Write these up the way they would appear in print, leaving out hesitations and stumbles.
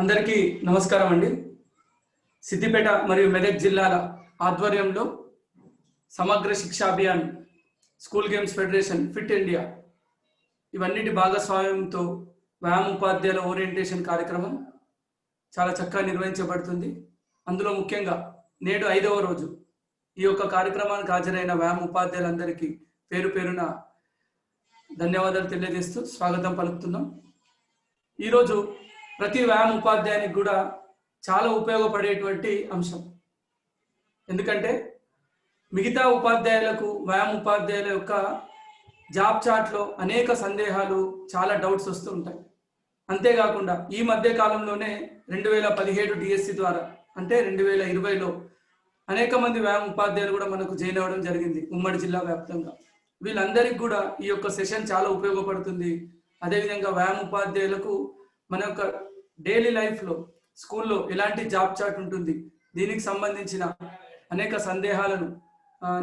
అందరికీ నమస్కారం అండి. సిద్దిపేట మరియు మెదక్ జిల్లాల ఆధ్వర్యంలో సమగ్ర శిక్షా Abhiyan, school games federation, fit India ఇవన్నిటి భాగస్వామ్యంతో వ్యాయామ ఉపాధ్యాయుల ఓరియంటేషన్ కార్యక్రమం చాలా చక్కగా నిర్వహించబడుతుంది. అందులో ముఖ్యంగా నేడు 5వ రోజు ఈ యొక్క కార్యక్రమానికి హాజరైన వ్యాయామ ఉపాధ్యాయులందరికీ పేరు పేరున ధన్యవాదాలు తెలియజేస్తూ స్వాగతం పలుకుతున్నాం. ఈరోజు ప్రతి వ్యాయామ ఉపాధ్యాయునికి కూడా చాలా ఉపయోగపడేటువంటి అంశం. ఎందుకంటే మిగతా ఉపాధ్యాయులకు వ్యాయామ ఉపాధ్యాయుల యొక్క జాబ్ చాట్లో అనేక సందేహాలు, చాలా డౌట్స్ వస్తూ ఉంటాయి. అంతేకాకుండా ఈ మధ్య కాలంలోనే 2017 డిఎస్సి ద్వారా అంటే 2020లో అనేక మంది వ్యాయామ ఉపాధ్యాయులు కూడా మనకు జాయిన్ అవ్వడం జరిగింది ఉమ్మడి జిల్లా వ్యాప్తంగా. వీళ్ళందరికీ కూడా ఈ యొక్క సెషన్ చాలా ఉపయోగపడుతుంది. అదేవిధంగా వ్యాయామ ఉపాధ్యాయులకు మన యొక్క డైలీ లైఫ్లో స్కూల్లో ఎలాంటి జాబ్ చాట్ ఉంటుంది, దీనికి సంబంధించిన అనేక సందేహాలను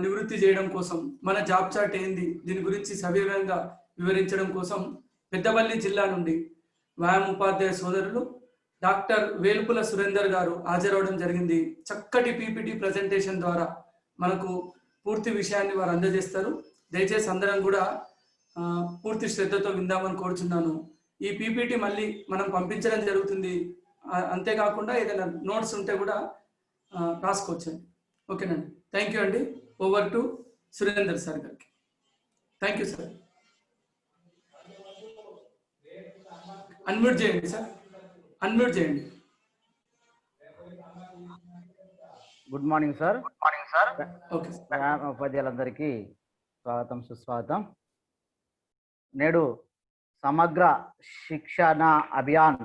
నివృత్తి చేయడం కోసం, మన జాబ్ చాట్ ఏంది, దీని గురించి సవివరంగా వివరించడం కోసం పెద్దపల్లి జిల్లా నుండి వ్యాయామ ఉపాధ్యాయ సోదరులు డాక్టర్ వేల్పుల సురేందర్ గారు హాజరవడం జరిగింది. చక్కటి పీపీటీ ప్రజెంటేషన్ ద్వారా మనకు పూర్తి విషయాన్ని వారు అందజేస్తారు. దయచేసి అందరం కూడా పూర్తి శ్రద్ధతో విందామని కోరుచున్నాను. ఈ పీపీటీ మళ్ళీ మనం పంపించడం జరుగుతుంది. అంతేకాకుండా ఏదైనా నోట్స్ ఉంటే కూడా రాసుకోవచ్చండి. ఓకేనండి. థ్యాంక్ యూ అండి. ఓవర్ టు సురేందర్ సార్ గారికి. Thank you sir. అన్మ్యూట్ చేయండి సార్, అన్మ్యూట్ చేయండి. Good morning sir. ఓకే. ఉపాధ్యాయులందరికీ స్వాగతం, సుస్వాగతం. నేడు సమగ్ర శిక్షణ అభియాన్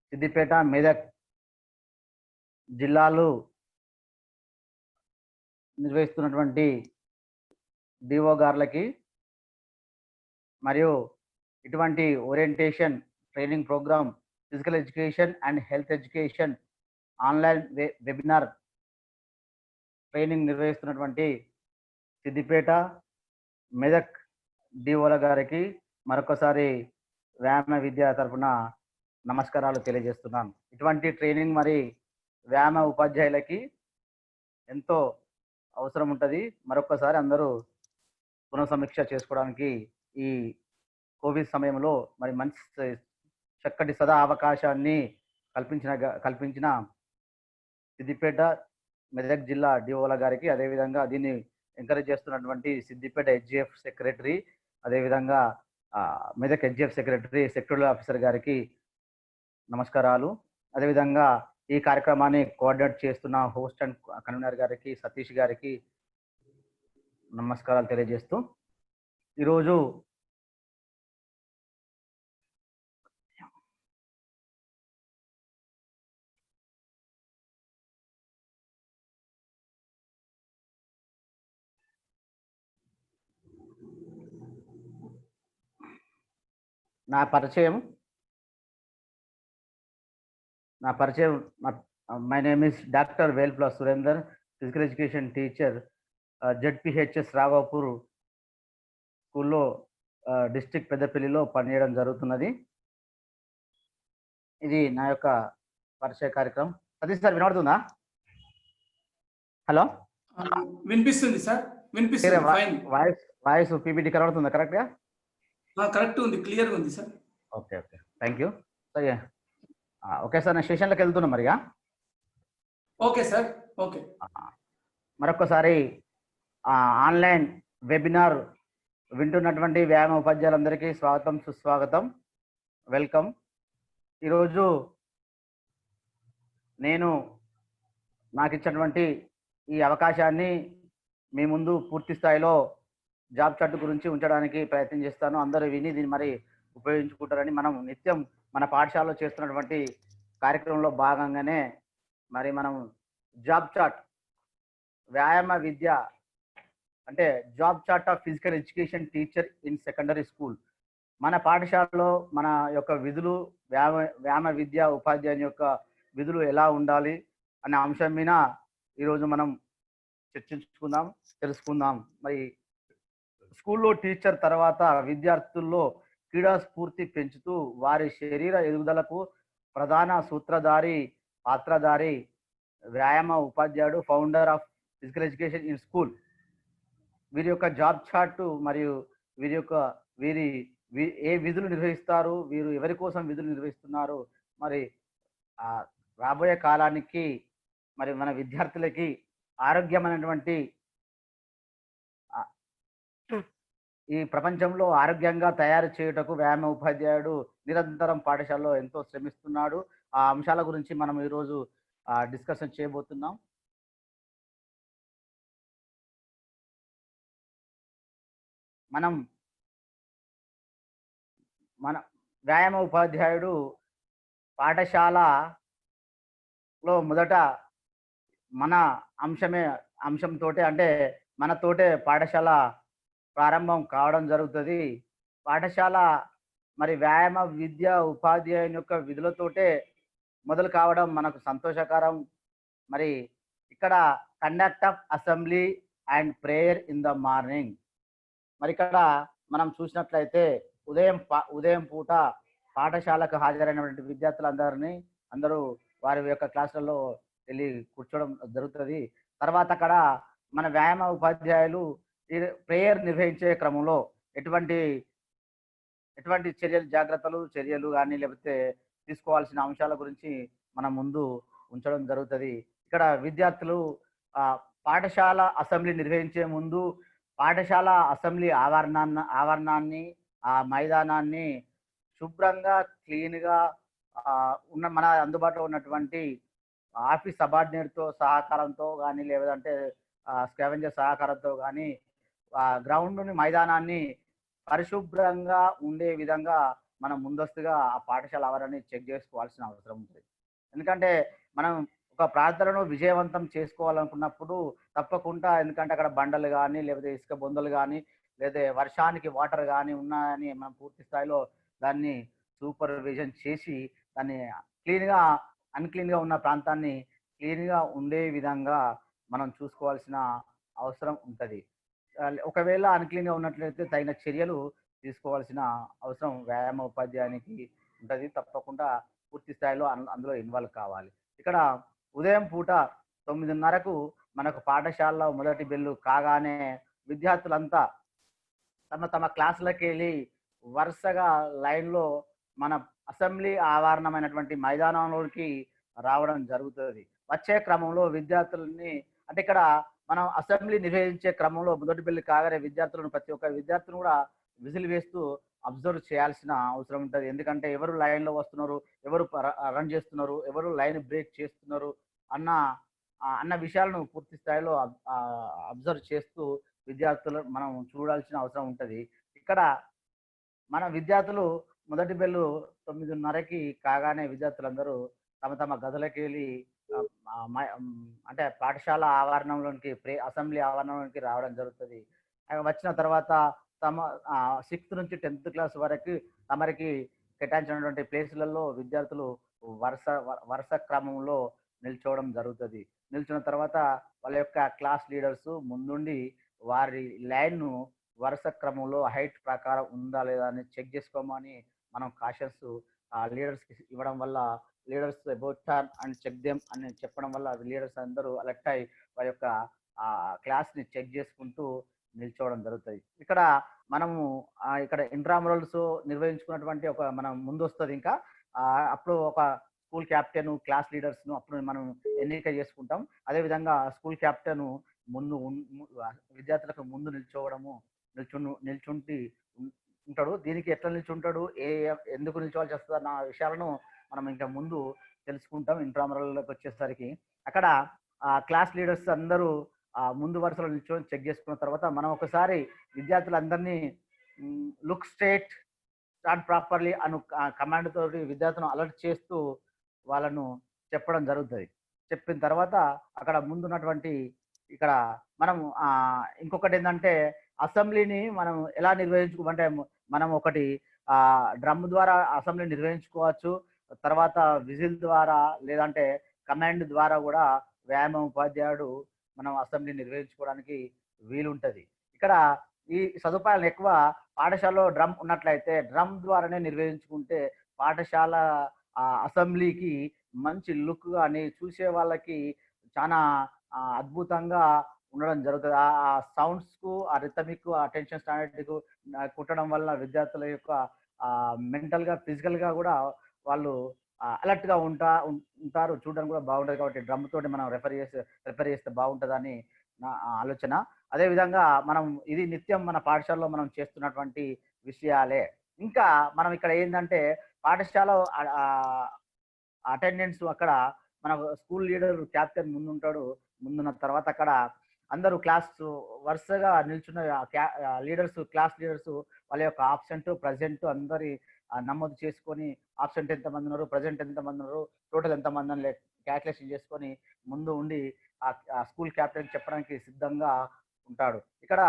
సిద్దిపేట, మెదక్ జిల్లాలు నిర్వహిస్తున్నటువంటి డిఓ గారులకి మరియు ఇటువంటి orientation training program, physical education and health education online webinar training నిర్వహిస్తున్నటువంటి సిద్దిపేట, మెదక్ డిఓల గారికి మరొకసారి వ్యాయామ విద్య తరఫున నమస్కారాలు తెలియజేస్తున్నాను. ఇటువంటి ట్రైనింగ్ మరి వ్యాయామ ఉపాధ్యాయులకి ఎంతో అవసరం ఉంటుంది. మరొకసారి అందరూ పునఃసమీక్ష చేసుకోవడానికి ఈ కోవిడ్ సమయంలో మరి మంచి చక్కటి సదా అవకాశాన్ని కల్పించిన సిద్దిపేట, మెదక్ జిల్లా డిఓల గారికి, అదేవిధంగా దీన్ని ఎంకరేజ్ చేస్తున్నటువంటి సిద్దిపేట హెచ్జిఎఫ్ సెక్రటరీ, అదేవిధంగా Medak HGF secretary, sectoral officer గారికి నమస్కారాలు. అదేవిధంగా ఈ కార్యక్రమాన్ని కోఆర్డినేట్ చేస్తున్న హోస్ట్ అండ్ కన్వీనర్ గారికి, సతీష్ గారికి నమస్కారాలు తెలియజేస్తూ ఈరోజు నా పరిచయం my name is doctor Velpula Surender, physical education teacher, ZPHS Raghavapur స్కూల్లో డిస్ట్రిక్ట్ పెద్దపల్లిలో పనిచేయడం జరుగుతున్నది. ఇది నా యొక్క పరిచయ కార్యక్రమం. సతీష్ సార్ వినపడుతుందా? హలో, వినిపిస్తుంది సార్, వినిపిస్తుంది. వాయిస్ పీపీటీ కనబడుతుందా కరెక్ట్గా? కరెక్ట్ ఉంది, క్లియర్గా ఉంది sir. Okay, thank you. Okay sir, నేను స్టేషన్లోకి వెళ్తున్నా మరిగా. Okay sir. ఓకే. మరొకసారి ఆన్లైన్ వెబినార్ వింటున్నటువంటి వ్యాయామ ఉపాధ్యాయులందరికీ స్వాగతం, సుస్వాగతం, వెల్కమ్. ఈరోజు నాకు ఇచ్చినటువంటి ఈ అవకాశాన్ని మీ ముందు పూర్తి స్థాయిలో జాబ్ చార్ట్ గురించి ఉంచడానికి ప్రయత్నం చేస్తాను. అందరూ విని దీన్ని మరి ఉపయోగించుకుంటారని, మనం నిత్యం మన పాఠశాలలో చేస్తున్నటువంటి కార్యక్రమంలో భాగంగానే మరి మనం జాబ్ చార్ట్, వ్యాయామ విద్య అంటే job chart of physical education teacher in secondary school, మన పాఠశాలలో మన యొక్క విధులు, వ్యాయామ విద్య ఉపాధ్యాయుని యొక్క విధులు ఎలా ఉండాలి అనే అంశం మీద ఈరోజు మనం చర్చించుకుందాం, తెలుసుకుందాం. మరి స్కూల్లో టీచర్ తర్వాత విద్యార్థుల్లో క్రీడా స్ఫూర్తి పెంచుతూ వారి శరీర ఎదుగుదలకు ప్రధాన సూత్రధారి, పాత్రధారి, వ్యాయామ ఉపాధ్యాయుడు, founder of physical education in school. వీరి యొక్క జాబ్ చార్ట్ మరియు వీరి యొక్క వీరి ఏ విధులు నిర్వహిస్తారు, వీరు ఎవరి కోసం విధులు నిర్వహిస్తున్నారు, మరి రాబోయే కాలానికి మరి మన విద్యార్థులకి ఆరోగ్యమైనటువంటి ఈ ప్రపంచంలో ఆరోగ్యంగా తయారు చేయుటకు వ్యాయామ ఉపాధ్యాయుడు నిరంతరం పాఠశాలలో ఎంతో శ్రమిస్తున్నాడు. ఆ అంశాల గురించి మనం ఈరోజు డిస్కషన్ చేయబోతున్నాం. మన వ్యాయామ ఉపాధ్యాయుడు పాఠశాలలో మొదట మన అంశంతోటే అంటే మనతోటే పాఠశాల ప్రారంభం కావడం జరుగుతుంది. పాఠశాల మరి వ్యాయామ విద్య ఉపాధ్యాయుని యొక్క విధులతోటే మొదలు కావడం మనకు సంతోషకరం. మరి ఇక్కడ conduct of assembly and prayer in the morning. మరి ఇక్కడ మనం చూసినట్లయితే ఉదయం పూట పాఠశాలకు హాజరైనటువంటి విద్యార్థులందరినీ అందరూ వారి యొక్క క్లాసులలో వెళ్ళి కూర్చోవడం జరుగుతుంది. తర్వాత అక్కడ మన వ్యాయామ ఉపాధ్యాయులు ప్రేయర్ నిర్వహించే క్రమంలో ఎటువంటి చర్యలు కానీ లేకపోతే తీసుకోవాల్సిన అంశాల గురించి మనం ముందు ఉంచడం జరుగుతుంది. ఇక్కడ విద్యార్థులు పాఠశాల అసెంబ్లీ నిర్వహించే ముందు పాఠశాల అసెంబ్లీ ఆవరణాన్ని ఆ మైదానాన్ని శుభ్రంగా క్లీన్గా మన అందుబాటులో ఉన్నటువంటి ఆఫీస్ సబార్డినేట్తో సహకారంతో కానీ లేదంటే స్కావెంజర్ సహకారంతో కానీ గ్రౌండ్ని మైదానాన్ని పరిశుభ్రంగా ఉండే విధంగా మనం ముందస్తుగా ఆ పాఠశాల ఆవరణని చెక్ చేసుకోవాల్సిన అవసరం ఉంటుంది. ఎందుకంటే మనం ఒక ప్రార్థనను విజయవంతం చేసుకోవాలనుకున్నప్పుడు తప్పకుండా, ఎందుకంటే అక్కడ బండలు కానీ లేకపోతే ఇసుక బొందలు కానీ లేదా వర్షానికి వాటర్ కానీ ఉన్నాయని మనం పూర్తి స్థాయిలో దాన్ని సూపర్విజన్ చేసి దాన్ని అన్క్లీన్గా ఉన్న ప్రాంతాన్ని క్లీన్గా ఉండే విధంగా మనం చూసుకోవాల్సిన అవసరం ఉంటుంది. ఒకవేళ అన్క్లీన్గా ఉన్నట్లయితే తగిన చర్యలు తీసుకోవాల్సిన అవసరం వ్యాయామ ఉపాధ్యాయునికి ఉంటుంది. తప్పకుండా పూర్తి స్థాయిలో అందులో ఇన్వాల్వ్ కావాలి. ఇక్కడ ఉదయం పూట 9:30కు మనకు పాఠశాలలో మొదటి బెల్లు కాగానే విద్యార్థులంతా తమ క్లాసులకు వెళ్ళి వరుసగా లైన్లో మన అసెంబ్లీ ఆవరణమైనటువంటి మైదానంలోకి రావడం జరుగుతుంది. వచ్చే క్రమంలో విద్యార్థులని అంటే ఇక్కడ మనం అసెంబ్లీ నిర్వహించే క్రమంలో మొదటి బెల్లు కాగానే ప్రతి ఒక్క విద్యార్థులను కూడా విజిల్ వేస్తూ అబ్జర్వ్ చేయాల్సిన అవసరం ఉంటుంది. ఎందుకంటే ఎవరు లైన్లో వస్తున్నారు, ఎవరు రన్ చేస్తున్నారు, ఎవరు లైన్ బ్రేక్ చేస్తున్నారు అన్న విషయాలను పూర్తి స్థాయిలో అబ్జర్వ్ చేస్తూ విద్యార్థులు మనం చూడాల్సిన అవసరం ఉంటుంది. ఇక్కడ మన విద్యార్థులు మొదటి బెల్లు 9:30కి కాగానే విద్యార్థులందరూ తమ గదులకి వెళ్ళి అంటే పాఠశాల ఆవరణంలోనికి అసెంబ్లీ ఆవరణంలోనికి రావడం జరుగుతుంది. వచ్చిన తర్వాత తమ 6th నుంచి 10th క్లాస్ వరకు తమరికి కేటాయించినటువంటి ప్లేసులలో విద్యార్థులు వరుస క్రమంలో నిల్చోవడం జరుగుతుంది. నిల్చున్న తర్వాత వాళ్ళ యొక్క క్లాస్ లీడర్స్ ముందుండి వారి లైన్ను వరుస క్రమంలో హైట్ ప్రకారం ఉందా లేదా అని చెక్ చేసుకోమని మనం కాషన్స్ లీడర్స్కి ఇవ్వడం వల్ల leaders about turn and check them అని చెప్పడం వల్ల లీడర్స్ అందరూ అలర్ట్ అయి వారి యొక్క క్లాస్ని చెక్ చేసుకుంటూ నిల్చోవడం జరుగుతుంది. ఇక్కడ మనము ఇక్కడ ఇంట్రామురల్స్ నిర్వహించుకున్నటువంటి మనం ముందు వస్తుంది. ఇంకా అప్పుడు ఒక స్కూల్ క్యాప్టెన్, క్లాస్ లీడర్స్ను అప్పుడు మనం ఎన్నిక చేసుకుంటాం. అదేవిధంగా స్కూల్ క్యాప్టెన్ ముందు విద్యార్థులకు ముందు నిల్చుంటి ఉంటాడు. దీనికి ఎట్లా నిల్చుంటాడు, ఎందుకు నిల్చోవాల్సి వస్తుంది అన్న విషయాలను మనం ఇంకా ముందు తెలుసుకుంటాం. ఇంట్రామురల్లోకి వచ్చేసరికి అక్కడ క్లాస్ లీడర్స్ అందరూ ముందు వరుసలో నిల్చొని చెక్ చేసుకున్న తర్వాత మనం ఒకసారి విద్యార్థులందరినీ లుక్ స్ట్రేట్, స్టాండ్ ప్రాపర్లీ అను కమాండ్ తోటి విద్యార్థులను అలర్ట్ చేస్తూ వాళ్ళను చెప్పడం జరుగుతుంది. చెప్పిన తర్వాత అక్కడ ముందున్నటువంటి ఇక్కడ మనం ఇంకొకటి ఏంటంటే అసెంబ్లీని మనం ఎలా నిర్వహించుకోమంటే మనం ఒకటి డ్రమ్ ద్వారా అసెంబ్లీ నిర్వహించుకోవచ్చు. తర్వాత విజిల్ ద్వారా లేదంటే కమాండ్ ద్వారా కూడా వ్యాయామ ఉపాధ్యాయుడు మనం అసెంబ్లీ నిర్వహించుకోవడానికి వీలుంటుంది. ఇక్కడ ఈ సదుపాయాలు ఎక్కువ పాఠశాలలో డ్రమ్ ఉన్నట్లయితే డ్రమ్ ద్వారానే నిర్వహించుకుంటే పాఠశాల ఆ అసెంబ్లీకి మంచి లుక్ కానీ చూసే వాళ్ళకి చాలా అద్భుతంగా ఉండడం జరుగుతుంది. ఆ సౌండ్స్‌కు, ఆ రిథమిక్, ఆ అటెన్షన్ స్టాండర్డ్‌కు కుట్టడం వల్ల విద్యార్థుల యొక్క మెంటల్‌గా, ఫిజికల్‌గా గూడా వాళ్ళు అలర్ట్‌గా ఉంటారు. చూడడానికి కూడా బాగుంటది కాబట్టి డ్రమ్ తోటి మనం రిపేర్ చేస్తే బాగుంటదని నా ఆలోచన. అదే విధంగా మనం ఇది నిత్యం మన పాఠశాలలో మనం చేస్తున్నటువంటి విషయాలే. ఇంకా మనం ఇక్కడ ఏందంటే పాఠశాల అటెండెన్స్ అక్కడ మన స్కూల్ లీడర్ క్యాప్టెన్ ముందుంటాడు. ముందున్న తర్వాత అక్కడ అందరూ వరుసగా నిల్చున్న లీడర్స్, క్లాస్ లీడర్స్ వాళ్ళ యొక్క ఆబ్సెంట్, ప్రెజెంట్ అందరి నమోదు చేసుకొని ఆబ్సెంట్ ఎంతమంది ఉన్నారు, ప్రెజెంట్ ఎంతమంది ఉన్నారు, టోటల్ ఎంతమంది అని క్యాలిక్యులేషన్ చేసుకొని ముందు ఉండి ఆ స్కూల్ క్యాప్టెన్ చెప్పడానికి సిద్ధంగా ఉంటాడు. ఇక్కడ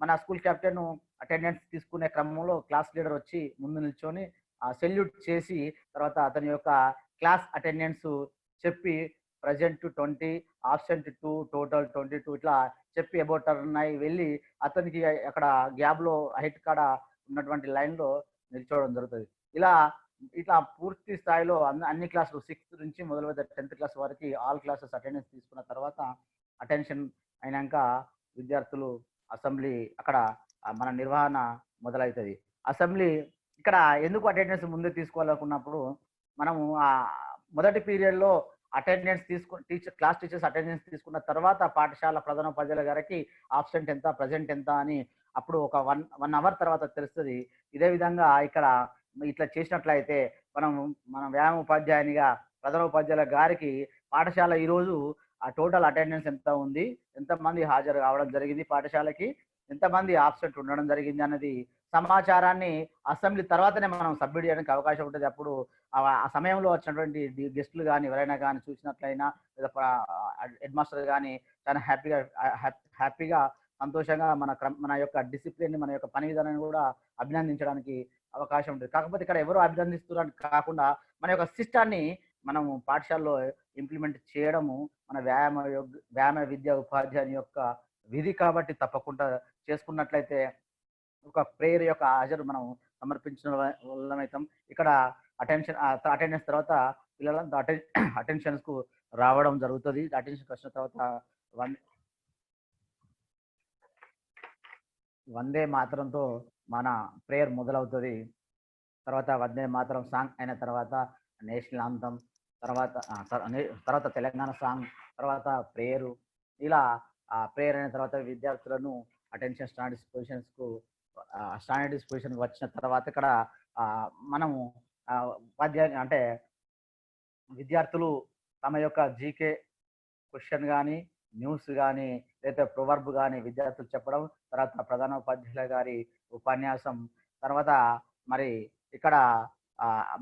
మన స్కూల్ క్యాప్టెన్ అటెండెన్స్ తీసుకునే క్రమంలో క్లాస్ లీడర్ వచ్చి ముందు నిల్చొని సెల్యూట్ చేసి తర్వాత అతని యొక్క క్లాస్ అటెండెన్స్ చెప్పి ప్రెజెంట్ 20, ఆబ్సెంట్ 2, టోటల్ 22 ఇట్లా చెప్పి అబౌట్ టర్న్ అయి వెళ్ళి అతనికి అక్కడ గ్యాప్‌లో హైట్ కాడ ఉన్నటువంటి లైన్‌లో నిల్చోవడం జరుగుతది. ఇలా ఇట్లా పూర్తి స్థాయిలో అన్ని క్లాసులు 6థ్ నుంచి మొదలుపెడితే 10థ్ క్లాస్ వరకి ఆల్ క్లాసెస్ అటెండెన్స్ తీసుకున్న తర్వాత అటెన్షన్ అయినంక విద్యార్థులు అసెంబ్లీ అక్కడ మన నిర్వహణ మొదలైతది. అసెంబ్లీ ఇక్కడ ఎందుకు అటెండెన్స్ ముందే తీసుకోవాలనుకున్నప్పుడు మనము మొదటి పీరియడ్‌లో అటెండెన్స్ క్లాస్ టీచర్స్ అటెండెన్స్ తీసుకున్న తర్వాత పాఠశాల ప్రధానోపాధ్యాయుల గారికి ఆబ్సెంట్ ఎంత, ప్రెజెంట్ ఎంత అని అప్పుడు ఒక 1 అవర్ తర్వాత తెలుస్తది. ఇదే విధంగా ఇక్కడ ఇట్లా చేసినట్లయితే మన వ్యాయామ ఉపాధ్యాయునిగా ప్రధానోపాధ్యాయుల గారికి పాఠశాల ఈరోజు టోటల్ అటెండెన్స్ ఎంత ఉంది, ఎంతమంది హాజరు కావడం జరిగింది పాఠశాలకి, ఎంతమంది ఆబ్సెంట్ ఉండడం జరిగింది అన్నది సమాచారాన్ని అసెంబ్లీ తర్వాతనే మనం సబ్మిట్ చేయడానికి అవకాశం ఉంటుంది. అప్పుడు ఆ సమయంలో వచ్చినటువంటి గెస్టులు కానీ ఎవరైనా కానీ చూసినట్లయినా లేదా హెడ్ మాస్టర్ కానీ చాలా హ్యాపీగా సంతోషంగా మన యొక్క డిసిప్లిన్, మన యొక్క పని విధానాన్ని కూడా అభినందించడానికి అవకాశం ఉంటుంది. కాకపోతే ఇక్కడ ఎవరు అభినందిస్తున్నారు కాకుండా మన యొక్క సిస్టాన్ని మనము పాఠశాలలో ఇంప్లిమెంట్ చేయడము మన వ్యాయామ విద్యా ఉపాధ్యాయుని యొక్క విధి కాబట్టి తప్పకుండా చేసుకున్నట్లయితే ఒక ప్రేయర్ యొక్క హాజరు మనం సమర్పించిన వాళ్ళమైతాం. ఇక్కడ అటెండెన్స్ తర్వాత పిల్లలంతా అటెన్షన్స్ కు రావడం జరుగుతుంది. అటెన్షన్ వచ్చిన తర్వాత వందే మాతరంతో మన ప్రేయర్ మొదలవుతుంది. తర్వాత వందే మాతరం సాంగ్ అయిన తర్వాత నేషనల్ ఆంథం, తర్వాత తెలంగాణ సాంగ్, తర్వాత ప్రేయరు. ఇలా ప్రేయర్ అయిన తర్వాత విద్యార్థులను అటెన్షన్ స్టాండర్డ్ డిస్పోజిషన్ వచ్చిన తర్వాత ఇక్కడ మనము ఉపాధ్యాయుని అంటే విద్యార్థులు తమ యొక్క జీకే క్వశ్చన్ కానీ, న్యూస్ కానీ, లేదా ప్రొవర్బ్ కానీ విద్యార్థులు చెప్పడం, తర్వాత ప్రధానోపాధ్యాయుల గారి ఉపన్యాసం, తర్వాత మరి ఇక్కడ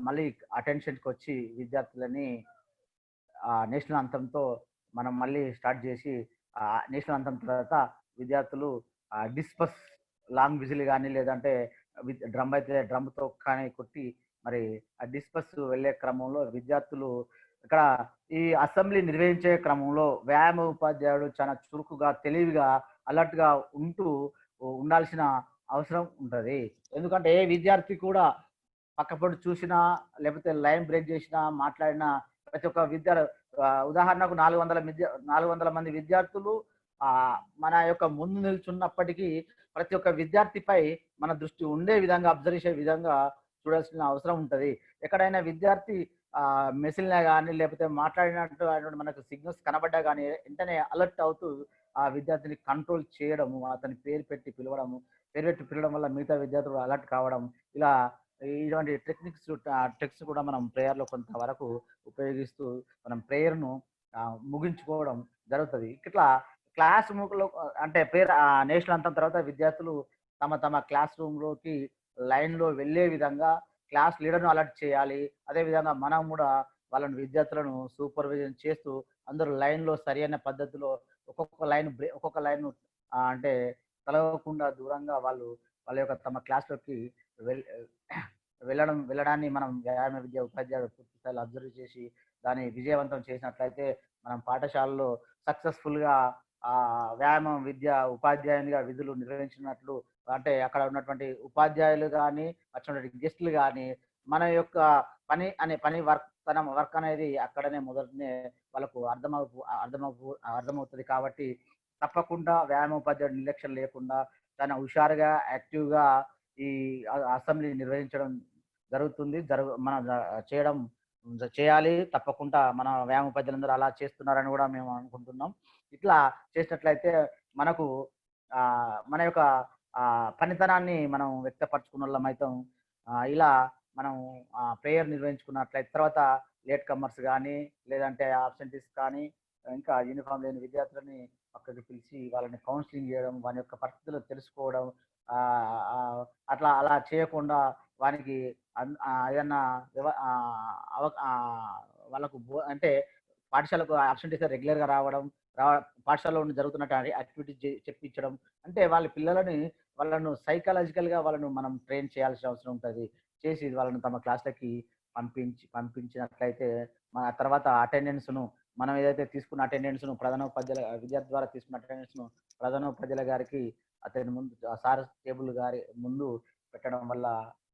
మళ్ళీ అటెన్షన్కి వచ్చి విద్యార్థులని నేషనల్ అంతంతో మనం మళ్ళీ స్టార్ట్ చేసి నేషనల్ అంతం తర్వాత విద్యార్థులు డిస్పస్ లాంగ్ విజిల్ కానీ లేదంటే డ్రమ్ అయితే డ్రమ్తో కానీ కొట్టి మరి ఆ డిస్పస్ వెళ్ళే క్రమంలో విద్యార్థులు ఇక్కడ ఈ అసెంబ్లీ నిర్వహించే క్రమంలో వ్యాయామ ఉపాధ్యాయుడు చాలా చురుకుగా, తెలివిగా, అలర్ట్గా ఉండాల్సిన అవసరం ఉంటుంది. ఎందుకంటే ఏ విద్యార్థి కూడా పక్కపొడి చూసినా లేకపోతే లైన్ బ్రేక్ చేసినా మాట్లాడినా ప్రతి ఒక్క ఉదాహరణకు 400 మంది విద్యార్థులు మన యొక్క ముందు నిల్చున్నప్పటికీ ప్రతి ఒక్క విద్యార్థిపై మన దృష్టి ఉండే విధంగా అబ్జర్వ్ చేసే విధంగా చూడాల్సిన అవసరం ఉంటుంది. ఎక్కడైనా విద్యార్థి మెసిల్నా కానీ లేకపోతే మాట్లాడినట్టు మనకు సిగ్నల్స్ కనబడ్డా కానీ వెంటనే అలర్ట్ అవుతూ ఆ విద్యార్థిని కంట్రోల్ చేయడము, అతని పేరు పెట్టి పిలవడం వల్ల మిగతా విద్యార్థులు అలర్ట్ కావడం, ఇలా ఇటువంటి ట్రిక్స్ కూడా మనం ప్రేయర్లో కొంతవరకు ఉపయోగిస్తూ మనం ప్రేయర్ను ముగించుకోవడం జరుగుతుంది. ఇట్లా క్లాస్ లో అంటే ప్రేయర్ నేషనల్ అంతం తర్వాత విద్యార్థులు తమ క్లాస్ రూమ్లోకి లైన్లో వెళ్ళే విధంగా క్లాస్ లీడర్ను అలర్ట్ చేయాలి. అదేవిధంగా మనం కూడా వాళ్ళని విద్యార్థులను సూపర్విజన్ చేస్తూ అందరూ లైన్లో సరైన పద్ధతిలో ఒక్కొక్క లైన్ అంటే తలవకుండా దూరంగా వాళ్ళ యొక్క తమ క్లాస్లోకి వెళ్ళడాన్ని మనం వ్యాయామ విద్యా ఉపాధ్యాయులు పూర్తి స్థాయిలో అబ్జర్వ్ చేసి దాన్ని విజయవంతం చేసినట్లయితే మనం పాఠశాలలో సక్సెస్ఫుల్గా వ్యాయామ విద్యా ఉపాధ్యాయునిగా విధులు నిర్వహించినట్లు, అంటే అక్కడ ఉన్నటువంటి ఉపాధ్యాయులు కానీ వచ్చినటువంటి గెస్టులు కానీ మన యొక్క పని వర్క్ అనేది అక్కడనే మొదటనే వాళ్ళకు అర్థమవుతుంది కాబట్టి తప్పకుండా వ్యాయామోపాధ్యాయుడు నిర్లక్ష్యం లేకుండా చాలా హుషారుగా యాక్టివ్గా ఈ అసెంబ్లీ నిర్వహించడం జరుగుతుంది. మనం చేయాలి. తప్పకుండా మన వ్యాయామోపాధ్యాయులందరూ అలా చేస్తున్నారని కూడా మేము అనుకుంటున్నాం. ఇట్లా చేసినట్లయితే మనకు మన యొక్క పనితనాన్ని మనం వ్యక్తపరచుకున్న వాళ్ళం అవుతాం. ఇలా మనం ప్రేయర్ నిర్వహించుకున్నట్లయితే తర్వాత లేట్ కమర్స్ కానీ లేదంటే ఆబ్సెంటీస్ కానీ ఇంకా యూనిఫామ్ లేని విద్యార్థులని పక్కకి పిలిచి వాళ్ళని కౌన్సిలింగ్ చేయడం, వాని యొక్క పరిస్థితులు తెలుసుకోవడం, అలా చేయకుండా వానికి ఏదన్నా వాళ్ళకు అంటే పాఠశాలకు ఆబ్సెంటీస్ రెగ్యులర్గా రావడం, పాఠశాలలో జరుగుతున్న యాక్టివిటీస్ చెప్పించడం, అంటే వాళ్ళను సైకలాజికల్గా వాళ్ళను మనం ట్రైన్ చేయాల్సిన అవసరం ఉంటుంది. చేసి వాళ్ళను తమ క్లాసులకి పంపించినట్లయితే మన తర్వాత అటెండెన్స్ను మనం ఏదైతే తీసుకున్న అటెండెన్స్ను విద్యార్థి ద్వారా తీసుకున్న అటెండెన్స్ను ప్రధానోపాధ్యాయుల గారికి అతని ముందు సార్ టేబుల్ గారి ముందు పెట్టడం వల్ల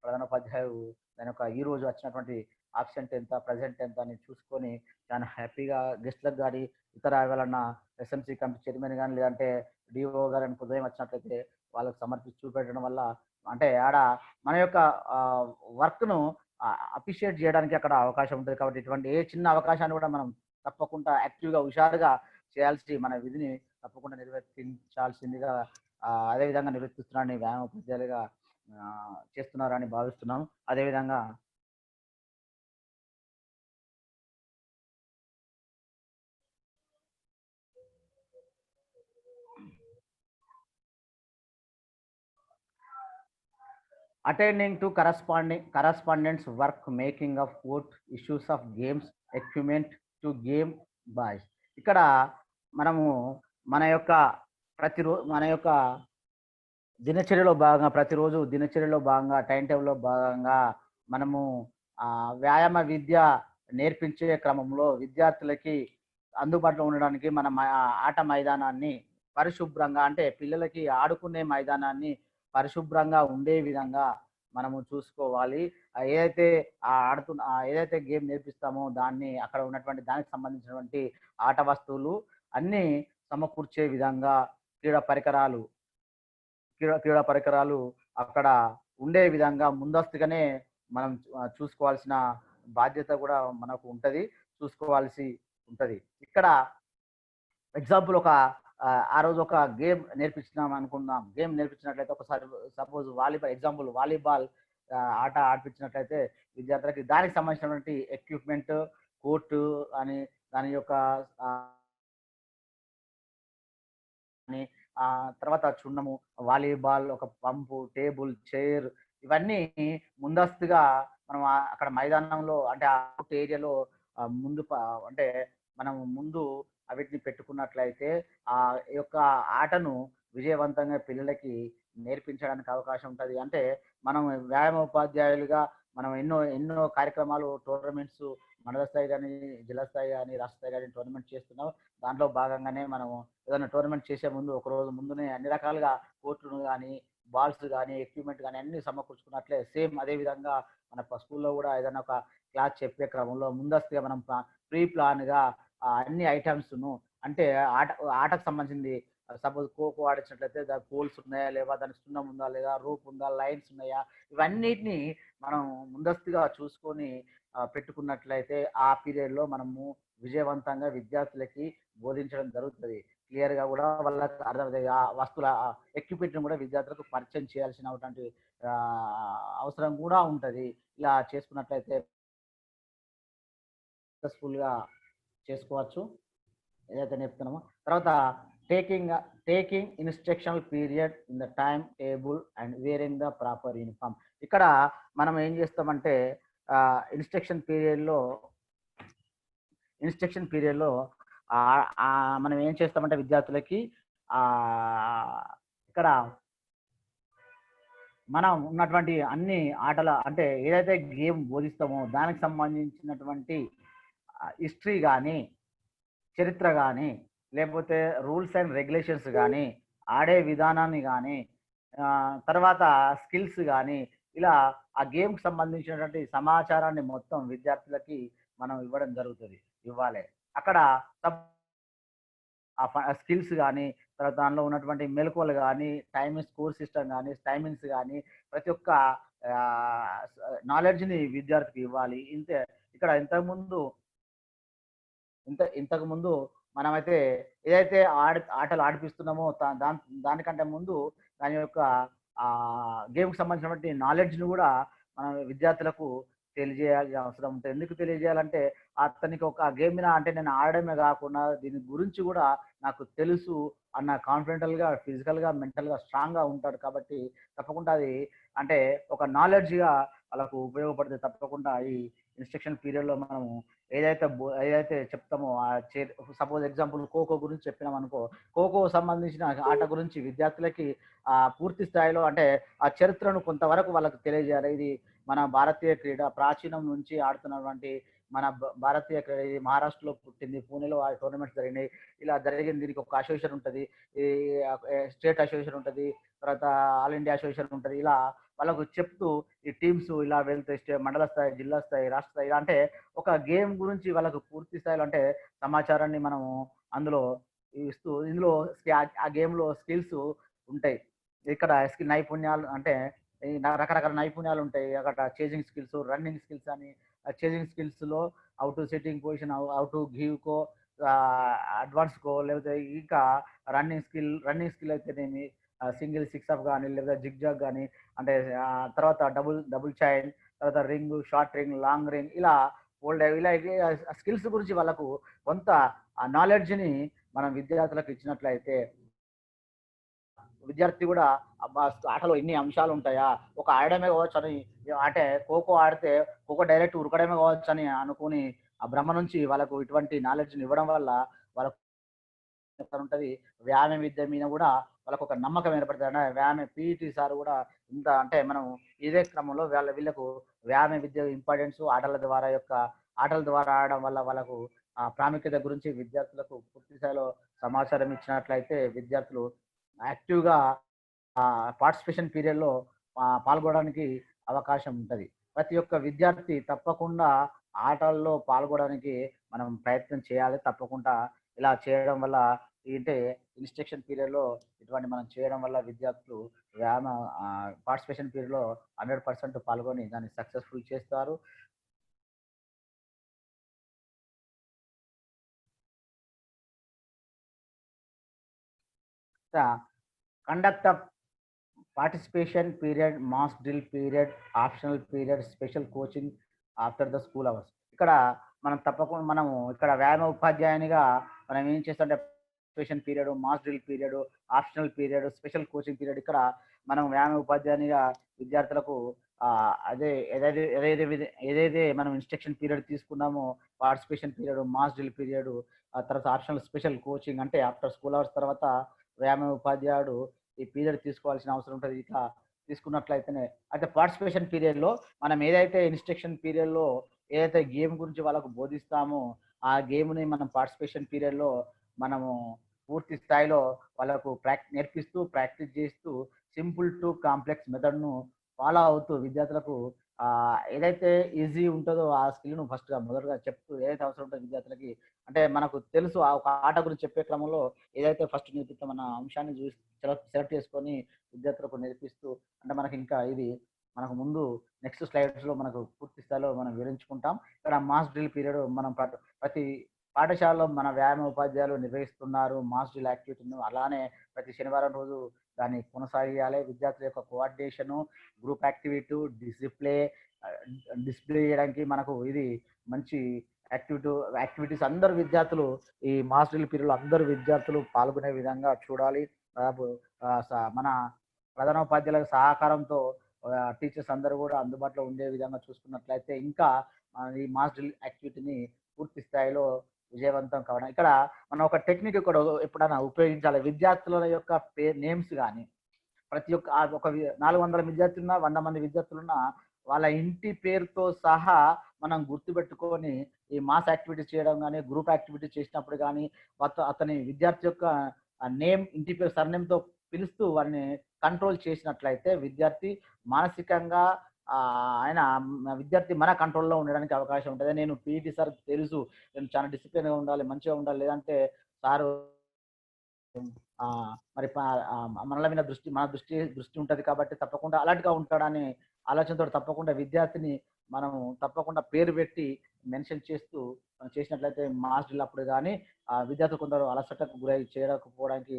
ప్రధానోపాధ్యాయుడు దాని యొక్క ఈ రోజు వచ్చినటువంటి ఆబ్సెంట్ ఎంత ప్రజెంట్ ఎంత అని చూసుకొని చాలా హ్యాపీగా గెస్ట్లకు కానీ ఇతర ఎవరన్నా ఎస్ఎంసీ కమిటీ చైర్మన్ కానీ లేదంటే డిఓ గారిని ఉదయం వచ్చినట్లయితే వాళ్ళకి సమర్పించి చూపెట్టడం వల్ల అంటే ఆడ మన యొక్క వర్క్ను అప్రిషియేట్ చేయడానికి అక్కడ అవకాశం ఉంటుంది. కాబట్టి ఇటువంటి ఏ చిన్న అవకాశాన్ని కూడా మనం తప్పకుండా యాక్టివ్గా హుషారుగా చేయాల్సి మన విధిని తప్పకుండా నిర్వర్తించాల్సిందిగా అదేవిధంగా నిర్వర్తిస్తున్నారని వ్యాయామోపాధ్యాయులుగా చేస్తున్నారని భావిస్తున్నాం. అదేవిధంగా attending to correspondence work, making of quote issues of games equipment to game boys. ఇక్కడ మనము మన యొక్క దినచర్యలో భాగంగా టైం టేబుల్లో భాగంగా మనము వ్యాయామ విద్య నేర్పించే క్రమంలో విద్యార్థులకి అందుబాటులో ఉండడానికి మన ఆట మైదానాన్ని పరిశుభ్రంగా అంటే పిల్లలకి ఆడుకునే మైదానాన్ని పరిశుభ్రంగా ఉండే విధంగా మనము చూసుకోవాలి. ఏదైతే గేమ్ నేర్పిస్తామో అక్కడ ఉన్నటువంటి దానికి సంబంధించినటువంటి ఆట వస్తువులు అన్నీ సమకూర్చే విధంగా క్రీడా పరికరాలు అక్కడ ఉండే విధంగా ముందస్తుగానే మనం చూసుకోవాల్సిన బాధ్యత కూడా మనకు చూసుకోవాల్సి ఉంటుంది. ఇక్కడ ఎగ్జాంపుల్ ఆ రోజు ఒక గేమ్ నేర్పించినాం అనుకుందాం. గేమ్ నేర్పించినట్లయితే ఒకసారి సపోజ్ వాలీబాల్ ఆట ఆడిపించినట్లయితే విద్యార్థులకి దానికి సంబంధించినటువంటి ఎక్విప్మెంట్ కోర్టు అని దాని యొక్క తర్వాత చున్నము, వాలీబాల్, ఒక పంపు, టేబుల్, చైర్ ఇవన్నీ ముందస్తుగా మనం అక్కడ మైదానంలో అంటే అవుట్ ఏరియాలో అంటే మనం ముందు వీటిని పెట్టుకున్నట్లయితే ఆ యొక్క ఆటను విజయవంతంగా పిల్లలకి నేర్పించడానికి అవకాశం ఉంటుంది. అంటే మనం వ్యాయామోపాధ్యాయులుగా మనం ఎన్నో కార్యక్రమాలు టోర్నమెంట్స్ మండల స్థాయి కానీ జిల్లా స్థాయి కానీ రాష్ట్ర స్థాయి కానీ టోర్నమెంట్ చేస్తున్నాం. దాంట్లో భాగంగానే మనం ఏదైనా టోర్నమెంట్ చేసే ముందు ఒక రోజు ముందునే అన్ని రకాలుగా కోర్టును కానీ బాల్స్ కానీ ఎక్విప్మెంట్ కానీ అన్ని సమకూర్చుకున్నట్లే సేమ్ అదే విధంగా మన స్కూల్లో కూడా ఏదైనా ఒక క్లాస్ చెప్పే క్రమంలో ముందస్తుగా మనం ప్రీ ప్లాన్గా అన్ని ఐటమ్స్ను అంటే ఆటకు సంబంధించింది సపోజ్ ఖోఖో ఆడించినట్లయితే దాని పోల్స్ ఉన్నాయా లేవా, దాని సున్నం ఉందా లేదా, రూప్ ఉందా, లైన్స్ ఉన్నాయా, ఇవన్నిటిని మనం ముందస్తుగా చూసుకొని పెట్టుకున్నట్లయితే ఆ పీరియడ్లో మనము విజయవంతంగా విద్యార్థులకి బోధించడం జరుగుతుంది. క్లియర్గా కూడా వాళ్ళకి అర్థమవుతుంది. ఆ వస్తువుల ఎక్విప్మెంట్ని కూడా విద్యార్థులకు పరిచయం చేయాల్సినటువంటి అవసరం కూడా ఉంటుంది. ఇలా చేసుకున్నట్లయితే సక్సెస్ఫుల్గా చేసుకోవచ్చు ఏదైతే నేర్పుతున్నామో. తర్వాత taking instructional period in the time table and wearing the proper uniform. ఇక్కడ మనం ఏం చేస్తామంటే ఇన్స్ట్రక్షన్ పీరియడ్లో మనం ఏం చేస్తామంటే విద్యార్థులకి ఇక్కడ మనం ఉన్నటువంటి అన్ని ఆటల అంటే ఏదైతే గేమ్ బోధిస్తామో దానికి సంబంధించినటువంటి హిస్టరీ కానీ చరిత్ర కానీ లేకపోతే రూల్స్ అండ్ రెగ్యులేషన్స్ కానీ ఆడే విధానాన్ని కానీ తర్వాత స్కిల్స్ కానీ ఇలా ఆ గేమ్కి సంబంధించినటువంటి సమాచారాన్ని మొత్తం విద్యార్థులకి మనం ఇవ్వడం జరుగుతుంది, ఇవ్వాలి. అక్కడ ఆ స్కిల్స్ కానీ, తర్వాత దానిలో ఉన్నటువంటి మెలకువలు కానీ, టైమింగ్ స్కోర్ సిస్టమ్ కానీ, టైమింగ్స్ కానీ, ప్రతి ఒక్క నాలెడ్జ్ని విద్యార్థికి ఇవ్వాలి. ఇక్కడ ఇంతకు ముందు మనమైతే ఏదైతే ఆటలు ఆడిపిస్తున్నామో దానికంటే ముందు దాని యొక్క గేమ్కి సంబంధించినటువంటి నాలెడ్జ్ని కూడా మనం విద్యార్థులకు తెలియజేయాల్సిన అవసరం ఉంటుంది. ఎందుకు తెలియజేయాలంటే అతనికి ఒక గేమ్ మీద అంటే నేను ఆడడమే కాకుండా దీని గురించి కూడా నాకు తెలుసు అన్న కాన్ఫిడెంటల్గా, ఫిజికల్గా, మెంటల్గా స్ట్రాంగ్గా ఉంటాడు. కాబట్టి తప్పకుండా అది అంటే ఒక నాలెడ్జ్గా వాళ్ళకు ఉపయోగపడుతుంది. తప్పకుండా ఈ ఇన్స్ట్రక్షన్ పీరియడ్లో మనము ఏదైతే చెప్తామో సపోజ్ ఎగ్జాంపుల్ ఖోఖో గురించి చెప్పినాం అనుకో, ఖోఖో సంబంధించిన ఆట గురించి విద్యార్థులకి పూర్తి స్థాయిలో అంటే ఆ చరిత్రను కొంతవరకు వాళ్ళకు తెలియజేయాలి. ఇది మన భారతీయ క్రీడ ప్రాచీనం నుంచి ఆడుతున్నటువంటి మన భారతీయ క్రీడ. ఇది మహారాష్ట్రలో పుట్టింది, పూణేలో ఆ టోర్నమెంట్స్ జరిగినాయి. ఇలా జరిగింది. దీనికి ఒక అసోసియేషన్ ఉంటుంది, ఈ స్టేట్ అసోసియేషన్ ఉంటుంది, తర్వాత ఆల్ ఇండియా అసోసియేషన్ ఉంటుంది. ఇలా వాళ్ళకు చెప్తూ ఈ టీమ్స్ ఇలా వెళ్తే మండల స్థాయి, జిల్లా స్థాయి, రాష్ట్ర స్థాయి అంటే ఒక గేమ్ గురించి వాళ్ళకు పూర్తి స్థాయిలో అంటే సమాచారాన్ని మనము అందులో ఇస్తూ ఇందులో ఆ గేమ్లో స్కిల్స్ ఉంటాయి. ఇక్కడ నైపుణ్యాలు అంటే రకరకాల నైపుణ్యాలు ఉంటాయి. అక్కడ చేజింగ్ స్కిల్స్, రన్నింగ్ స్కిల్స్ అని, చేజింగ్ స్కిల్స్లో how to setting position, how to give kho, advance kho, లేకపోతే ఇంకా రన్నింగ్ స్కిల్ అయితేనేమి సింగిల్ సిక్స్ అప్ కానీ, లేదా జిగ్ జాగ్ కానీ, అంటే తర్వాత డబుల్ చైన్, తర్వాత ring, short ring, long ring, ఇలా ఇలా స్కిల్స్ గురించి వాళ్ళకు కొంత నాలెడ్జ్ని మనం విద్యార్థులకు ఇచ్చినట్లయితే విద్యార్థి కూడా ఆటలో ఎన్ని అంశాలు ఉంటాయా, ఒక ఆడమే కావచ్చు అని, అంటే ఖోఖో ఆడితే ఖోఖో డైరెక్ట్ ఉరకడమే కావచ్చు అని అనుకుని ఆ భ్రమ నుంచి వాళ్ళకు ఇటువంటి నాలెడ్జ్ని ఇవ్వడం వల్ల వాళ్ళకు ఉంటుంది. వ్యాయామ విద్య మీద కూడా వాళ్ళకు ఒక నమ్మకం ఏర్పడుతుంది. అంటే వ్యాయామ పీఈటీ సార్ కూడా ఇంత అంటే మనం ఇదే క్రమంలో వీళ్ళకు వ్యాయామ విద్య ఇంపార్టెన్స్ ఆటల ద్వారా ఆడడం వల్ల వాళ్ళకు ఆ ప్రాముఖ్యత గురించి విద్యార్థులకు పూర్తి స్థాయిలో సమాచారం ఇచ్చినట్లయితే విద్యార్థులు యాక్టివ్గా పార్టిసిపేషన్ పీరియడ్లో పాల్గొనడానికి అవకాశం ఉంటుంది. ప్రతి ఒక్క విద్యార్థి తప్పకుండా ఆటల్లో పాల్గొనడానికి మనం ప్రయత్నం చేయాలి. తప్పకుండా ఇలా చేయడం వల్ల అంటే ఇన్స్ట్రక్షన్ పీరియడ్లో ఇటువంటి మనం చేయడం వల్ల విద్యార్థులు పార్టిసిపేషన్ పీరియడ్లో 100% పాల్గొని దాన్ని సక్సెస్ఫుల్ చేస్తారు. Conduct of participation period, mass drill period, optional period, special coaching after the school hours. ఇక్కడ మనము ఇక్కడ వ్యాయామ ఉపాధ్యాయునిగా మనం ఏం చేస్తుంటే participation period, mass drill period, optional period, special coaching period ఇక్కడ మనం వ్యాయామ ఉపాధ్యాయునిగా విద్యార్థులకు ఏదైతే మనం ఇన్స్ట్రక్షన్ పీరియడ్ తీసుకున్నామో participation period, mass drill period, ఆ తర్వాత ఆప్షనల్ స్పెషల్ కోచింగ్ అంటే ఆఫ్టర్ స్కూల్ అవర్స్ తర్వాత వ్యాయామ ఉపాధ్యాయుడు ఈ పీరియడ్ తీసుకోవాల్సిన అవసరం ఉంటుంది. ఇట్లా తీసుకున్నట్లయితేనే అయితే పార్టిసిపేషన్ పీరియడ్లో మనం ఏదైతే ఇన్స్ట్రక్షన్ పీరియడ్లో ఏదైతే గేమ్ గురించి వాళ్ళకు బోధిస్తామో ఆ గేమ్ని మనం పార్టిసిపేషన్ పీరియడ్లో మనము పూర్తి స్థాయిలో వాళ్ళకు నేర్పిస్తూ ప్రాక్టీస్ చేస్తూ సింపుల్ టు కాంప్లెక్స్ మెథడ్ను ఫాలో అవుతూ విద్యార్థులకు ఏదైతే ఈజీ ఉంటుందో ఆ స్కిల్ను ఫస్ట్గా మొదటగా చెప్తూ ఏదైతే అవసరం ఉంటుందో విద్యార్థులకి అంటే మనకు తెలుసు ఆ ఒక ఆట గురించి చెప్పే క్రమంలో ఏదైతే ఫస్ట్ నేర్పిస్తామన్న అంశాన్ని చూసి సెలెక్ట్ చేసుకొని విద్యార్థులకు నేర్పిస్తూ అంటే మనకి ఇంకా ఇది మనకు ముందు నెక్స్ట్ స్లైడ్స్లో మనకు పూర్తి స్థాయిలో మనం వివరించుకుంటాం. ఇక్కడ మాస్ డ్రిల్ పీరియడ్ మనం ప్రతి పాఠశాలలో మన వ్యాయామ ఉపాధ్యాయులు నిర్వహిస్తున్నారు మాస్ డ్రిల్ యాక్టివిటీను. అలానే ప్రతి శనివారం రోజు దాన్ని కొనసాగించాలి. విద్యార్థుల యొక్క కోఆర్డినేషను, గ్రూప్ డిస్ప్లే చేయడానికి మనకు ఇది మంచి యాక్టివిటీస్ అందరు విద్యార్థులు ఈ మాస్ డ్రిల్ పీరియడ్లో అందరు విద్యార్థులు పాల్గొనే విధంగా చూడాలి. మన ప్రధానోపాధ్యాయుల సహకారంతో టీచర్స్ అందరూ కూడా అందుబాటులో ఉండే విధంగా చూసుకున్నట్లయితే ఇంకా ఈ మాస్ డ్రిల్ యాక్టివిటీని పూర్తి స్థాయిలో విజయవంతం కావడం. ఇక్కడ మనం ఒక టెక్నిక్ కూడా ఎప్పుడైనా ఉపయోగించాలి. విద్యార్థుల యొక్క నేమ్స్ కానీ ప్రతి ఒక్క ఒక 400 విద్యార్థులున్నా 100 మంది విద్యార్థులున్నా వాళ్ళ ఇంటి పేరుతో సహా మనం గుర్తుపెట్టుకొని ఈ మాస్ యాక్టివిటీస్ చేయడం కానీ గ్రూప్ యాక్టివిటీస్ చేసినప్పుడు కానీ అతని విద్యార్థి యొక్క నేమ్ ఇంటి పేరు సర్నేమ్తో పిలుస్తూ వారిని కంట్రోల్ చేసినట్లయితే విద్యార్థి మానసికంగా విద్యార్థి మన కంట్రోల్లో ఉండడానికి అవకాశం ఉంటుంది. నేను పీఈటీ సార్ తెలుసు, నేను చాలా డిసిప్లిన్గా ఉండాలి, మంచిగా ఉండాలి, లేదంటే సారు మరి మనల మీద మన దృష్టి ఉంటుంది కాబట్టి తప్పకుండా అలర్ట్గా ఉంటాడని ఆలోచనతో తప్పకుండా విద్యార్థిని మనం తప్పకుండా పేరు పెట్టి మెన్షన్ చేస్తూ మనం చేసినట్లయితే మాస్ డ్రిల్ అప్పుడు కానీ విద్యార్థులు కొందరు అలసటకు గురై చేరకపోవడానికి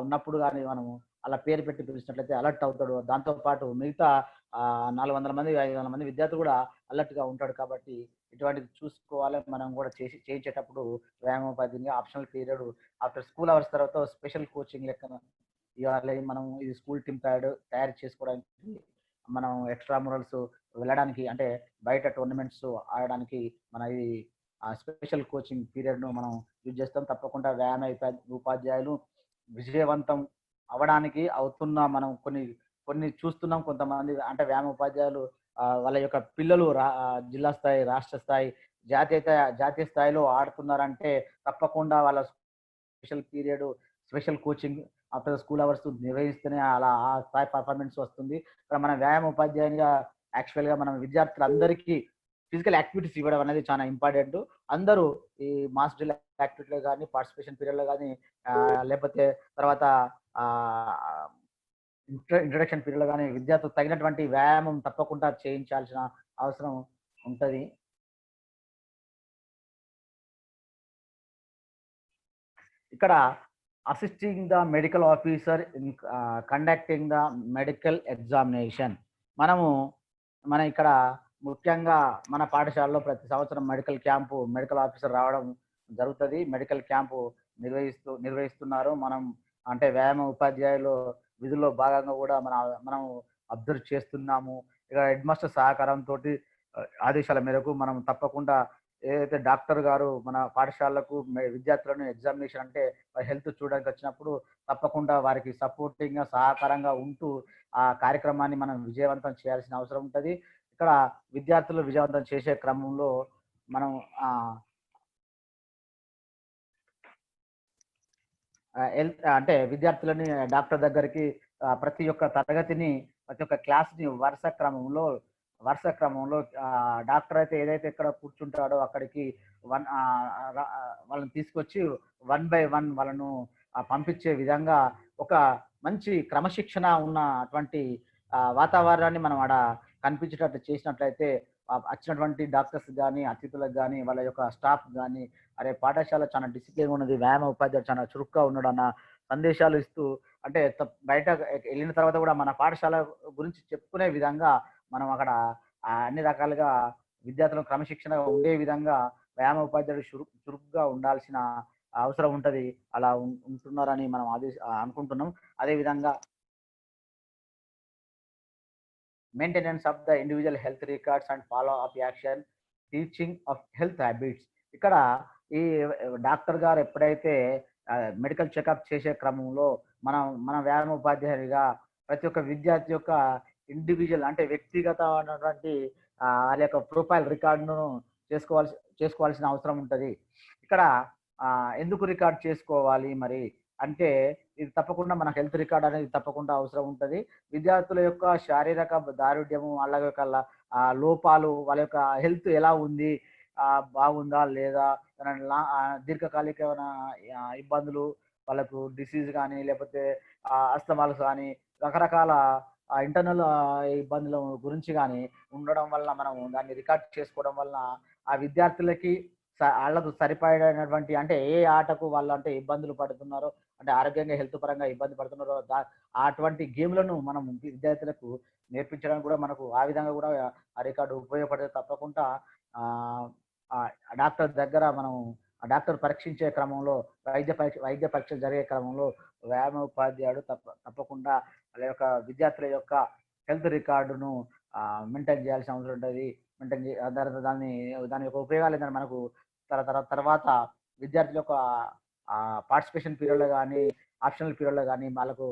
ఉన్నప్పుడు కానీ మనము అలా పేరు పెట్టి పిలిచినట్లయితే అలర్ట్ అవుతాడు. దాంతోపాటు మిగతా 400 మంది 500 మంది విద్యార్థులు కూడా అలర్ట్గా ఉంటాడు. కాబట్టి ఇటువంటిది చూసుకోవాలి. మనం కూడా చేయించేటప్పుడు వ్యాయామోపాధ్యాయుని optional period after school hours తర్వాత స్పెషల్ కోచింగ్ లెక్కన ఇవాళ మనం ఇది స్కూల్ టీమ్ తయారు చేసుకోవడానికి మనం ఎక్స్ట్రా మురల్స్ వెళ్ళడానికి అంటే బయట టోర్నమెంట్స్ ఆడడానికి మన ఇది స్పెషల్ కోచింగ్ పీరియడ్ను మనం యూజ్ చేస్తాం. తప్పకుండా వ్యాయామ ఉపాధ్యాయులు విజయవంతం అవడానికి మనం కొన్ని చూస్తున్నాం. కొంతమంది అంటే వ్యాయామ ఉపాధ్యాయులు వాళ్ళ యొక్క పిల్లలు జిల్లా స్థాయి, రాష్ట్ర స్థాయి, జాతీయ స్థాయిలో ఆడుతున్నారంటే తప్పకుండా వాళ్ళ special period, special coaching after school hours నిర్వహిస్తేనే అలా ఆ స్థాయి పర్ఫార్మెన్స్ వస్తుంది. ఇక్కడ మన వ్యాయామ ఉపాధ్యాయునిగా యాక్చువల్గా మనం విద్యార్థులందరికీ ఫిజికల్ యాక్టివిటీస్ ఇవ్వడం అనేది చాలా ఇంపార్టెంట్. అందరూ ఈ మాస్ డ్రిల్ యాక్టివిటీలో కానీ, పార్టిసిపేషన్ పీరియడ్లో కానీ, లేకపోతే తర్వాత ఇంట్రడక్షన్ పీరియడ్లో కానీ విద్యార్థులకు తగినటువంటి వ్యాయామం తప్పకుండా చేయించాల్సిన అవసరం ఉంటుంది. ఇక్కడ assisting the medical officer in conducting the medical examination. మన ఇక్కడ ముఖ్యంగా మన పాఠశాలలో ప్రతి సంవత్సరం మెడికల్ ఆఫీసర్ రావడం జరుగుతుంది. మెడికల్ క్యాంపు నిర్వహిస్తున్నారు. మనం అంటే వ్యాయామ ఉపాధ్యాయులు విధుల్లో భాగంగా కూడా మనం అబ్జర్వ్ చేస్తున్నాము. ఇక హెడ్ మాస్టర్ సహకారంతో ఆదేశాల మేరకు మనం తప్పకుండా ఏదైతే డాక్టర్ గారు మన పాఠశాలకు విద్యార్థులను ఎగ్జామినేషన్ అంటే హెల్త్ చూడడానికి వచ్చినప్పుడు తప్పకుండా వారికి సపోర్టింగ్గా సహకారంగా ఉంటూ ఆ కార్యక్రమాన్ని మనం విజయవంతం చేయాల్సిన అవసరం ఉంటుంది. ఇక్కడ విద్యార్థులు విజయవంతం చేసే క్రమంలో మనం అంటే విద్యార్థులని డాక్టర్ దగ్గరికి ప్రతి ఒక్క తరగతిని, ప్రతి ఒక్క క్లాస్ని వరుస క్రమంలో డాక్టర్ అయితే ఏదైతే ఎక్కడ కూర్చుంటాడో అక్కడికి వాళ్ళని తీసుకొచ్చి 1 by 1 వాళ్ళను పంపించే విధంగా ఒక మంచి క్రమశిక్షణ ఉన్నటువంటి వాతావరణాన్ని మనం ఆడ కనిపించేటట్టు చేసినట్లయితే వచ్చినటువంటి డాక్టర్స్ కానీ, అతిథులకు కానీ, వాళ్ళ యొక్క స్టాఫ్ కానీ అరే పాఠశాల చాలా డిసిప్లిన్ ఉన్నది, వ్యాయామ ఉపాధ్యాయుడు చాలా చురుగ్గా ఉన్నాడు అన్న సందేశాలు ఇస్తూ అంటే బయట వెళ్ళిన తర్వాత కూడా మన పాఠశాల గురించి చెప్పుకునే విధంగా మనం అక్కడ అన్ని రకాలుగా విద్యార్థులను క్రమశిక్షణగా ఉండే విధంగా వ్యాయామ ఉపాధ్యాయుడు చురుగ్గా ఉండాల్సిన అవసరం ఉంటుంది. అలా ఉంటున్నారని మనం అనుకుంటున్నాం. అదేవిధంగా maintenance of the individual health records and follow up action, teaching of health habits. ఇక్కడ ఈ డాక్టర్ గారు ఎప్పుడైతే మెడికల్ చెకప్ చేసే క్రమంలో మన వ్యాయామ ఉపాధ్యాయుడిగా ప్రతి ఒక్క విద్యార్థి యొక్క ఇండివిజువల్ అంటే వ్యక్తిగతమైనటువంటి వాళ్ళ యొక్క ప్రొఫైల్ రికార్డును చేసుకోవాల్సిన అవసరం ఉంటుంది. ఇక్కడ ఎందుకు రికార్డ్ చేసుకోవాలి మరి అంటే ఇది తప్పకుండా మన హెల్త్ రికార్డ్ అనేది తప్పకుండా అవసరం ఉంటుంది. విద్యార్థుల యొక్క శారీరక దారుఢ్యము, వాళ్ళ యొక్క లోపాలు, వాళ్ళ యొక్క హెల్త్ ఎలా ఉంది, బాగుందా లేదా, దీర్ఘకాలిక ఇబ్బందులు, వాళ్ళకు డిసీజ్ కానీ లేకపోతే అస్తమాలు కానీ రకరకాల ఇంటర్నల్ ఇబ్బందుల గురించి కానీ ఉండడం వల్ల మనం దాన్ని రికార్డ్ చేసుకోవడం వల్ల ఆ విద్యార్థులకి వాళ్ళకు సరిపడినటువంటి అంటే ఏ ఆటకు వాళ్ళు అంటే ఇబ్బందులు పడుతున్నారో అంటే ఆరోగ్యంగా హెల్త్ పరంగా ఇబ్బంది పడుతున్నారో అటువంటి గేమ్లను మనం విద్యార్థులకు నేర్పించడానికి కూడా మనకు ఆ విధంగా కూడా ఆ రికార్డు ఉపయోగపడే. తప్పకుండా డాక్టర్ దగ్గర మనం డాక్టర్ పరీక్షించే క్రమంలో వైద్య పరీక్షలు జరిగే క్రమంలో వ్యాయామ ఉపాధ్యాయుడు తప్పకుండా వాళ్ళ యొక్క విద్యార్థుల యొక్క హెల్త్ రికార్డును మెయింటైన్ చేయాల్సిన అవసరం ఉంటుంది. దాని యొక్క ఉపయోగాలు ఏంటంటే మనకు తర్వాత విద్యార్థుల యొక్క పార్టిసిపేషన్ పీరియడ్లో కానీ, ఆప్షనల్ పీరియడ్లో కానీ వాళ్ళకు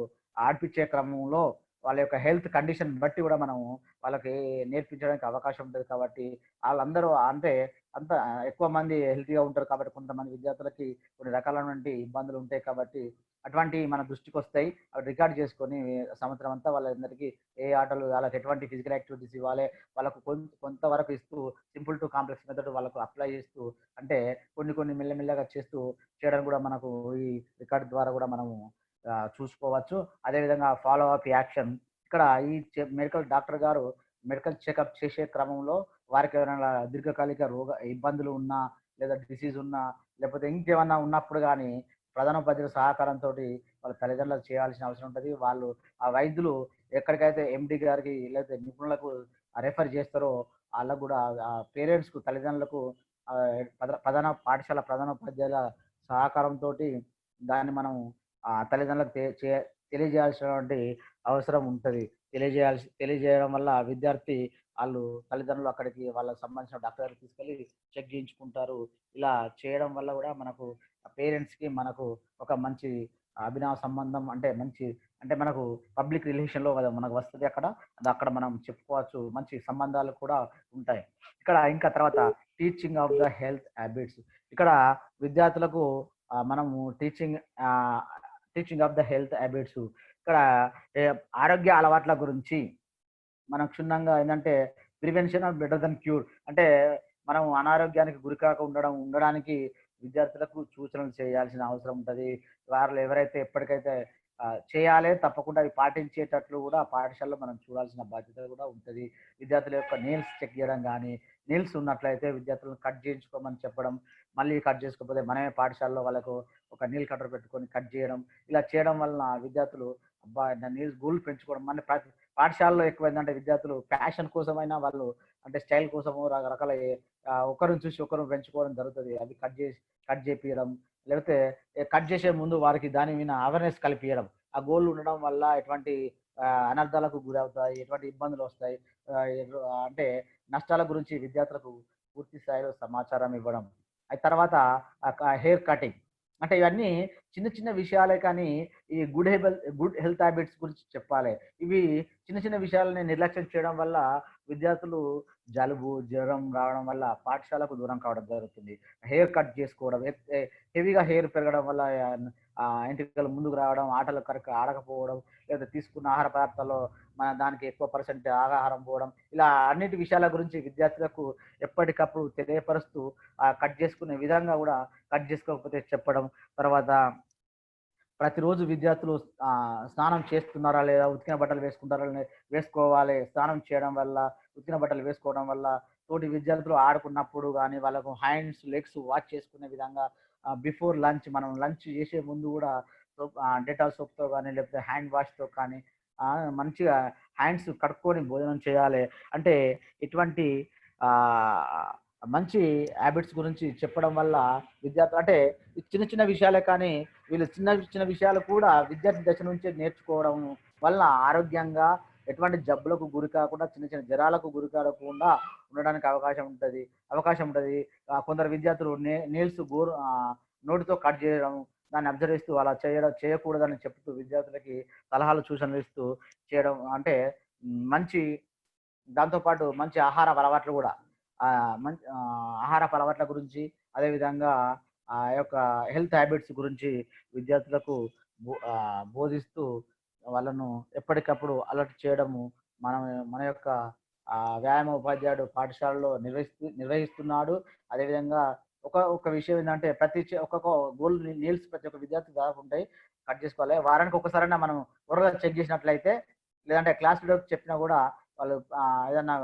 ఆడిపించే క్రమంలో వాళ్ళ యొక్క హెల్త్ కండిషన్ బట్టి కూడా మనము వాళ్ళకి నేర్పించడానికి అవకాశం ఉంటుంది. కాబట్టి వాళ్ళందరూ అంటే అంత ఎక్కువ మంది హెల్తీగా ఉంటారు కాబట్టి కొంతమంది విద్యార్థులకి కొన్ని రకాలైనటువంటి ఇబ్బందులు ఉంటాయి. కాబట్టి అటువంటివి మన దృష్టికి వస్తాయి. అవి రికార్డ్ చేసుకొని సంవత్సరం అంతా వాళ్ళందరికీ ఏ ఆటలు, వాళ్ళకి ఎటువంటి ఫిజికల్ యాక్టివిటీస్ ఇవ్వాలి, వాళ్ళకు కొంతవరకు ఇస్తూ సింపుల్ టు కాంప్లెక్స్ మెథడ్ వాళ్ళకు అప్లై చేస్తూ, అంటే కొన్ని కొన్ని మెల్లమెల్లగా చేయడం కూడా మనకు ఈ రికార్డ్ ద్వారా కూడా మనము చూసుకోవచ్చు. అదేవిధంగా ఫాలో అప్ యాక్షన్, ఇక్కడ ఈ మెడికల్ డాక్టర్ గారు మెడికల్ చెకప్ చేసే క్రమంలో వారికి ఎవరైనా దీర్ఘకాలిక ఇబ్బందులు ఉన్నా, లేదా డిసీజ్ ఉన్నా, లేకపోతే ఇంకేమన్నా ఉన్నప్పుడు కానీ ప్రధానోపాధ్యాయుల సహకారంతో వాళ్ళ తల్లిదండ్రులకు చేయాల్సిన అవసరం ఉంటుంది. వాళ్ళు ఆ వైద్యులు ఎక్కడికైతే ఎండి గారికి లేకపోతే నిపుణులకు రెఫర్ చేస్తారో వాళ్ళకు కూడా పేరెంట్స్కు, తల్లిదండ్రులకు పాఠశాల ప్రధానోపాధ్యాయుల సహకారంతో దాన్ని మనం తల్లిదండ్రులకు తెలియజేయాల్సినటువంటి అవసరం ఉంటుంది. తెలియజేయడం వల్ల విద్యార్థి వాళ్ళు తల్లిదండ్రులు అక్కడికి వాళ్ళకి సంబంధించిన డాక్టర్ దగ్గరికి తీసుకెళ్ళి చెక్ చేయించుకుంటారు. ఇలా చేయడం వల్ల కూడా మనకు పేరెంట్స్కి మనకు ఒక మంచి అభినవ సంబంధం, అంటే మంచి, అంటే మనకు పబ్లిక్ రిలేషన్లో మనకు వస్తుంది. అక్కడ మనం చెప్పుకోవచ్చు, మంచి సంబంధాలు కూడా ఉంటాయి. ఇక్కడ ఇంకా తర్వాత teaching of the health habits, ఇక్కడ విద్యార్థులకు మనము teaching of the health habits, ఇక్కడ ఆరోగ్య అలవాట్ల గురించి మనం క్షుణ్ణంగా ఏంటంటే prevention of better than cure, అంటే మనం అనారోగ్యానికి గురికాక ఉండడానికి విద్యార్థులకు సూచనలు చేయాల్సిన అవసరం ఉంటుంది. వారు ఎవరైతే ఎప్పటికైతే చేయాలి, తప్పకుండా అవి పాటించేటట్లు కూడా పాఠశాలలో మనం చూడాల్సిన బాధ్యత కూడా ఉంటుంది. విద్యార్థుల యొక్క నీల్స్ చెక్ చేయడం కానీ, నీల్స్ ఉన్నట్లయితే విద్యార్థులను కట్ చేయించుకోమని చెప్పడం, మళ్ళీ కట్ చేసుకోకపోతే మనమే పాఠశాలలో వాళ్ళకు ఒక నీల్ కట్టర్ పెట్టుకొని కట్ చేయడం. ఇలా చేయడం వలన విద్యార్థులు అబ్బా నీల్స్ గోల్ పెంచుకోవడం, మన పాఠశాలలో ఎక్కువైందంటే విద్యార్థులు ప్యాషన్ కోసమైనా వాళ్ళు అంటే స్టైల్ కోసము రకరకాల ఒకరిని చూసి ఒకరు పెంచుకోవడం జరుగుతుంది. అవి కట్ చేపియడం, లేకపోతే కట్ చేసే ముందు వారికి దాని మీద అవేర్నెస్ కల్పించడం. ఆ గోల్ ఉండడం వల్ల ఎటువంటి అనర్థాలకు గురవుతాయి, ఎటువంటి ఇబ్బందులు వస్తాయి, అంటే నష్టాల గురించి విద్యార్థులకు పూర్తి స్థాయిలో సమాచారం ఇవ్వడం. తర్వాత హెయిర్ కటింగ్, అంటే ఇవన్నీ చిన్న చిన్న విషయాలే కానీ ఈ గుడ్ హెల్త్ హ్యాబిట్స్ గురించి చెప్పాలి. ఇవి చిన్న చిన్న విషయాలని నిర్లక్ష్యం చేయడం వల్ల విద్యార్థులు జలుబు, జ్వరం రావడం వల్ల పాఠశాలకు దూరం కావడం జరుగుతుంది. హెయిర్ కట్ చేసుకోవడం, హెవీగా హెయిర్ పెరగడం వల్ల ఎంట్రుకలు ముందుకు రావడం, ఆటలు కరెక్ట్గా ఆడకపోవడం, లేదా తీసుకున్న ఆహార పదార్థాల్లో మన దానికి ఎక్కువ పర్సెంట్ ఆహారం పోవడం, ఇలా అన్నిటి విషయాల గురించి విద్యార్థులకు ఎప్పటికప్పుడు తెలియపరుస్తూ కట్ చేసుకునే విధంగా కూడా కట్ చేసుకోకపోతే చెప్పడం. తర్వాత ప్రతిరోజు విద్యార్థులు స్నానం చేస్తున్నారా లేదా, ఉతికిన బట్టలు వేసుకోవాలి. స్నానం చేయడం వల్ల, ఉతికిన బట్టలు వేసుకోవడం వల్ల తోటి విద్యార్థులు ఆడుకున్నప్పుడు కానీ వాళ్ళకు హ్యాండ్స్, లెగ్స్ వాష్ చేసుకునే విధంగా బిఫోర్ లంచ్, మనం లంచ్ చేసే ముందు కూడా డెటాల్ సోప్తో కానీ లేకపోతే హ్యాండ్ వాష్తో కానీ మంచిగా హ్యాండ్స్ కడుక్కొని భోజనం చేయాలి. అంటే ఇటువంటి మంచి హ్యాబిట్స్ గురించి చెప్పడం వల్ల విద్యార్థులు, అంటే చిన్న చిన్న విషయాలే కానీ వీళ్ళు చిన్న చిన్న విషయాలు కూడా విద్యార్థి దశ నుంచే నేర్చుకోవడం వల్ల ఆరోగ్యంగా ఎటువంటి జబ్బులకు గురి కాకుండా, చిన్న చిన్న జ్వరాలకు గురి కాకుండా ఉండడానికి అవకాశం ఉంటుంది. కొందరు విద్యార్థులు నీల్స్ నోటితో కట్ చేయడం, దాన్ని అబ్జర్వ్ చేస్తూ అలా చేయకూడదని చెప్తూ విద్యార్థులకి సలహాలు, సూచనలు ఇస్తూ చేయడం. అంటే మంచి, దాంతోపాటు మంచి ఆహారపు అలవాట్లు కూడా, మంచి ఆహారపు అలవాట్ల గురించి, అదేవిధంగా ఆ యొక్క హెల్త్ హ్యాబిట్స్ గురించి విద్యార్థులకు బోధిస్తూ వాళ్ళను ఎప్పటికప్పుడు అలర్ట్ చేయడము మన యొక్క వ్యాయామ ఉపాధ్యాయుడు పాఠశాలలో నిర్వహిస్తున్నాడు. అదేవిధంగా ఒక విషయం ఏంటంటే ఒక్కొక్క గోల్ నీల్స్ ప్రతి ఒక్క విద్యార్థి దాదాపు ఉంటాయి, కట్ చేసుకోవాలి. వారానికి ఒకసారైనా మనం త్వరగా చెక్ చేసినట్లయితే, లేదంటే క్లాస్ లీడర్ చెప్పినా కూడా వాళ్ళు ఏదన్నా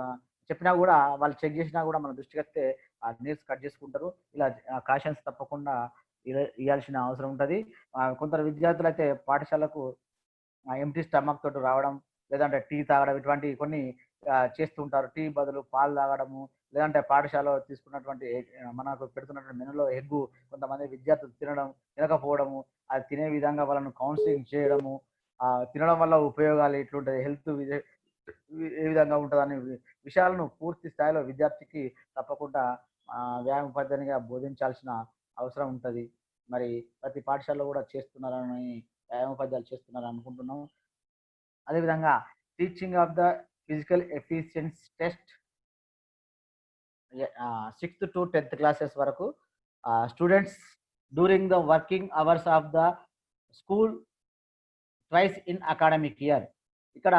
చెప్పినా కూడా వాళ్ళు చెక్ చేసినా కూడా మన దృష్టికి వస్తే ఆ నీల్స్ కట్ చేసుకుంటారు. ఇలా కాషన్స్ తప్పకుండా ఇవ్వాల్సిన అవసరం ఉంటుంది. కొందరు విద్యార్థులు అయితే పాఠశాలకు ఎంటీ స్టమక్ తోటి రావడం, లేదంటే టీ తాగడం, ఇటువంటి కొన్ని చేస్తుంటారు. టీ బదులు పాలు తాగడము, లేదంటే పాఠశాలలో తీసుకున్నటువంటి మనకు పెడుతున్నటువంటి మెనూలో ఎగ్గు కొంతమంది విద్యార్థులు తినకపోవడము, అది తినే విధంగా వాళ్ళను కౌన్సిలింగ్ చేయడము, తినడం వల్ల ఉపయోగాలు ఎట్లుంటుంది, హెల్త్ ఏ విధంగా ఉంటుందనే విషయాలను పూర్తి స్థాయిలో విద్యార్థికి తప్పకుండా వ్యాయామ ఉపాధ్యాయునిగా బోధించాల్సిన అవసరం ఉంటుంది. మరి ప్రతి పాఠశాలలో కూడా చేస్తున్నారని వ్యాయామ ఉపాధ్యాయులు చేస్తున్నారని అనుకుంటున్నాం. అదేవిధంగా teaching of the physical efficiency test 6th to 10th classes వరకు students during the working hours of the school twice in academic year. ఇక్కడ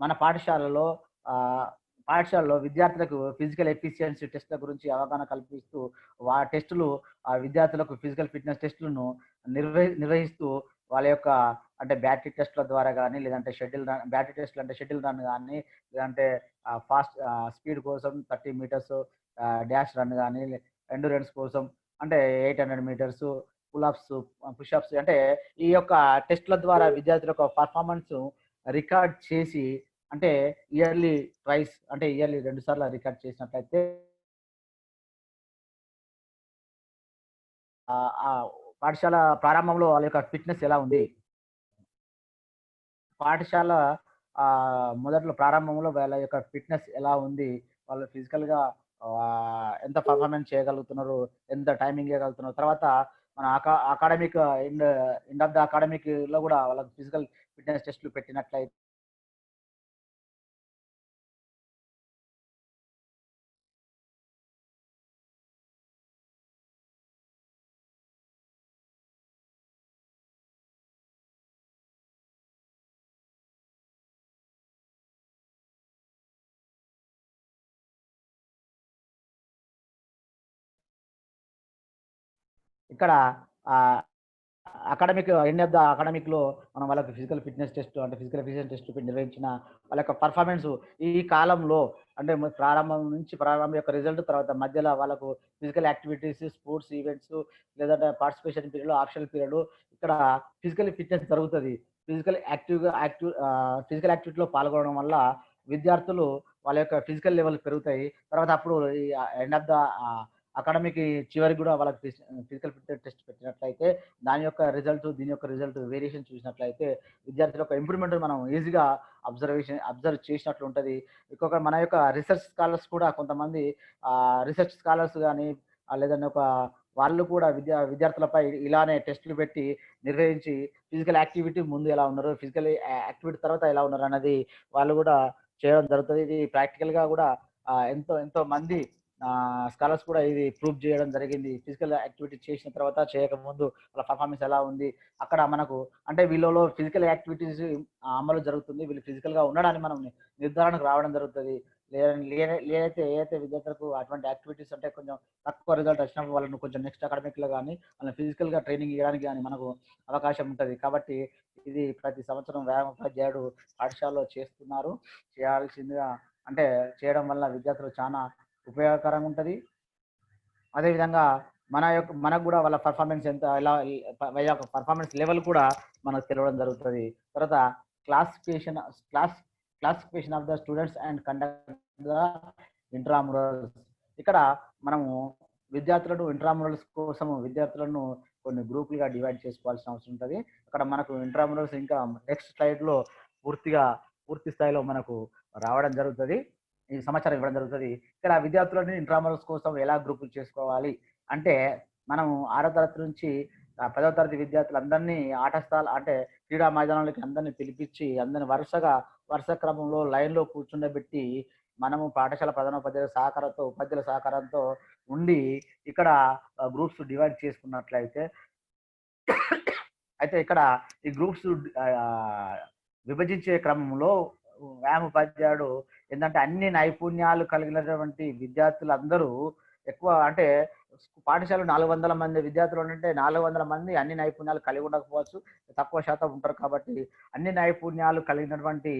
మన పాఠశాలలో విద్యార్థులకు ఫిజికల్ ఎఫిషియన్సీ టెస్ట్ల గురించి అవగాహన కల్పిస్తూ టెస్టులు విద్యార్థులకు ఫిజికల్ ఫిట్నెస్ టెస్టులను నిర్వహిస్తూ వాళ్ళ యొక్క అంటే బ్యాటరీ టెస్ట్ల ద్వారా కానీ, లేదంటే బ్యాటరీ టెస్ట్లు అంటే షటిల్ రన్ కానీ, లేదంటే ఫాస్ట్ స్పీడ్ కోసం 30 మీటర్స్ డాష్ రన్ కానీ, ఎండ్యూరెన్స్ కోసం అంటే 800 మీటర్స్, పుషప్స్ అంటే ఈ యొక్క టెస్ట్ల ద్వారా విద్యార్థుల యొక్క పర్ఫార్మెన్స్ రికార్డ్ చేసి అంటే ఇయర్లీ 2 సార్లు రికార్డ్ చేసినట్లయితే ఆ పాఠశాల ప్రారంభంలో వాళ్ళ యొక్క ఫిట్నెస్ ఎలా ఉంది, పాఠశాల మొదట్లో ప్రారంభంలో వాళ్ళ యొక్క ఫిట్నెస్ ఎలా ఉంది, వాళ్ళు ఫిజికల్గా ఎంత పర్ఫార్మెన్స్ చేయగలుగుతున్నారు, ఎంత టైమింగ్ చేయగలుగుతున్నారు, తర్వాత మన academic end of the academic లో కూడా వాళ్ళకి ఫిజికల్ ఫిట్నెస్ టెస్ట్లు పెట్టినట్లయితే ఇక్కడ ఎండ్ ఆఫ్ ద అకాడమిక్ లో మనం వాళ్ళకి ఫిజికల్ ఫిట్నెస్ టెస్ట్ అంటే ఫిజికల్ ఎఫిషియన్సీ టెస్ట్ నిర్వహించిన వాళ్ళ యొక్క పర్ఫార్మెన్స్ ఈ కాలంలో అంటే ప్రారంభం యొక్క రిజల్ట్, తర్వాత మధ్యలో వాళ్ళకు ఫిజికల్ యాక్టివిటీస్, స్పోర్ట్స్ ఈవెంట్స్, లేదంటే పార్టిసిపేషన్ పీరియడ్, ఆప్షనల్ పీరియడ్ ఇక్కడ ఫిజికల్ ఫిట్నెస్ జరుగుతుంది. ఫిజికల్ యాక్టివిటీలో పాల్గొనడం వల్ల విద్యార్థులు వాళ్ళ యొక్క ఫిజికల్ లెవెల్ పెరుగుతాయి. తర్వాత అప్పుడు ఈ ఎండ్ ఆఫ్ ద అకాడమిక్ చివరికి కూడా వాళ్ళకి ఫిజికల్ ఫిట్నెస్ టెస్ట్ పెట్టినట్లయితే దీని యొక్క రిజల్ట్ వేరియేషన్ చూసినట్లయితే విద్యార్థుల యొక్క ఇంప్రూవ్మెంట్ మనం ఈజీగా అబ్జర్వ్ చేసినట్లు ఉంటుంది. ఇంకొక మన యొక్క రీసెర్చ్ స్కాలర్స్ కూడా కొంతమంది రీసెర్చ్ స్కాలర్స్ కానీ లేదంటే వాళ్ళు కూడా విద్యార్థులపై ఇలానే టెస్టులు పెట్టి నిర్వహించి ఫిజికల్ యాక్టివిటీ ముందు ఎలా ఉన్నారు, ఫిజికల్ యాక్టివిటీ తర్వాత ఎలా ఉన్నారు అన్నది వాళ్ళు కూడా చేయడం జరుగుతుంది. ఇది ప్రాక్టికల్గా కూడా ఎంతో మంది స్కాలర్స్ కూడా ఇది ప్రూవ్ చేయడం జరిగింది. ఫిజికల్ యాక్టివిటీ చేసిన తర్వాత చేయకముందు వాళ్ళ పర్ఫార్మెన్స్ ఎలా ఉంది, అక్కడ మనకు అంటే వీళ్ళలో ఫిజికల్ యాక్టివిటీస్ అమలు జరుగుతుంది, వీళ్ళు ఫిజికల్గా ఉండడానికి మనం నిర్ధారణకు రావడం జరుగుతుంది. ఏదైతే విద్యార్థులకు అటువంటి యాక్టివిటీస్ అంటే కొంచెం తక్కువ రిజల్ట్ వచ్చినప్పుడు వాళ్ళను కొంచెం నెక్స్ట్ అకాడమిక్లో కానీ వాళ్ళని ఫిజికల్గా ట్రైనింగ్ ఇవ్వడానికి కానీ మనకు అవకాశం ఉంటుంది. కాబట్టి ఇది ప్రతి సంవత్సరం వ్యాయామోపాధ్యాయుడు పాఠశాలలో చేయాల్సిందిగా అంటే చేయడం వల్ల విద్యార్థులు చాలా ఉపయోగకరంగా ఉంటుంది. అదేవిధంగా మనకు కూడా వాళ్ళ పర్ఫార్మెన్స్ వాళ్ళ పర్ఫార్మెన్స్ లెవెల్ కూడా మనకు తెలియడం జరుగుతుంది. తర్వాత classification of the students and conduct the intramurals. ఇక్కడ మనము ఇంట్రామురల్స్ కోసం విద్యార్థులను కొన్ని గ్రూపులుగా డివైడ్ చేసుకోవాల్సిన అవసరం ఉంటుంది. అక్కడ మనకు ఇంట్రామురల్స్ ఇంకా నెక్స్ట్ స్లైడ్లో పూర్తి స్థాయిలో మనకు రావడం జరుగుతుంది, ఈ సమాచారం ఇవ్వడం జరుగుతుంది. ఇక్కడ విద్యార్థులని ఇంట్రామురల్స్ కోసం ఎలా గ్రూపులు చేసుకోవాలి అంటే మనం 6వ తరగతి నుంచి 10వ తరగతి విద్యార్థులందరినీ అంటే క్రీడా మైదానాలకి అందరినీ పిలిపించి అందరిని వరుస క్రమంలో లైన్లో కూర్చుండబెట్టి మనము పాఠశాల ఉపాధ్యాయుల సహకారంతో ఉండి ఇక్కడ గ్రూప్స్ డివైడ్ చేసుకున్నట్లయితే ఇక్కడ ఈ గ్రూప్స్ విభజించే క్రమంలో వ్యాయామోపాధ్యాయుడు ఏంటంటే అన్ని నైపుణ్యాలు కలిగినటువంటి విద్యార్థులందరూ ఎక్కువ అంటే పాఠశాల 400 మంది విద్యార్థులు ఉంటే 400 మంది అన్ని నైపుణ్యాలు కలిగి ఉండకపోవచ్చు, తక్కువ శాతం ఉంటారు. కాబట్టి అన్ని నైపుణ్యాలు కలిగినటువంటి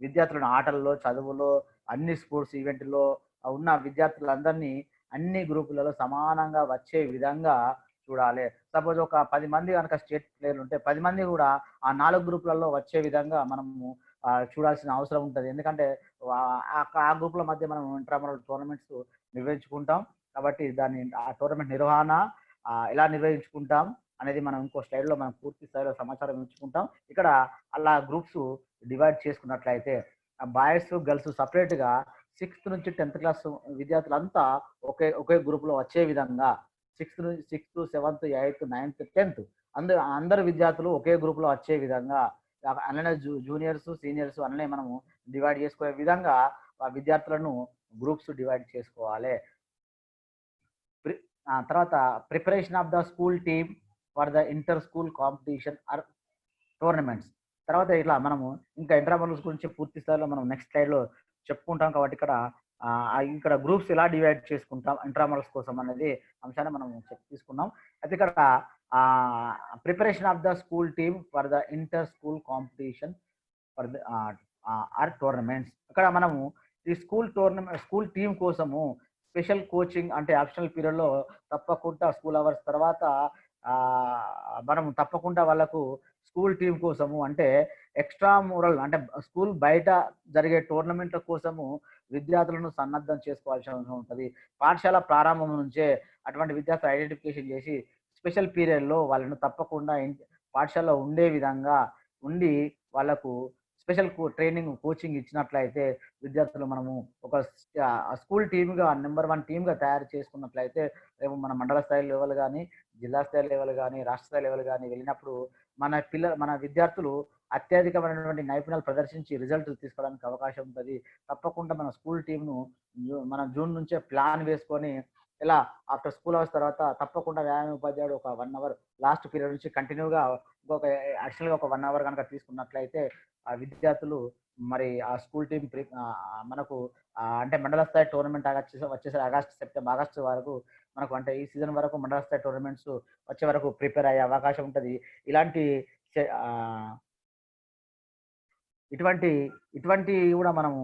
విద్యార్థులను ఆటల్లో, చదువులో, అన్ని స్పోర్ట్స్ ఈవెంట్లో ఉన్న విద్యార్థులందరినీ అన్ని గ్రూపులలో సమానంగా వచ్చే విధంగా చూడాలి. సపోజ్ ఒక 10 మంది కనుక స్టేట్ ప్లేయర్లు ఉంటే 10 మంది కూడా ఆ 4 గ్రూపులలో వచ్చే విధంగా మనము చూడాల్సిన అవసరం ఉంటుంది. ఎందుకంటే ఆ గ్రూపుల మధ్య మనం ఇంట్రామురల్ టోర్నమెంట్స్ నిర్వహించుకుంటాం. కాబట్టి ఆ టోర్నమెంట్ నిర్వహణ ఎలా నిర్వహించుకుంటాం అనేది మనం ఇంకో స్లైడ్లో మనం పూర్తి స్థాయిలో సమాచారం ఇచ్చుకుంటాం. ఇక్కడ అలా గ్రూప్స్ డివైడ్ చేసుకున్నట్లయితే బాయ్స్ గర్ల్స్ సపరేట్గా 6th నుంచి 10th క్లాస్ విద్యార్థులంతా ఒకే గ్రూప్లో వచ్చే విధంగా 6th 7th 8th 9th 10th అందరు విద్యార్థులు ఒకే గ్రూప్లో వచ్చే విధంగా అలానే జూనియర్స్ సీనియర్స్ అన్నీ మనము డివైడ్ చేసుకునే విధంగా ఆ విద్యార్థులను గ్రూప్స్ డివైడ్ చేసుకోవాలి. తర్వాత preparation of the school team for the inter school competition or tournaments. తర్వాత ఇట్లా మనము ఇంకా ఇంట్రామోరల్స్ గురించి పూర్తి స్థాయిలో మనం నెక్స్ట్ స్లైడ్లో చెప్పుకుంటాం. కాబట్టి ఇక్కడ గ్రూప్స్ ఎలా డివైడ్ చేసుకుంటాం ఇంట్రామోరల్స్ కోసం అనేది అంశాన్ని మనం తీసుకున్నాం. అయితే ఇక్కడ preparation of the school team for the inter school competition for the or tournaments. ఇక్కడ మనము ఈ స్కూల్ టీం కోసము స్పెషల్ కోచింగ్ అంటే ఆప్షనల్ పీరియడ్లో తప్పకుండా స్కూల్ అవర్స్ తర్వాత మనం తప్పకుండా వాళ్ళకు స్కూల్ టీం కోసము అంటే ఎక్స్ట్రా మోరల్ అంటే స్కూల్ బయట జరిగే టోర్నమెంట్ల కోసము విద్యార్థులను సన్నద్ధం చేసుకోవాల్సిన అవసరం ఉంటుంది. పాఠశాల ప్రారంభం నుంచే అటువంటి విద్యార్థులు ఐడెంటిఫికేషన్ చేసి స్పెషల్ పీరియడ్లో వాళ్ళను తప్పకుండా పాఠశాలలో ఉండే విధంగా ఉండి వాళ్ళకు స్పెషల్ ట్రైనింగ్ కోచింగ్ ఇచ్చినట్లయితే విద్యార్థులు మనము ఒక స్కూల్ టీమ్గా నెంబర్ 1 టీమ్గా తయారు చేసుకున్నట్లయితే రేపు మన మండల స్థాయి లెవెల్ కానీ జిల్లా స్థాయి లెవెల్ కానీ రాష్ట్ర స్థాయి లెవెల్ కానీ వెళ్ళినప్పుడు మన విద్యార్థులు అత్యధికమైనటువంటి నైపుణ్యాలు ప్రదర్శించి రిజల్ట్ తీసుకోవడానికి అవకాశం ఉంటుంది. తప్పకుండా మన స్కూల్ టీంను మనం జూన్ నుంచే ప్లాన్ వేసుకొని ఇలా ఆఫ్టర్ స్కూల్ అవర్స్ తర్వాత తప్పకుండా వ్యాయామ ఉపాధ్యాయుడు ఒక 1 అవర్ లాస్ట్ పీరియడ్ నుంచి కంటిన్యూగా ఇంకొక యాక్చువల్గా ఒక 1 అవర్ కనుక తీసుకున్నట్లయితే ఆ విద్యార్థులు మరి ఆ స్కూల్ టీం మనకు అంటే మండల స్థాయి టోర్నమెంట్ వచ్చేసరి ఆగస్టు వరకు మనకు అంటే ఈ సీజన్ వరకు మండల స్థాయి టోర్నమెంట్స్ వచ్చే వరకు ప్రిపేర్ అయ్యే అవకాశం ఉంటుంది. ఇటువంటి కూడా మనము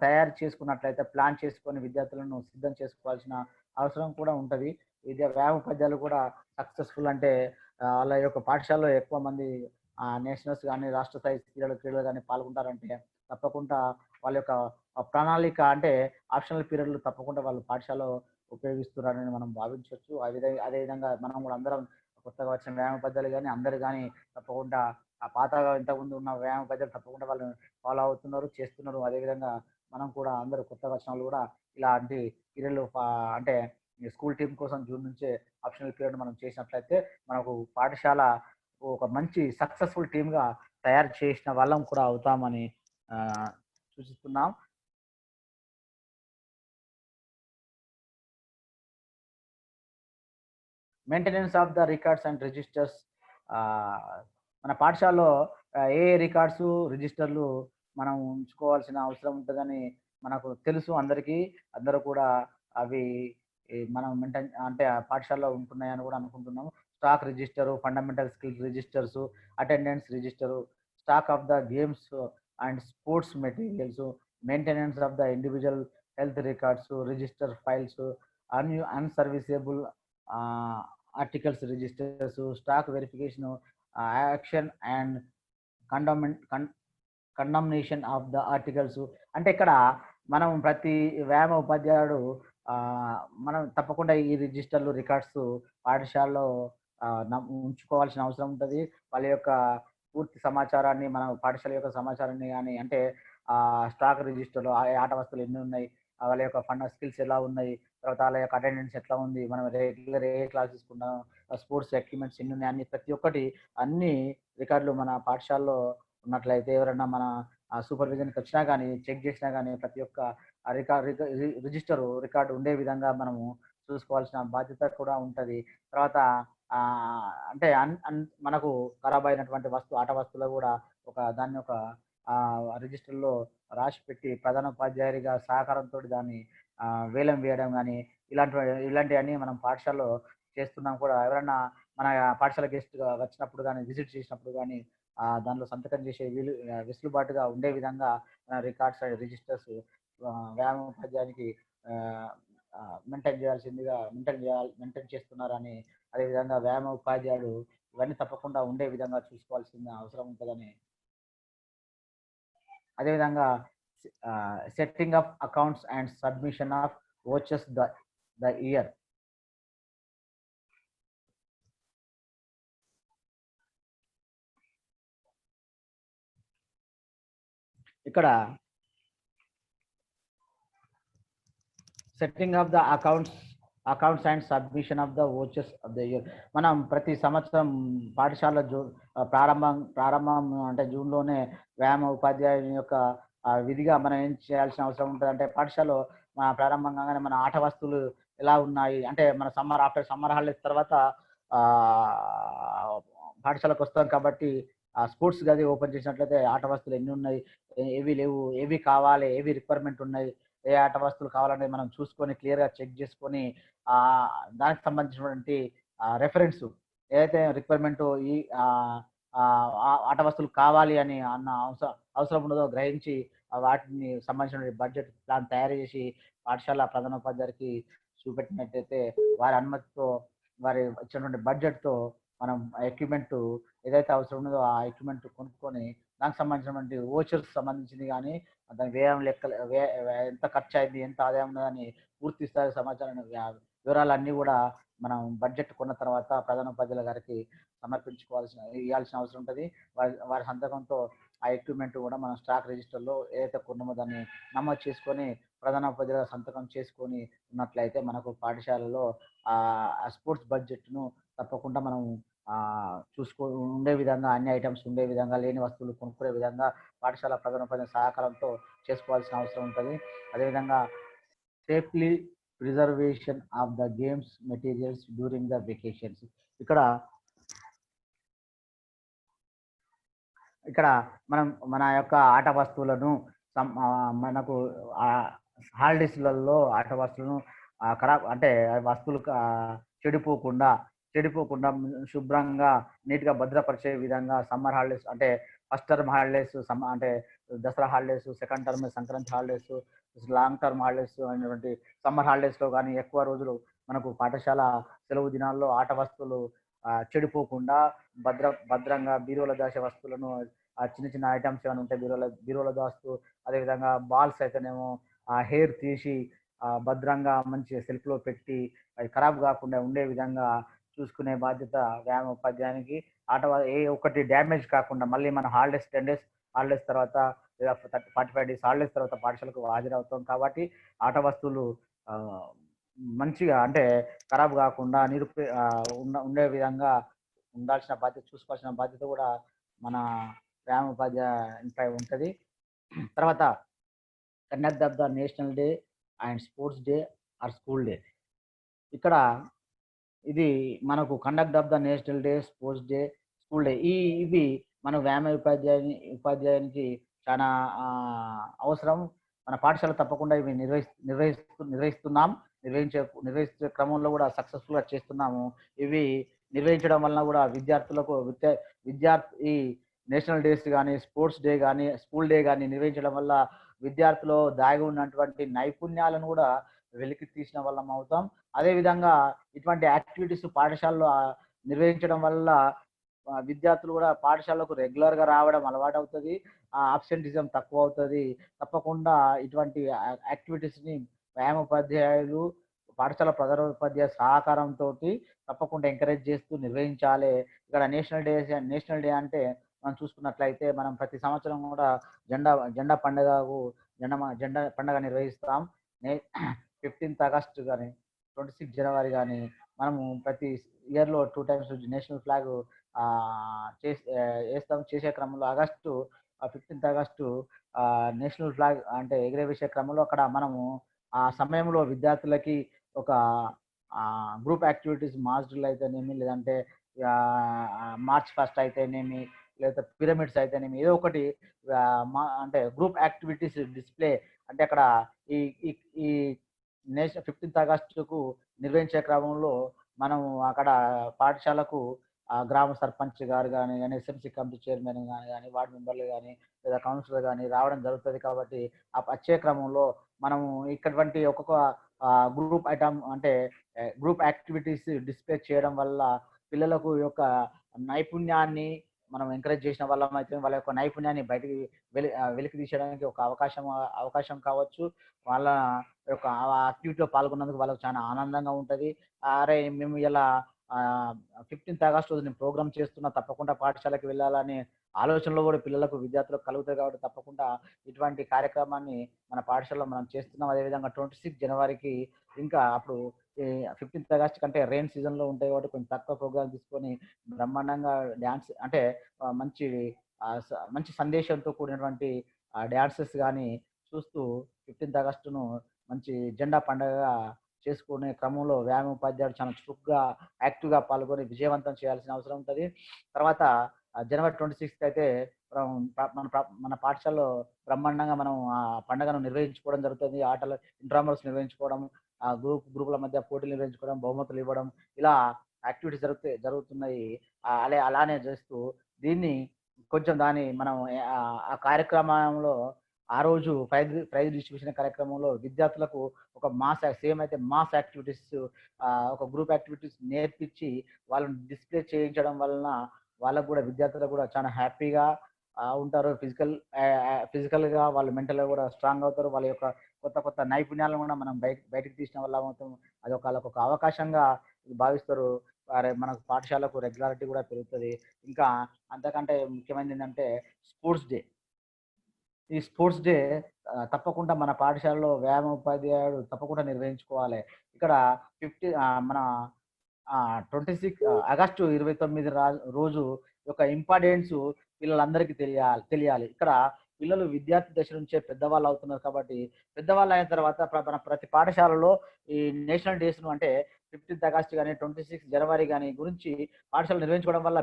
తయారు చేసుకున్నట్లయితే ప్లాన్ చేసుకొని విద్యార్థులను సిద్ధం చేసుకోవాల్సిన అవసరం కూడా ఉంటుంది. వ్యాయామ ఉపాధ్యాయులు కూడా సక్సెస్ఫుల్ అంటే వాళ్ళ యొక్క పాఠశాలలో ఎక్కువ మంది నేషనల్స్ కానీ రాష్ట్ర స్థాయి క్రీడలు కానీ పాల్గొంటారంటే తప్పకుండా వాళ్ళ యొక్క ప్రణాళిక అంటే ఆప్షనల్ పీరియడ్లు తప్పకుండా వాళ్ళు పాఠశాలలో ఉపయోగిస్తున్నారని మనం భావించవచ్చు. అదేవిధంగా మనం కూడా అందరం కొత్తగా వచ్చిన వ్యాయామ ఉపాధ్యాయులు కానీ అందరు కానీ తప్పకుండా పాతగా ఇంతకుముందు ఉన్న వ్యాయామ ఉపాధ్యాయులు తప్పకుండా వాళ్ళు ఫాలో అవుతున్నారు, చేస్తున్నారు. అదేవిధంగా మనం కూడా అందరూ కొత్తగా వచ్చిన వాళ్ళు కూడా ఇలాంటి పీరియడ్లు అంటే స్కూల్ టీం కోసం జూన్ నుంచే ఆప్షనల్ పీరియడ్ మనం చేసినట్లయితే మనకు పాఠశాల ఒక మంచి సక్సెస్ఫుల్ టీమ్గా తయారు చేసిన వాళ్ళం కూడా అవుతామని సూచిస్తున్నాం. Maintenance of the records and registers. మన పాఠశాలలో ఏ రికార్డ్స్ రిజిస్టర్లు మనం ఉంచుకోవాల్సిన అవసరం ఉంటుందని మనకు తెలుసు అందరికీ. అందరూ కూడా అవి మనం మెయింటైన్ అంటే పాఠశాలలో ఉంటున్నాయని కూడా అనుకుంటున్నాము. Stock register, fundamental skills registers, attendance register, stock of the games and sports materials, maintenance of the individual health records, register files, unserviceable articles registers, stock verification, action and condemnation of the articles. అంటే ఇక్కడ మనం ప్రతి వ్యాయామ ఉపాధ్యాయుడు మనం తప్పకుండా ఈ రిజిస్టర్లు రికార్డ్స్ పాఠశాలలో ఉంచుకోవాల్సిన అవసరం ఉంటుంది. వాళ్ళ యొక్క పూర్తి సమాచారాన్ని మన పాఠశాల యొక్క సమాచారాన్ని కానీ అంటే స్టాక్ రిజిస్టర్లో ఆట వస్తువులు ఎన్ని ఉన్నాయి, వాళ్ళ యొక్క ఫండ్ స్కిల్స్ ఎలా ఉన్నాయి, తర్వాత వాళ్ళ యొక్క అటెండెన్స్ ఎట్లా ఉంది, మనం రెగ్యులర్ ఏ క్లాస్ తీసుకున్నాం, స్పోర్ట్స్ ఎక్విప్మెంట్స్ ఎన్ని ఉన్నాయి, అన్ని ప్రతి ఒక్కటి అన్ని రికార్డులు మన పాఠశాలలో ఉన్నట్లయితే ఎవరైనా మన సూపర్విజన్కి వచ్చినా కానీ చెక్ చేసినా కానీ ప్రతి ఒక్క రికార్డు ఉండే విధంగా మనము చూసుకోవాల్సిన బాధ్యత కూడా ఉంటుంది. తర్వాత అంటే మనకు ఖరాబ్ అయినటువంటి ఆట వస్తువులు కూడా దాన్ని ఒక రిజిస్టర్లో రాసి పెట్టి ప్రధానోపాధ్యాయుడిగా సహకారంతో దాన్ని వేలం వేయడం కానీ ఇలాంటివన్నీ మనం పాఠశాలలో చేస్తున్నాం కూడా. ఎవరైనా మన పాఠశాల గెస్ట్గా వచ్చినప్పుడు కానీ విజిట్ చేసినప్పుడు కానీ దానిలో సంతకం చేసే వెసులుబాటుగా ఉండే విధంగా రికార్డ్స్ అండ్ రిజిస్టర్స్ వ్యాయామ ఉపాధ్యాయునికి మెయింటైన్ చేస్తున్నారని, అదేవిధంగా వ్యాయామ ఉపాధ్యాయుడు ఇవన్నీ తప్పకుండా ఉండే విధంగా చూసుకోవాల్సిన అవసరం ఉంటుందని, అదేవిధంగా setting of accounts and submission of watches the year. ఇక్కడ setting of the accounts and submission of the watches of the year. మనం ప్రతి సంవత్సరం పాఠశాల ప్రారంభం అంటే జూన్లోనే వ్యాయామ ఉపాధ్యాయుని యొక్క విధిగా మనం ఏం చేయాల్సిన అవసరం ఉంటుంది అంటే పాఠశాలలో మన ప్రారంభంగానే మన ఆట వస్తువులు ఎలా ఉన్నాయి అంటే మన ఆఫ్టర్ సమ్మర్ హాలిడేస్ తర్వాత ఆ, పాఠశాలకు వస్తాం కాబట్టి ఆ స్పోర్ట్స్ గది ఓపెన్ చేసినట్లయితే ఆట వస్తువులు ఎన్ని ఉన్నాయి, ఏవి లేవు, ఏవి కావాలి, ఏవి రిక్వైర్మెంట్ ఉన్నాయి, ఏ ఆట వస్తువులు కావాలనేది మనం చూసుకొని క్లియర్గా చెక్ చేసుకొని ఆ దానికి సంబంధించినటువంటి రెఫరెన్స్ ఏదైతే రిక్వైర్మెంట్ ఈ ఆ, ఆ, ఆ ఆట వస్తువులు కావాలి అని అన్న అవసరం ఉన్నదో గ్రహించి వాటిని సంబంధించిన బడ్జెట్ ప్లాన్ తయారు చేసి పాఠశాల ప్రధానోపాధ్యాయునికి చూపెట్టినట్టయితే వారి అనుమతితో వారి ఇచ్చినటువంటి బడ్జెట్తో మనం ఎక్విప్మెంట్ ఏదైతే అవసరం ఉన్నదో ఆ ఎక్విప్మెంట్ కొనుక్కొని దానికి సంబంధించినటువంటి ఓచర్స్ సంబంధించింది కానీ దాని వ్యయం లెక్క ఎంత ఖర్చు అయింది ఎంత ఆదాయం ఉన్నదని పూర్తి స్థాయి సమాచారాన్ని వివరాలన్నీ కూడా మనం బడ్జెట్ కొన్న తర్వాత ప్రధానోపాధ్యాయుల గారికి ఇవ్వాల్సిన అవసరం ఉంటుంది. వారి సంతకంతో ఆ ఎక్విప్మెంట్ కూడా మనం స్టాక్ రిజిస్టర్లో ఏదైతే కొన్నామో దాన్ని నమోదు చేసుకొని ప్రధానోపాధ్యాయుల సంతకం చేసుకొని ఉన్నట్లయితే మనకు పాఠశాలలో ఆ స్పోర్ట్స్ బడ్జెట్ను తప్పకుండా మనం ఉండే విధంగా అన్ని ఐటమ్స్ ఉండే విధంగా లేని వస్తువులు కొనుక్కునే విధంగా పాఠశాల ప్రధానోపాధ్యాయుల సహకారంతో చేసుకోవాల్సిన అవసరం ఉంటుంది. అదేవిధంగా safely preservation of the games materials during the vacations. ఇక్కడ మనం మన యొక్క ఆట వస్తువులను మనకు హాలిడేస్లలో ఆట వస్తువులను ఖరాబ్ అంటే వస్తువులు చెడిపోకుండా శుభ్రంగా నీట్గా భద్రపరిచే విధంగా సమ్మర్ హాలిడేస్ అంటే ఫస్ట్ టర్మ్ హాలిడేస్ అంటే Dasara holidays, second term Sankranti holidays, long term holidays అయినటువంటి సమ్మర్ హాలిడేస్లో కానీ ఎక్కువ రోజులు మనకు పాఠశాల సెలవు దినాల్లో ఆట వస్తువులు చెడిపోకుండా భద్రంగా బీరువాలో దాచే వస్తువులను చిన్న చిన్న ఐటమ్స్ ఏమైనా ఉంటే బీరువాలో దాస్తూ అదేవిధంగా బాల్స్ అయితేనేమో హెయిర్ తీసి భద్రంగా మంచి సెల్ఫ్లో పెట్టి అది ఖరాబ్ కాకుండా ఉండే విధంగా చూసుకునే బాధ్యత వ్యాయామ ఉపాధ్యాయునికి. ఏ ఒక్కటి డ్యామేజ్ కాకుండా మళ్ళీ మన 10 days హాలిడేస్ తర్వాత లేదా 45 days హాలిడేస్ తర్వాత పాఠశాలకు హాజరవుతాం కాబట్టి ఆట వస్తువులు మంచిగా అంటే ఖరాబ్ కాకుండా ఉండే విధంగా చూసుకోవాల్సిన బాధ్యత కూడా మన వ్యాయామ ఉపాధ్యాయునిపై ఉంటుంది. తర్వాత conduct of the national day and sports day or school day. ఇక్కడ ఇది మనకు conduct of the national day, sports day, school day ఇవి మన వ్యాయామ ఉపాధ్యాయునికి చాలా అవసరం. మన పాఠశాల తప్పకుండా ఇవి నిర్వహిస్తున్నాం. నిర్వహించే క్రమంలో కూడా సక్సెస్ఫుల్గా చేస్తున్నాము. ఇవి నిర్వహించడం వలన కూడా విద్యార్థులకు ఈ నేషనల్ డేస్ కానీ, స్పోర్ట్స్ డే కానీ, స్కూల్ డే కానీ నిర్వహించడం వల్ల విద్యార్థులు దాగి ఉన్నటువంటి నైపుణ్యాలను కూడా వెలికి తీసిన వాళ్ళం అవుతాం. అదేవిధంగా ఇటువంటి యాక్టివిటీస్ పాఠశాలలో నిర్వహించడం వల్ల విద్యార్థులు కూడా పాఠశాలకు రెగ్యులర్గా రావడం అలవాటు అవుతుంది. ఆబ్సెంటిజం తక్కువ అవుతుంది. తప్పకుండా ఇటువంటి యాక్టివిటీస్ని వ్యాయామోపాధ్యాయులు పాఠశాల ప్రధానోపాధ్యాయ సహకారంతో తప్పకుండా ఎంకరేజ్ చేస్తూ నిర్వహించాలి. ఇక్కడ నేషనల్ డే అంటే మనం చూసుకున్నట్లయితే మనం ప్రతి సంవత్సరం కూడా జెండా పండుగ నిర్వహిస్తాం. 15th August కానీ 26 January కానీ మనము ప్రతి ఇయర్లో 2 times నేషనల్ ఫ్లాగ్ చేసే క్రమంలో 15th August నేషనల్ ఫ్లాగ్ అంటే ఎగరవేసే క్రమంలో అక్కడ మనము ఆ సమయంలో విద్యార్థులకి ఒక గ్రూప్ యాక్టివిటీస్ మాస్ డ్రిల్ అయితేనేమి, లేదంటే మార్చ్ ఫస్ట్ అయితేనేమి, లేదా పిరమిడ్స్ అయితేనేమి ఏదో ఒకటి అంటే గ్రూప్ యాక్టివిటీస్ డిస్ప్లే అంటే అక్కడ ఈ 15th Augustకు నిర్వహించే క్రమంలో మనము అక్కడ పాఠశాలకు గ్రామ సర్పంచ్ గారు కానీ ఎస్ఎంసీ కమిటీ చైర్మన్ కానీ వార్డు మెంబర్లు కానీ లేదా కౌన్సిలర్ కానీ రావడం జరుగుతుంది. కాబట్టి ఆ వచ్చే క్రమంలో మనము ఇటువంటి ఒక్కొక్క గ్రూప్ ఐటమ్ అంటే గ్రూప్ యాక్టివిటీస్ డిస్ప్లే చేయడం వల్ల పిల్లలకు యొక్క నైపుణ్యాన్ని మనం ఎంకరేజ్ చేసిన వాళ్ళం అయితే వాళ్ళ యొక్క నైపుణ్యాన్ని బయటికి వెలికి తీసేయడానికి ఒక అవకాశం కావచ్చు. వాళ్ళ యొక్క యాక్టివిటీలో పాల్గొన్నందుకు వాళ్ళకు చాలా ఆనందంగా ఉంటుంది. అరే మేము ఇలా 15th August రోజు నేను ప్రోగ్రామ్ చేస్తున్నా, తప్పకుండా పాఠశాలకు వెళ్ళాలనే ఆలోచనలో కూడా విద్యార్థులకు కలుగుతాయి. కాబట్టి తప్పకుండా ఇటువంటి కార్యక్రమాన్ని మన పాఠశాలలో మనం చేస్తున్నాం. అదేవిధంగా 26 Januaryకి ఇంకా అప్పుడు 15th August కంటే రెయిన్ సీజన్లో ఉంటాయి కాబట్టి కొంచెం తక్కువ ప్రోగ్రామ్ తీసుకొని బ్రహ్మాండంగా డ్యాన్స్ అంటే మంచి సందేశంతో కూడినటువంటి డ్యాన్సెస్ కానీ చూస్తూ 15th ఆగస్టును మంచి జెండా పండగగా చేసుకునే క్రమంలో వ్యాయామ ఉపాధ్యాయుడు చాలా చురుగ్గా, యాక్టివ్‌గా పాల్గొని విజయవంతం చేయాల్సిన అవసరం ఉంటది. తర్వాత జనవరి 26థ్ అయితే మనం మన పాఠశాలలో బ్రహ్మాండంగా మనం ఆ పండుగను నిర్వహించుకోవడం జరుగుతుంది. ఆటలు ఇంట్రామర్స్ నిర్వహించుకోవడం, గ్రూపుల మధ్య పోటీలు నిర్వహించుకోవడం, బహుమతులు ఇవ్వడం, ఇలా యాక్టివిటీస్ జరుగుతున్నాయి. అలానే చేస్తూ దీన్ని కొంచెం దాన్ని మనం ఆ కార్యక్రమంలో ఆ రోజు ప్రైజ్ డిస్ట్రిబ్యూషన్ కార్యక్రమంలో విద్యార్థులకు ఒక మాస్ యాక్టివిటీస్, ఒక గ్రూప్ యాక్టివిటీస్ నేర్పించి వాళ్ళని డిస్ప్లే చేయించడం వలన వాళ్ళకు కూడా విద్యార్థులకు కూడా చాలా హ్యాపీగా ఉంటారు. ఫిజికల్‌గా వాళ్ళు మెంటల్‌గా కూడా స్ట్రాంగ్ అవుతారు. వాళ్ళ యొక్క కొత్త కొత్త నైపుణ్యాలను కూడా మనం బయటికి తీసిన వల్ల అవుతాం. వాళ్ళకొక అవకాశంగా భావిస్తారు. అరే! మనకు పాఠశాలకు రెగ్యులారిటీ కూడా పెరుగుతది. ఇంకా అంతకంటే ముఖ్యమైనది ఏంటంటే స్పోర్ట్స్ డే. ఈ స్పోర్ట్స్ డే తప్పకుండా మన పాఠశాలలో వ్యాయామ ఉపాధ్యాయుడు తప్పకుండా నిర్వహించుకోవాలి. ఇక్కడ మన 26 ఆగస్టు 29 రోజు యొక్క ఇంపార్టెన్సు పిల్లలందరికీ తెలియాలి. ఇక్కడ పిల్లలు విద్యార్థి దశ నుంచే పెద్దవాళ్ళు అవుతున్నారు కాబట్టి, పెద్దవాళ్ళు అయిన తర్వాత మన ప్రతి పాఠశాలలో ఈ నేషనల్ డేస్‌ను అంటే 15th ఆగస్ట్ గాని, 26 జనవరి గాని గురించి పాఠశాలలు నిర్వహించుకోవడం వల్ల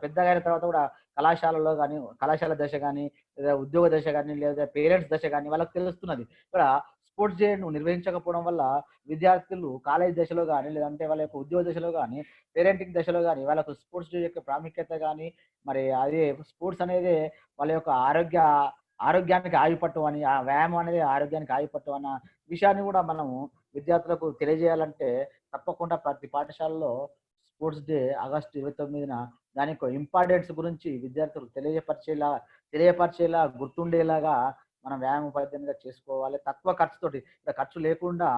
పెద్దగా అయిన తర్వాత కూడా కళాశాలలో గాని, కళాశాల దశ గాని, లేదా ఉద్యోగ దశ గాని, లేదా పేరెంట్స్ దశ గాని వాళ్ళకి తెలుస్తున్నది. ఇక్కడ స్పోర్ట్స్ డేను నిర్వహించకపోవడం వల్ల విద్యార్థులు కాలేజ్ దశలో గాని, లేదంటే వాళ్ళ యొక్క ఉద్యోగ దశలో గాని, పేరెంటింగ్ దశలో గాని వాళ్ళకు స్పోర్ట్స్ డే యొక్క ప్రాముఖ్యత గాని, మరి అదే స్పోర్ట్స్ అనేది వాళ్ళ యొక్క ఆరోగ్యానికి ఆయుపట్టు అని, ఆ వ్యాయామం అనేది ఆరోగ్యానికి ఆయుపట్టు అన్న విషయాన్ని కూడా మనము విద్యార్థులకు తెలియజేయాలంటే తప్పకుండా ప్రతి పాఠశాలలో స్పోర్ట్స్ డే ఆగస్టు 29న దాని యొక్క ఇంపార్టెన్స్ గురించి విద్యార్థులకు తెలియపరిచేలా గుర్తుండేలాగా మనం వ్యాయామ ఉపాధ్యాయునిగా చేసుకోవాలి. తక్కువ ఖర్చుతోటి, ఖర్చు లేకుండా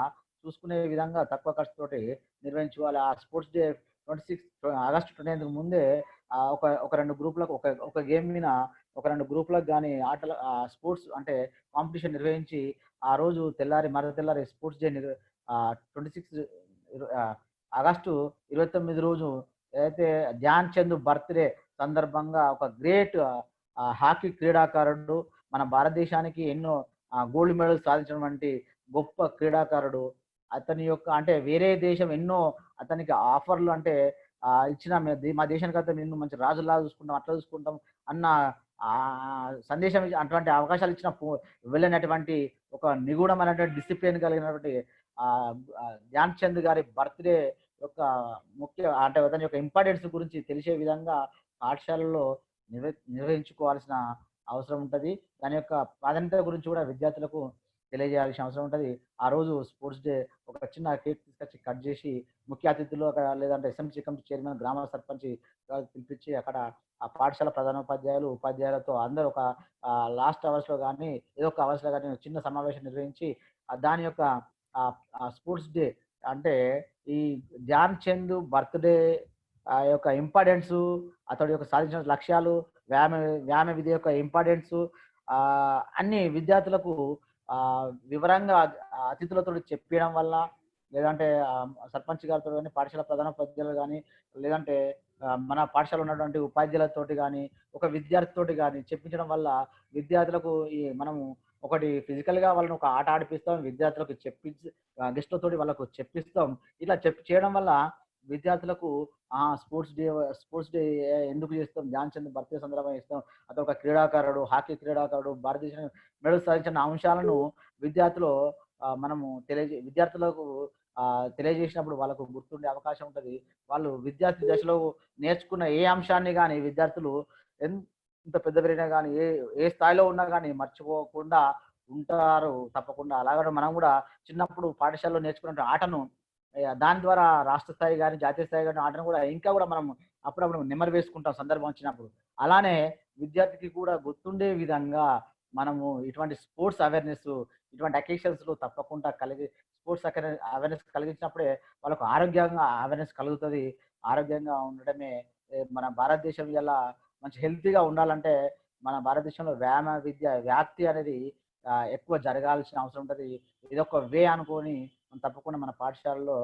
చూసుకునే విధంగా తక్కువ ఖర్చుతోటి నిర్వహించుకోవాలి. ఆ స్పోర్ట్స్ డే 26 ఆగస్టు 29కి ముందే ఒక 2 గ్రూపులకు ఒక గేమ్ మీద ఒక 2 గ్రూపులకు గాని స్పోర్ట్స్ అంటే కాంపిటీషన్ నిర్వహించి ఆ రోజు తెల్లారి స్పోర్ట్స్ డే 26 ఆగస్టు 29 రోజు ఏదైతే ధ్యాన్ చంద్ బర్త్‌డే సందర్భంగా ఒక గ్రేట్ హాకీ క్రీడాకారుడు, మన భారతదేశానికి ఎన్నో గోల్డ్ మెడల్స్ సాధించినటువంటి గొప్ప క్రీడాకారుడు. అతని యొక్క అంటే వేరే దేశం ఎన్నో అతనికి ఆఫర్‌లు అంటే ఇచ్చిన మా దేశానికైతే నిన్ను మంచి రాజులాగా చూసుకుంటాం, అట్లా చూసుకుంటాం అన్న సందేశం అటువంటి అవకాశాలు ఇచ్చిన వెళ్ళినటువంటి ఒక నిగూఢమైనటువంటి డిసిప్లిన్ కలిగినటువంటి ధ్యాన్ చంద్ గారి బర్త్‌డే యొక్క అంటే అతని యొక్క ఇంపార్టెన్స్ గురించి తెలిసే విధంగా పాఠశాలలో నిర్వహించుకోవాల్సిన అవసరం ఉంటది. దాని యొక్క ప్రాధాన్యత గురించి కూడా విద్యార్థులకు తెలియజేయాల్సిన అవసరం ఉంటది. ఆ రోజు స్పోర్ట్స్ డే ఒక చిన్న కేక్ తీసుకొచ్చి కట్ చేసి ముఖ్య అతిథులు అక్కడ లేదంటే ఎస్ఎంసీ కమిటీ చైర్మన్, గ్రామ సర్పంచ్ పిలిపించి అక్కడ ఆ పాఠశాల ప్రధానోపాధ్యాయులు, ఉపాధ్యాయులతో అందరూ ఒక లాస్ట్ అవర్స్‌లో గాని, ఏదో ఒక అవర్స్‌లో గాని చిన్న సమావేశం నిర్వహించి దాని యొక్క స్పోర్ట్స్ డే అంటే ఈ ధ్యాన్ చంద్ బర్త్‌డే యొక్క ఇంపార్టెన్సు, అతడి యొక్క సాధించిన లక్ష్యాలు, వ్యాయామ విధి యొక్క ఇంపార్టెన్సు అన్నీ విద్యార్థులకు వివరంగా అతిథులతోటి చెప్పియడం వల్ల, లేదంటే సర్పంచ్ గారితో గాని, పాఠశాల ప్రధానోపాధ్యాయులు గాని, లేదంటే మన పాఠశాలలో ఉన్నటువంటి ఉపాధ్యాయులతోటి గాని, ఒక విద్యార్థితోటి గాని చెప్పించడం వల్ల విద్యార్థులకు మనము ఒకటి ఫిజికల్‌గా వాళ్ళని ఒక ఆట ఆడిపిస్తాం. విద్యార్థులకు గెస్ట్‌లతోటి వాళ్ళకు చెప్పిస్తాం. ఇట్లా చేయడం వల్ల విద్యార్థులకు స్పోర్ట్స్ డే ఎందుకు చేస్తాం? ధ్యాన్ చంద్ బర్త్‌డే సందర్భంగా చేస్తాం. అతనొక క్రీడాకారుడు, హాకీ క్రీడాకారుడు, భారతదేశం మెడల్స్ సాధించిన అంశాలను విద్యార్థులు మనము విద్యార్థులకు తెలియజేసినప్పుడు వాళ్ళకు గుర్తుండే అవకాశం ఉంటది. వాళ్ళు విద్యార్థి దశలో నేర్చుకున్న ఏ అంశాన్ని గాని విద్యార్థులు ఎంత పెద్ద పెరిగినా గాని, ఏ స్థాయిలో ఉన్నా గాని మర్చిపోకుండా ఉంటారు తప్పకుండా. అలాగనే మనం కూడా చిన్నప్పుడు పాఠశాలలో నేర్చుకున్న ఆటను దాని ద్వారా రాష్ట్ర స్థాయి గాని, జాతీయ స్థాయి గాని ఆటను కూడా ఇంకా కూడా మనం అప్పుడప్పుడు నెమరు వేసుకుంటాం సందర్భం వచ్చినప్పుడు. అలానే విద్యార్థికి కూడా గుర్తుండే విధంగా మనము ఇటువంటి స్పోర్ట్స్ అవేర్‌నెస్, ఇటువంటి అకేషన్స్‌లో తప్పకుండా స్పోర్ట్స్ అవేర్‌నెస్ కలిగించినప్పుడే వాళ్ళకు ఆరోగ్యంగా అవేర్‌నెస్ కలుగుతది. ఆరోగ్యంగా ఉండడమే మన భారతదేశం ఇలా మంచి హెల్తీగా ఉండాలంటే మన భారతదేశంలో వ్యాయామ విద్య వ్యాప్తి అనేది ఎక్కువ జరగాల్సిన అవసరం ఉంటది. ఇదొక అనుకోని మనం తప్పకుండా మన పాఠశాలలో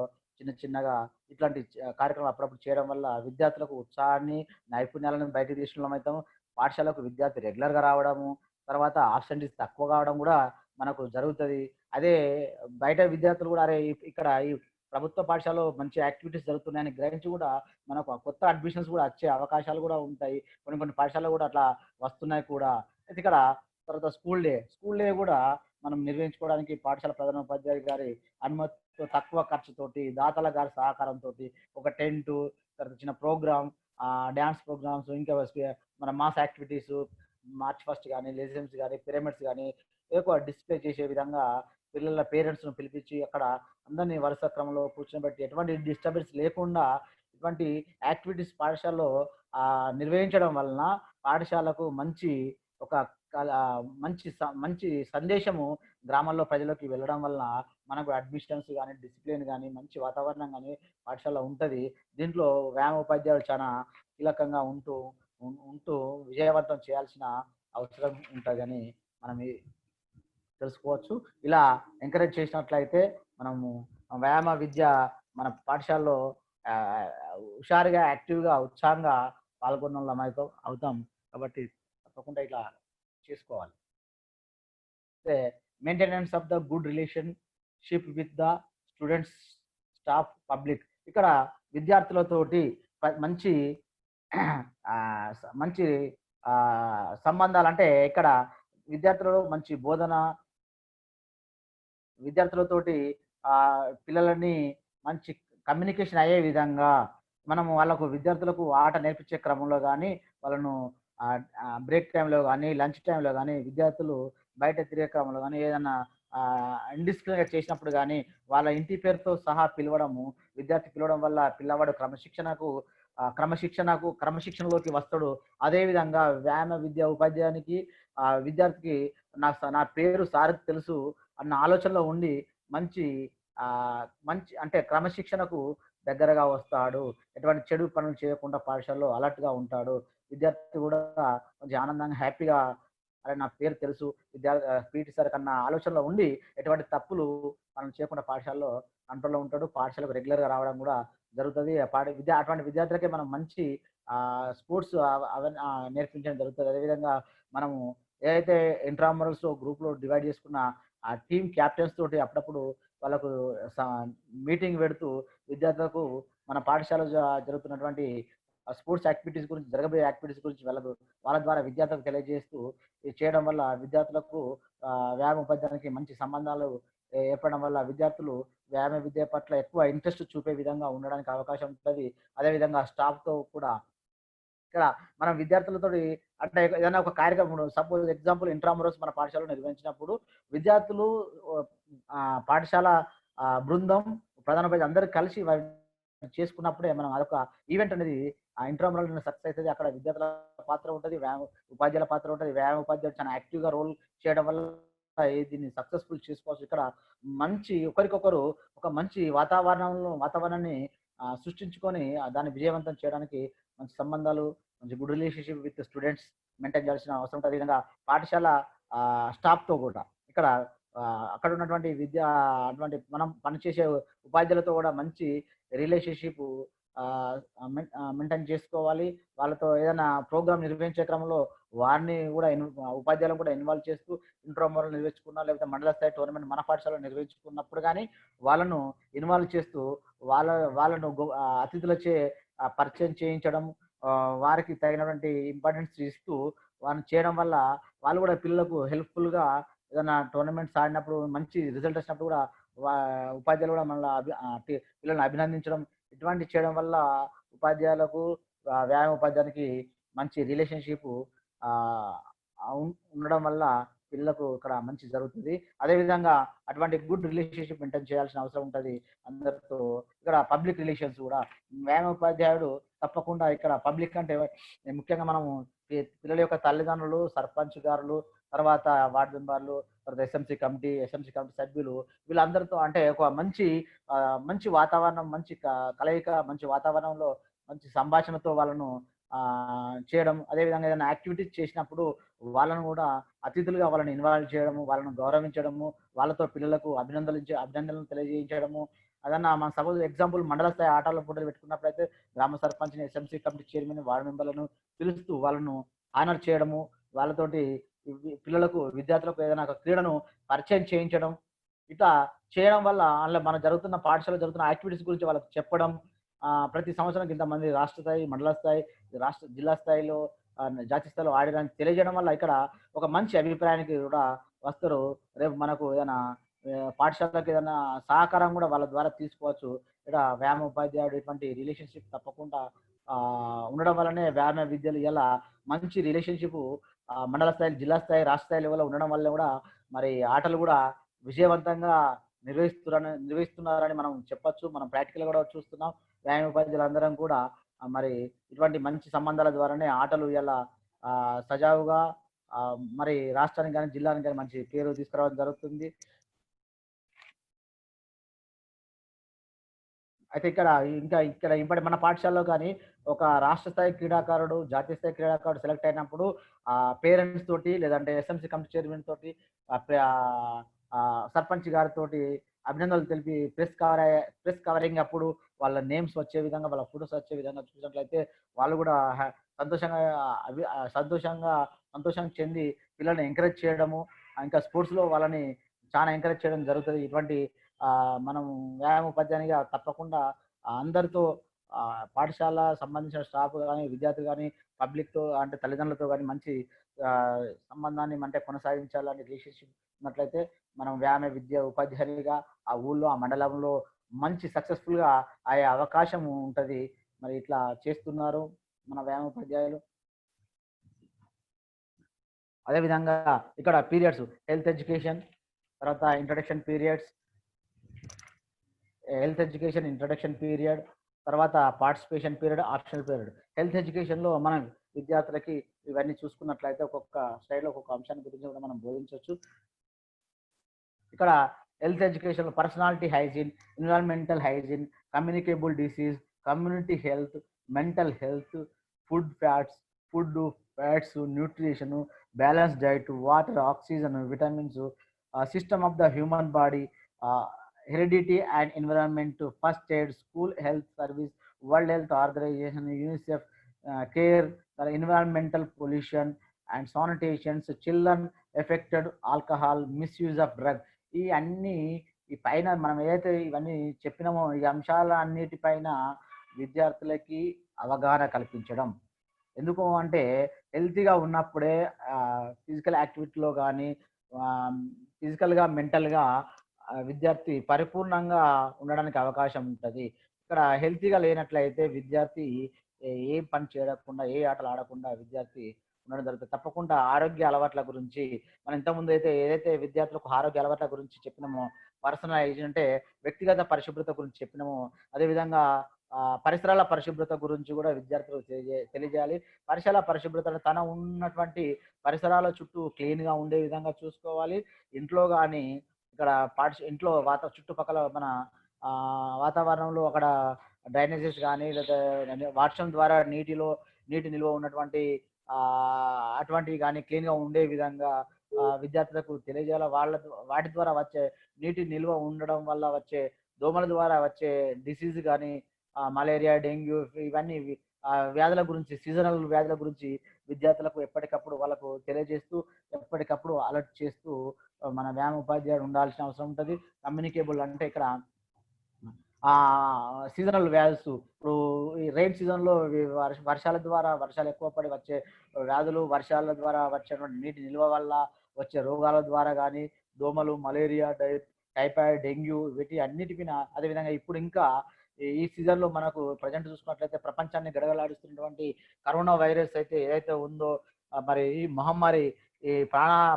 చిన్నగా ఇట్లాంటి కార్యక్రమాలు అప్పుడప్పుడు చేయడం వల్ల విద్యార్థులకు ఉత్సాహాన్ని, నైపుణ్యాలను బయటకు తీసిన వాళ్ళం అయితాము. పాఠశాలకు విద్యార్థి రెగ్యులర్‌గా రావడము, తర్వాత ఆబ్సెంటీస్ తక్కువ కావడం కూడా మనకు జరుగుతుంది. అదే బయట విద్యార్థులు కూడా అరే ఇక్కడ ఈ ప్రభుత్వ పాఠశాలలో మంచి యాక్టివిటీస్ జరుగుతున్నాయని గ్రహించి కూడా మనకు ఆ కొత్త అడ్మిషన్స్ కూడా వచ్చే అవకాశాలు కూడా ఉంటాయి. కొన్ని కొన్ని పాఠశాలలు కూడా అట్లా వస్తున్నాయి కూడా. అయితే ఇక్కడ తర్వాత స్కూల్ డే కూడా మనం నిర్వహించుకోవడానికి పాఠశాల ప్రధానోపాధ్యాయులు గారి అనుమతితో తక్కువ ఖర్చుతోటి దాతల గారి సహకారంతోటి ఒక టెంట్, తర్వాత చిన్న ప్రోగ్రామ్, డ్యాన్స్ ప్రోగ్రామ్స్, ఇంకా మన మాస్ యాక్టివిటీస్, మార్చ్ ఫస్ట్ కానీ, లెజెండ్స్ కానీ, పిరమిడ్స్ కానీ ఎక్కువ డిస్ప్లే చేసే విధంగా పిల్లల పేరెంట్స్ను పిలిపించి అక్కడ అందరినీ వరుస క్రమంలో కూర్చోబెట్టి ఎటువంటి డిస్టర్బెన్స్ లేకుండా ఇటువంటి యాక్టివిటీస్ పాఠశాలలో నిర్వహించడం వలన పాఠశాలకు మంచి ఒక మంచి సందేశము గ్రామాల్లో ప్రజలకు వెళ్ళడం వలన మనకు అడ్మిషన్స్ కానీ, డిసిప్లిన్ కానీ, మంచి వాతావరణం కానీ పాఠశాలలో ఉంటుంది. దీంట్లో వ్యాయామ ఉపాధ్యాయులు చాలా కీలకంగా ఉంటూ ఉంటూ విజయవంతం చేయాల్సిన అవసరం ఉంటుందని మనం తెలుసుకోవచ్చు. ఇలా ఎంకరేజ్ చేసినట్లయితే మనము వ్యాయామ విద్య మన పాఠశాలలో హుషారుగా, యాక్టివ్గా, ఉత్సాహంగా పాల్గొన్న అవుతాం. కాబట్టి తప్పకుండా ఇట్లా చేసుకోవాలి. Maintenance of the good relationship with the students, staff, public. ఇక్కడ విద్యార్థులతోటి మంచి మంచి సంబంధాలు, అంటే ఇక్కడ విద్యార్థులలో మంచి బోధన, విద్యార్థులతోటి పిల్లలని మంచి కమ్యూనికేషన్ అయ్యే విధంగా మనము వాళ్ళకు విద్యార్థులకు ఆట నేర్పించే క్రమంలో కానీ, వాళ్ళను బ్రేక్ టైంలో కానీ, లంచ్ టైంలో కానీ, విద్యార్థులు బయట తిరిగే క్రమంలో కానీ ఏదైనా ఇండిస్ప్లిన్గా చేసినప్పుడు కానీ వాళ్ళ ఇంటి పేరుతో సహా పిలవడము, విద్యార్థి పిలవడం వల్ల పిల్లవాడు క్రమశిక్షణలోకి వస్తాడు. అదేవిధంగా వ్యాయామ విద్య ఉపాధ్యాయునికి విద్యార్థికి నా పేరు సార్కి తెలుసు అన్న ఆలోచనలో ఉండి మంచి అంటే క్రమశిక్షణకు దగ్గరగా వస్తాడు. ఎటువంటి చెడు పనులు చేయకుండా పాఠశాలలో అలర్ట్గా ఉంటాడు. విద్యార్థి కూడా కొంచెం ఆనందంగా, హ్యాపీగా అరే నా పేరు తెలుసు పీటీ సార్ కన్నా ఆలోచనలో ఉండి ఎటువంటి తప్పులు మనం చేయకుండా పాఠశాలలో కంట్రోల్లో ఉంటాడు. పాఠశాలకు రెగ్యులర్గా రావడం కూడా జరుగుతుంది. అటువంటి విద్యార్థులకే మనం మంచి స్పోర్ట్స్ నేర్పించడం జరుగుతుంది. అదేవిధంగా మనము ఏదైతే ఇంట్రామరల్స్ గ్రూప్లో డివైడ్ చేసుకున్న ఆ టీమ్ క్యాప్టెన్స్ తోటి అప్పుడప్పుడు వాళ్ళకు మీటింగ్ పెడుతూ విద్యార్థులకు మన పాఠశాల జరుగుతున్నటువంటి స్పోర్ట్స్ యాక్టివిటీస్ గురించి, జరగబోయే యాక్టివిటీస్ గురించి వాళ్ళ ద్వారా విద్యార్థులకు తెలియజేస్తూ చేయడం వల్ల విద్యార్థులకు వ్యాయామ ఉపాధ్యాయునికి మంచి సంబంధాలు ఏర్పడడం వల్ల విద్యార్థులు వ్యాయామ విద్య పట్ల ఎక్కువ ఇంట్రెస్ట్ చూపే విధంగా ఉండడానికి అవకాశం ఉంటుంది. అదేవిధంగా స్టాఫ్తో కూడా ఇక్కడ మనం విద్యార్థులతో అంటే ఏదైనా ఒక కార్యక్రమం, సపోజ్ ఎగ్జాంపుల్ ఇంట్రామరోస్ మన పాఠశాలలో నిర్వహించినప్పుడు విద్యార్థులు, పాఠశాల బృందం, ప్రధానోపాధ్యాయులు అందరూ కలిసి చేసుకున్నప్పుడే మనం అదొక ఈవెంట్ అనేది ఇంట్రామరల్ సక్సెస్ అవుతుంది. అక్కడ విద్యార్థుల పాత్ర ఉంటుంది, ఉపాధ్యాయుల పాత్ర ఉంటుంది. వ్యాయామ ఉపాధ్యాయులు చాలా యాక్టివ్గా రోల్ చేయడం వల్ల దీన్ని సక్సెస్ఫుల్ చేసుకోవచ్చు. ఇక్కడ మంచి ఒకరికొకరు ఒక మంచి వాతావరణాన్ని సృష్టించుకొని దాన్ని విజయవంతం చేయడానికి మంచి సంబంధాలు, మంచి good relationship with students maintain చేయాల్సిన అవసరం ఉంటుంది. విధంగా పాఠశాల స్టాఫ్తో కూడా ఇక్కడ అక్కడ ఉన్నటువంటి అటువంటి మనం పనిచేసే ఉపాధ్యాయులతో కూడా మంచి రిలేషన్షిప్ మెయింటైన్ చేసుకోవాలి. వాళ్ళతో ఏదైనా ప్రోగ్రామ్ నిర్వహించే క్రమంలో వారిని కూడా ఉపాధ్యాయులను కూడా ఇన్వాల్వ్ చేస్తూ ఇంట్రామోరల్ నిర్వహించుకున్నా, లేకపోతే మండల స్థాయి టోర్నమెంట్ మన పాఠశాలలో నిర్వహించుకున్నప్పుడు కానీ వాళ్ళను ఇన్వాల్వ్ చేస్తూ వాళ్ళను అతిథులచే పరిచయం చేయించడం, వారికి తగినటువంటి ఇంపార్టెన్స్ ఇస్తూ వారిని చేయడం వల్ల వాళ్ళు కూడా పిల్లలకు హెల్ప్ఫుల్గా ఏదైనా టోర్నమెంట్స్ ఆడినప్పుడు మంచి రిజల్ట్ వచ్చినప్పుడు కూడా ఉపాధ్యాయులు కూడా మళ్ళీ పిల్లల్ని అభినందించడం, ఇటువంటి చేయడం వల్ల ఉపాధ్యాయులకు వ్యాయామ ఉపాధ్యాయునికి మంచి రిలేషన్షిప్ ఉండడం వల్ల పిల్లలకు ఇక్కడ మంచి జరుగుతుంది. అదేవిధంగా అటువంటి గుడ్ రిలేషన్షిప్ మెయింటైన్ చేయాల్సిన అవసరం ఉంటుంది అందరితో. ఇక్కడ పబ్లిక్ రిలేషన్స్ కూడా వ్యాయామ ఉపాధ్యాయుడు తప్పకుండా ఇక్కడ పబ్లిక్ అంటే ముఖ్యంగా మనము పిల్లల యొక్క తల్లిదండ్రులు, సర్పంచ్ గారులు, తర్వాత వార్డు మెంబర్లు, తర్వాత ఎస్ఎంసీ కమిటీ సభ్యులు, వీళ్ళందరితో అంటే ఒక మంచి వాతావరణం, మంచి కలయిక, మంచి వాతావరణంలో మంచి సంభాషణతో వాళ్ళను చేయడం. అదేవిధంగా ఏదైనా యాక్టివిటీస్ చేసినప్పుడు వాళ్ళను కూడా అతిథులుగా వాళ్ళని ఇన్వాల్వ్ చేయడము, వాళ్ళను గౌరవించడము, వాళ్ళతో పిల్లలకు అభినందనలు తెలియజేయించడము. అదన్నా మన సపోజ్ ఎగ్జాంపుల్ మండల స్థాయి ఆటల పోటీలు పెట్టుకున్నప్పుడైతే గ్రామ సర్పంచ్ని, ఎస్ఎంసీ కమిటీ చైర్మన్, వార్డు మెంబర్లను పిలుస్తూ వాళ్ళను ఆనర్ చేయడము, వాళ్ళతోటి పిల్లలకు విద్యార్థులకు ఏదైనా ఒక క్రీడను పరిచయం చేయించడం, ఇట్లా చేయడం వల్ల అందులో మన జరుగుతున్న పాఠశాలలో జరుగుతున్న యాక్టివిటీస్ గురించి వాళ్ళకి చెప్పడం, ప్రతి సంవత్సరం ఇంతమంది రాష్ట్ర స్థాయి, మండల స్థాయి, జిల్లా స్థాయిలో, జాతీయ స్థాయిలో ఆడారని తెలియజేయడం వల్ల ఇక్కడ ఒక మంచి అభిప్రాయానికి కూడా వస్తారు. రేపు మనకు ఏదైనా పాఠశాలకు ఏదైనా సహకారం కూడా వాళ్ళ ద్వారా తీసుకోవచ్చు. ఇక్కడ వ్యాయామ ఉపాధ్యాయుడు ఇటువంటి రిలేషన్షిప్ తప్పకుండా ఉండడం వల్లనే వ్యాయామ విద్యలు ఇలా మంచి రిలేషన్షిప్ మండల స్థాయి, జిల్లా స్థాయి, రాష్ట్ర స్థాయి లెవెల్లో ఉండడం వల్ల కూడా మరి ఆటలు కూడా విజయవంతంగా నిర్వహిస్తున్నారని మనం చెప్పొచ్చు. మనం ప్రాక్టికల్ కూడా చూస్తున్నాం. వ్యాయామ ఉపాధ్యాయులందరం కూడా మరి ఇటువంటి మంచి సంబంధాల ద్వారానే ఆటలు ఇలా సజావుగా మరి రాష్ట్రానికి కానీ జిల్లానికి కానీ మంచి పేరు తీసుకురావడం జరుగుతుంది. అయితే ఇక్కడ ఇంపటి మన పాఠశాలలో కానీ ఒక రాష్ట్ర స్థాయి క్రీడాకారుడు, జాతీయ స్థాయి క్రీడాకారుడు సెలెక్ట్ అయినప్పుడు పేరెంట్స్ తోటి లేదంటే ఎస్ఎంసీ కమిటీ చైర్మన్ తోటి సర్పంచ్ గారితోటి అభినందనలు తెలిపి ప్రెస్ కవరింగ్ అప్పుడు వాళ్ళ నేమ్స్ వచ్చే విధంగా, వాళ్ళ ఫోటోస్ వచ్చే విధంగా చూసినట్లయితే వాళ్ళు కూడా సంతోషంగా చెంది పిల్లల్ని ఎంకరేజ్ చేయడము, ఇంకా స్పోర్ట్స్లో వాళ్ళని చాలా ఎంకరేజ్ చేయడం జరుగుతుంది. ఇటువంటి మనం వ్యాయామ ఉపాధ్యాయునిగా తప్పకుండా అందరితో పాఠశాల సంబంధించిన స్టాఫ్ కానీ, విద్యార్థులు కానీ, పబ్లిక్తో అంటే తల్లిదండ్రులతో కానీ మంచి సంబంధాన్ని అంటే కొనసాగించాలని రిలేషన్షిప్ ఉన్నట్లయితే మనం వ్యాయామ విద్య ఉపాధ్యాయునిగా ఆ ఊళ్ళో, ఆ మండలంలో మంచి సక్సెస్ఫుల్గా అయ్యే అవకాశం ఉంటుంది. మరి ఇట్లా చేస్తున్నారు మన వ్యాయామ ఉపాధ్యాయులు. అదేవిధంగా ఇక్కడ పీరియడ్స్ హెల్త్ ఎడ్యుకేషన్, తర్వాత ఇంట్రడక్షన్ పీరియడ్స్, ఇంట్రడక్షన్ పీరియడ్, తర్వాత participation period, optional period. Health ఎడ్యుకేషన్లో మనం విద్యార్థులకి ఇవన్నీ చూసుకున్నట్లయితే ఒక్కొక్క స్టైల్లో ఒక్కొక్క అంశాన్ని గురించి కూడా మనం బోధించవచ్చు. ఇక్కడ health education personality hygiene, environmental hygiene, communicable disease, community health, mental health, fats, nutrition, balance diet, water, oxygen, vitamins, system of the human body, heredity and environment, first aid, school health service, World Health Organization, UNICEF, care, environmental pollution and sanitation, children affected, alcohol, misuse of drug. ఈ అన్ని ఈ పైన మనం ఏదైతే ఇవన్నీ చెప్పినామో ఈ అంశాల అన్నిటిపైన విద్యార్థులకి అవగాహన కల్పించడం. ఎందుకు అంటే హెల్తీగా ఉన్నప్పుడే ఫిజికల్ యాక్టివిటీలో కానీ ఫిజికల్గా, మెంటల్గా విద్యార్థి పరిపూర్ణంగా ఉండడానికి అవకాశం ఉంటుంది. ఇక్కడ హెల్తీగా లేనట్లయితే విద్యార్థి ఏం పని చేయకుండా, ఏ ఆటలు ఆడకుండా విద్యార్థి ఉండడం జరుగుతుంది. తప్పకుండా ఆరోగ్య అలవాట్ల గురించి మనం ఇంతకుముందు ఏదైతే విద్యార్థులకు ఆరోగ్య అలవాట్ల గురించి చెప్పినామో, పర్సనల్ హైజీన్ అంటే వ్యక్తిగత పరిశుభ్రత గురించి చెప్పినామో, అదేవిధంగా పరిసరాల పరిశుభ్రత గురించి కూడా విద్యార్థులకు తెలియజేయాలి. పరిసరాల పరిశుభ్రత తన ఉన్నటువంటి పరిసరాల చుట్టూ క్లీన్గా ఉండే విధంగా చూసుకోవాలి. ఇంట్లో కానీ ఇక్కడ ఇంట్లో చుట్టుపక్కల మన వాతావరణంలో అక్కడ డ్రైనేజెస్ కానీ లేదా వర్షం ద్వారా నీటి నిల్వ ఉన్నటువంటి అటువంటివి కానీ క్లీన్గా ఉండే విధంగా విద్యార్థులకు తెలియజేయాలి. వాటి ద్వారా వచ్చే నీటి నిల్వ ఉండడం వల్ల వచ్చే దోమల ద్వారా వచ్చే డిసీజ్ కానీ మలేరియా, డెంగ్యూ ఇవన్నీ వ్యాధుల గురించి, సీజనల్ వ్యాధుల గురించి విద్యార్థులకు ఎప్పటికప్పుడు వాళ్ళకు తెలియజేస్తూ ఎప్పటికప్పుడు అలర్ట్ చేస్తూ మన వ్యాయామ ఉపాధ్యాయుడు ఉండాల్సిన అవసరం ఉంటుంది. కమ్యూనికేబుల్ అంటే ఇక్కడ సీజనల్ వ్యాధులు, ఇప్పుడు ఈ రైన్ సీజన్లో వర్షాలు ఎక్కువ పడి వచ్చే వ్యాధులు, వర్షాల ద్వారా వచ్చేటువంటి నీటి నిల్వ వల్ల వచ్చే రోగాల ద్వారా కానీ దోమలు, మలేరియా, టైఫాయిడ్, డెంగ్యూ వీటి అన్నిటిపైన, అదేవిధంగా ఇప్పుడు ఇంకా ఈ సీజన్లో మనకు ప్రజెంట్ చూసుకున్నట్లయితే ప్రపంచాన్ని గడగలాడిస్తున్నటువంటి కరోనా వైరస్ అయితే ఏదైతే ఉందో మరి ఈ మహమ్మారి, ఈ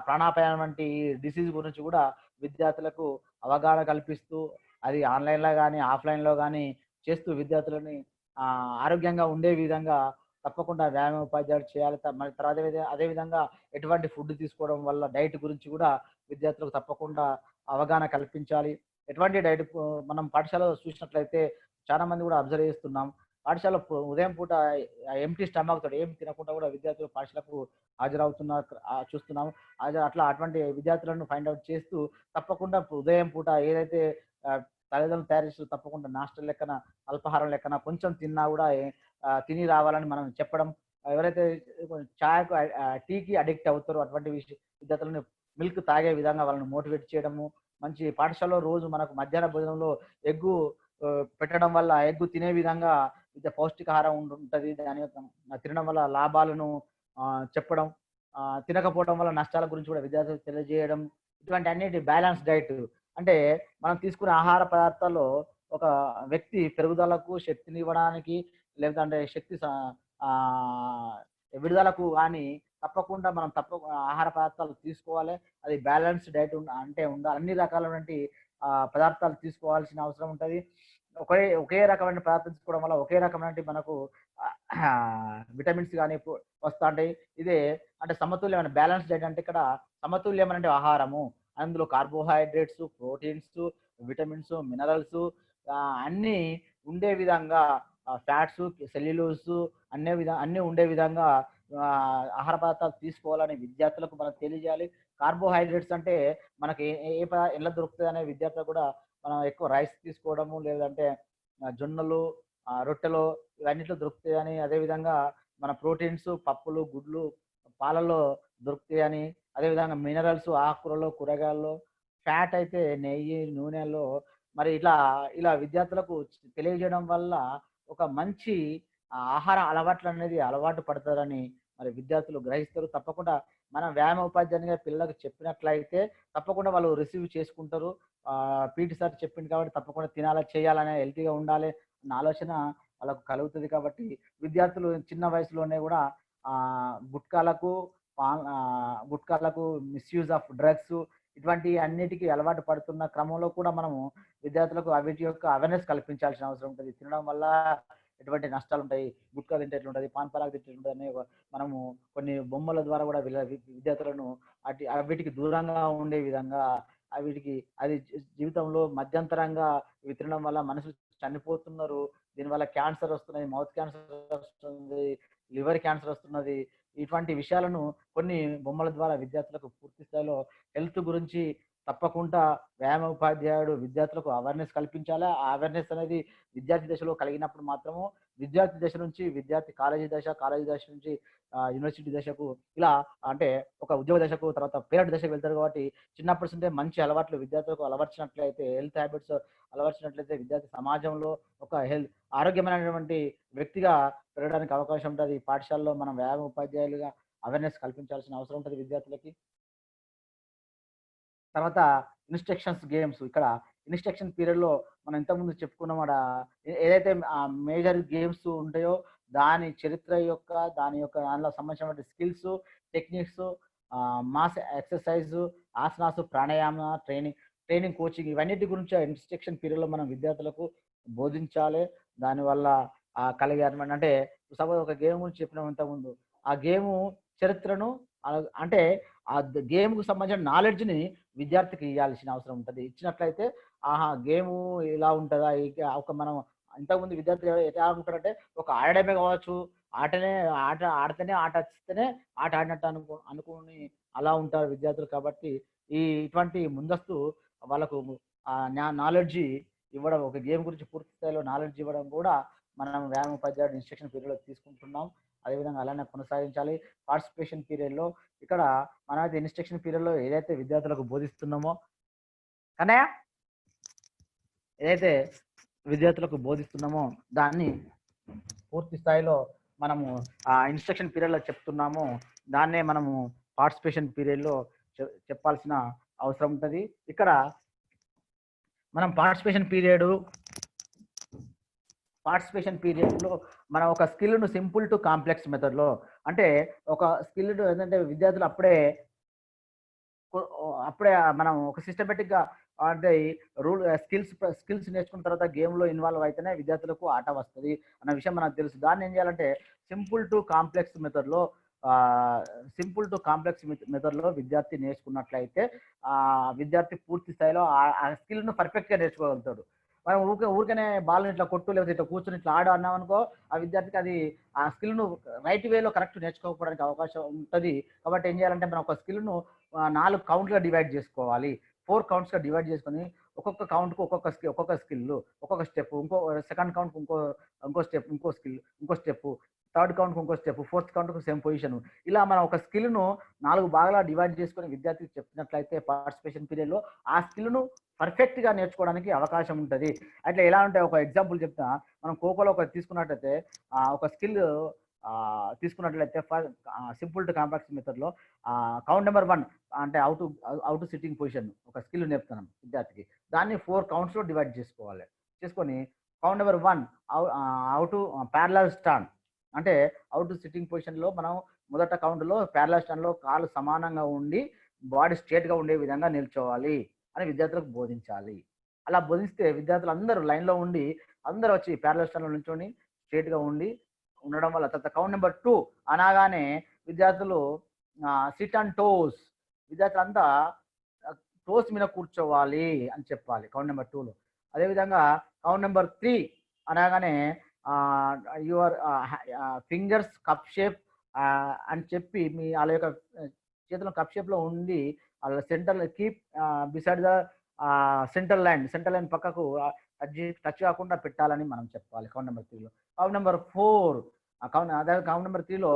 ప్రాణాపాయం వంటి డిసీజ్ గురించి కూడా విద్యార్థులకు అవగాహన కల్పిస్తూ అది ఆన్లైన్లో కానీ ఆఫ్లైన్లో కానీ చేస్తూ విద్యార్థులని ఆరోగ్యంగా ఉండే విధంగా తప్పకుండా వ్యాయామ ఉపాధ్యాయులు చేయాలి. మరి తర్వాత అదేవిధంగా ఎటువంటి ఫుడ్ తీసుకోవడం వల్ల డైట్ గురించి కూడా విద్యార్థులకు తప్పకుండా అవగాహన కల్పించాలి. ఎటువంటి డైట్ మనం పాఠశాలలో చూసినట్లయితే చాలా మంది కూడా అబ్జర్వ్ చేస్తున్నాం. పాఠశాల ఉదయం పూట ఎంటీ స్టమక్ తోటి ఏం తినకుండా కూడా విద్యార్థులు పాఠశాలకు చూస్తున్నాము. అటువంటి విద్యార్థులను ఫైండ్ అవుట్ చేస్తూ తప్పకుండా ఉదయం పూట ఏదైతే తల్లిదండ్రులు తయారు చేస్తూ తప్పకుండా నాస్టల్ లెక్కన, అల్పాహారం లెక్కన కొంచెం తిన్నా కూడా తిని రావాలని మనం చెప్పడం, ఎవరైతే చాయకు టీకి అడిక్ట్ అవుతారో అటువంటి విద్యార్థులను మిల్క్ తాగే విధంగా వాళ్ళని మోటివేట్ చేయడము, మంచి పాఠశాలలో రోజు మనకు మధ్యాహ్న భోజనంలో ఎగ్గు పెట్టడం వల్ల ఎగ్గు తినే విధంగా పౌష్టికాహారం ఉంటుంది. దాని యొక్క తినడం వల్ల లాభాలను చెప్పడం, తినకపోవడం వల్ల నష్టాల గురించి కూడా విద్యార్థులకు తెలియజేయడం, ఇటువంటి అన్నిటి బ్యాలెన్స్ డైట్ అంటే మనం తీసుకునే ఆహార పదార్థాల్లో ఒక వ్యక్తి పెరుగుదలకు, శక్తిని ఇవ్వడానికి, లేదంటే విడుదలకు కానీ తప్పకుండా మనం ఆహార పదార్థాలు తీసుకోవాలి. అది బ్యాలెన్స్ డైట్ అంటే ఉండాలి. అన్ని రకాలైనటువంటి పదార్థాలు తీసుకోవాల్సిన అవసరం ఉంటుంది. ఒకే రకమైన పదార్థం తీసుకోవడం వల్ల ఒకే రకమైన మనకు విటమిన్స్ కానీ వస్తుంటాయి. ఇదే అంటే సమతుల్యమైన బ్యాలెన్స్ డైట్ అంటే ఇక్కడ సమతుల్యమైన ఆహారము, అందులో కార్బోహైడ్రేట్స్, ప్రోటీన్స్, విటమిన్స్, మినరల్స్ అన్నీ ఉండే విధంగా, ఫ్యాట్స్, సెల్యులోస్ అన్నీ ఉండే విధంగా ఆహార పదార్థాలు తీసుకోవాలని విద్యార్థులకు మనం తెలియజేయాలి. కార్బోహైడ్రేట్స్ అంటే మనకి ఎలా దొరుకుతుంది అనే విద్యార్థులు కూడా మనం ఎక్కువ రైస్ తీసుకోవడము, లేదంటే జొన్నలు, రొట్టెలు ఇవన్నిట్లో దొరుకుతాయి అని, అదేవిధంగా మన ప్రోటీన్స్ పప్పులు, గుడ్లు, పాలల్లో దొరుకుతాయి అని, అదేవిధంగా మినరల్స్ ఆకుకూరలో, కూరగాయల్లో, ఫ్యాట్ అయితే నెయ్యి, నూనెలో. మరి ఇలా విద్యార్థులకు తెలియజేయడం వల్ల ఒక మంచి ఆహార అలవాట్లు అనేది అలవాటు పడతారని మరి విద్యార్థులు గ్రహిస్తారు. తప్పకుండా మనం వ్యాయామ ఉపాధ్యాయునిగా పిల్లలకు చెప్పినట్లయితే తప్పకుండా వాళ్ళు రిసీవ్ చేసుకుంటారు. పీటీ సార్ చెప్పింది కాబట్టి తప్పకుండా తినాలా, చేయాలనే, హెల్తీగా ఉండాలి అన్న ఆలోచన వాళ్ళకు కలుగుతుంది. కాబట్టి విద్యార్థులు చిన్న వయసులోనే కూడా గుట్కాలకు, మిస్యూజ్ ఆఫ్ డ్రగ్స్ ఇటువంటి అన్నిటికీ అలవాటు పడుతున్న క్రమంలో కూడా మనము విద్యార్థులకు వీటి యొక్క అవేర్నెస్ కల్పించాల్సిన అవసరం ఉంటుంది. తినడం వల్ల ఎటువంటి నష్టాలు ఉంటాయి, గుట్కా తింటే ఎట్లుంటుంది, పాన్ పరాగ్ తింటే ఎట్లుంటుంది అని మనము కొన్ని బొమ్మల ద్వారా కూడా విద్యార్థులను వీటికి దూరంగా ఉండే విధంగా, వీటికి అది జీవితంలో మధ్యంతరంగా ఇవి తినడం వల్ల మనుషులు చనిపోతున్నారు, దీనివల్ల క్యాన్సర్ వస్తున్నది, మౌత్ క్యాన్సర్ వస్తుంది, లివర్ క్యాన్సర్ వస్తున్నది. ఇటువంటి విషయాలను కొన్ని బొమ్మల ద్వారా విద్యార్థులకు పూర్తి స్థాయిలో హెల్త్ గురించి తప్పకుండా వ్యాయామ ఉపాధ్యాయుడు విద్యార్థులకు అవేర్నెస్ కల్పించాలి. ఆ అవేర్నెస్ అనేది విద్యార్థి దశలో కలిగినప్పుడు మాత్రము విద్యార్థి దశ నుంచి కాలేజీ దశ నుంచి యూనివర్సిటీ దశకు, ఇలా అంటే ఒక ఉద్యోగ దశకు, తర్వాత పేరెంట్ దశకు వెళ్తారు. కాబట్టి చిన్నప్పటి నుండే మంచి అలవాట్లు విద్యార్థులకు అలవర్చినట్లయితే, హెల్త్ హ్యాబిట్స్ అలవర్చినట్లయితే విద్యార్థి సమాజంలో ఒక ఆరోగ్యమైనటువంటి వ్యక్తిగా పెరగడానికి అవకాశం ఉంటుంది. పాఠశాలలో మనం వ్యాయామ ఉపాధ్యాయులుగా అవేర్నెస్ కల్పించాల్సిన అవసరం ఉంటుంది విద్యార్థులకి. తర్వాత ఇన్స్ట్రక్షన్స్ గేమ్స్. ఇక్కడ ఇన్స్ట్రక్షన్ పీరియడ్లో మనం ఇంతకుముందు చెప్పుకున్నమాట, ఏదైతే మేజర్ గేమ్స్ ఉంటాయో దాని చరిత్ర యొక్క, దానిలో సంబంధించిన skills, techniques, mass exercise, asanas, pranayama, training coaching ఇవన్నిటి గురించి ఇన్స్ట్రక్షన్ పీరియడ్లో మనం విద్యార్థులకు బోధించాలి. దానివల్ల కలిగే అంటే సపోజ్ ఒక గేమ్ గురించి చెప్పినాం ఇంతకుముందు, ఆ గేము చరిత్రను అంటే ఆ గేమ్కు సంబంధించిన నాలెడ్జ్ని విద్యార్థికి ఇవ్వాల్సిన అవసరం ఉంటుంది. ఇచ్చినట్లయితే గేము ఇలా ఉంటుందా, మనం ఇంతకుముందు విద్యార్థులు ఎట్లా అనుకుంటారంటే ఒక ఆడడమే కావచ్చు, ఆడితేనే ఆట వచ్చితేనే ఆట ఆడినట్టు అనుకుని అలా ఉంటారు విద్యార్థులు. కాబట్టి ఇటువంటి ముందస్తు వాళ్ళకు నాలెడ్జ్ ఇవ్వడం, ఒక గేమ్ గురించి పూర్తి స్థాయిలో నాలెడ్జ్ ఇవ్వడం కూడా మనం వ్యాయామ ఉపాధ్యాయుడు ఇన్స్ట్రక్షన్ పీరియడ్లో తీసుకుంటున్నాం. అదేవిధంగా అలానే కొనసాగించాలి. పార్టిసిపేషన్ పీరియడ్లో ఇక్కడ మనమైతే ఇన్స్ట్రక్షన్ పీరియడ్లో ఏదైతే విద్యార్థులకు బోధిస్తున్నామో దాన్ని పూర్తి స్థాయిలో మనము ఇన్స్ట్రక్షన్ పీరియడ్లో చెప్తున్నామో దాన్నే మనము పార్టిసిపేషన్ పీరియడ్లో చెప్పాల్సిన అవసరం ఉంటుంది. ఇక్కడ మనం పార్టిసిపేషన్ పీరియడ్లో మనం ఒక స్కిల్ను సింపుల్ టు కాంప్లెక్స్ మెథడ్లో, అంటే ఒక స్కిల్ ఏంటంటే విద్యార్థులు అప్పుడే మనం ఒక సిస్టమేటిక్గా అంటే స్కిల్స్ నేర్చుకున్న తర్వాత గేమ్లో ఇన్వాల్వ్ అయితేనే విద్యార్థులకు ఆట వస్తుంది అన్న విషయం మనకు తెలుసు. దాన్ని ఏం చేయాలంటే సింపుల్ టు కాంప్లెక్స్ మెథడ్లో విద్యార్థి నేర్చుకున్నట్లయితే విద్యార్థి పూర్తి స్థాయిలో ఆ స్కిల్ను పర్ఫెక్ట్గా నేర్చుకోగలుగుతాడు. మనం ఊరికనే బాల్ని ఇట్లా కొట్టు, లేకపోతే ఇట్లా కూర్చొని ఇట్లా అన్నాం అనుకో, ఆ విద్యార్థికి అది ఆ స్కిల్ను రైట్ వేలో కరెక్ట్ నేర్చుకోకపోవడానికి అవకాశం ఉంటుంది. కాబట్టి ఏం చేయాలంటే మనం ఒక స్కిల్ను 4 కౌంట్లుగా డివైడ్ చేసుకోవాలి. 4 కౌంట్స్గా డివైడ్ చేసుకొని ఒక్కొక్క కౌంట్కు ఒక్కొక్క స్కిల్, ఒక్కొక్క స్టెప్, సెకండ్ కౌంట్కు ఇంకో స్టెప్, ఇంకో స్టెప్, థర్డ్ కౌంట్కి ఇంకో స్టెప్, ఫోర్త్ కౌంట్కి సేమ్ పొజిషన్. ఇలా మనం ఒక స్కిల్ను 4 భాగాలుగా డివైడ్ చేసుకొని విద్యార్థికి చెప్పినట్లయితే పార్టిసిపేషన్ పీరియడ్లో ఆ స్కిల్ను పర్ఫెక్ట్గా నేర్చుకోవడానికి అవకాశం ఉంటుంది. అట్లా ఎలా అంటే ఒక ఎగ్జాంపుల్ చెప్తా. మనం ఖోఖోలో ఒక తీసుకున్నట్లయితే ఒక స్కిల్ తీసుకున్నట్లయితే సింపుల్ టు కాంపాక్స్ మెథడ్లో కౌంట్ నెంబర్ 1 అంటే అవుట్ సిట్టింగ్ పొజిషన్ ఒక స్కిల్ నేర్పుతున్నాం విద్యార్థికి. దాన్ని 4 కౌంట్స్లో డివైడ్ చేసుకోవాలి. చేసుకొని count number 1 out parallel stand అంటే అవుట్ సిట్టింగ్ పొజిషన్లో మనం మొదట కౌంట్లో ప్యారలల్ స్టాండ్లో కాళ్ళు సమానంగా ఉండి బాడీ స్ట్రేట్గా ఉండే విధంగా నిల్చోవాలి అని విద్యార్థులకు బోధించాలి. అలా బోధిస్తే విద్యార్థులు అందరూ లైన్లో ఉండి అందరూ వచ్చి ప్యారలల్ స్టాండ్లో నిల్చొని స్ట్రేట్గా ఉండి ఉండడం వల్ల తర్వాత కౌంట్ నెంబర్ 2 అనగానే విద్యార్థులు సిట్ అండ్ టోస్, విద్యార్థులంతా టోస్ మీద కూర్చోవాలి అని చెప్పాలి కౌంట్ నెంబర్ 2లో. అదేవిధంగా కౌంట్ నెంబర్ 3 అనగానే యువర్ ఫింగర్స్ కప్ షేప్ అని చెప్పి మీ వాళ్ళ యొక్క చేతులు కప్ షేప్లో ఉండి వాళ్ళ centre keep beside the centre line పక్కకు టచ్ కాకుండా పెట్టాలని మనం చెప్పాలి కౌంట్ నెంబర్ 3లో. కౌంట్ నెంబర్ 4 కౌంట్ నెంబర్ 3లో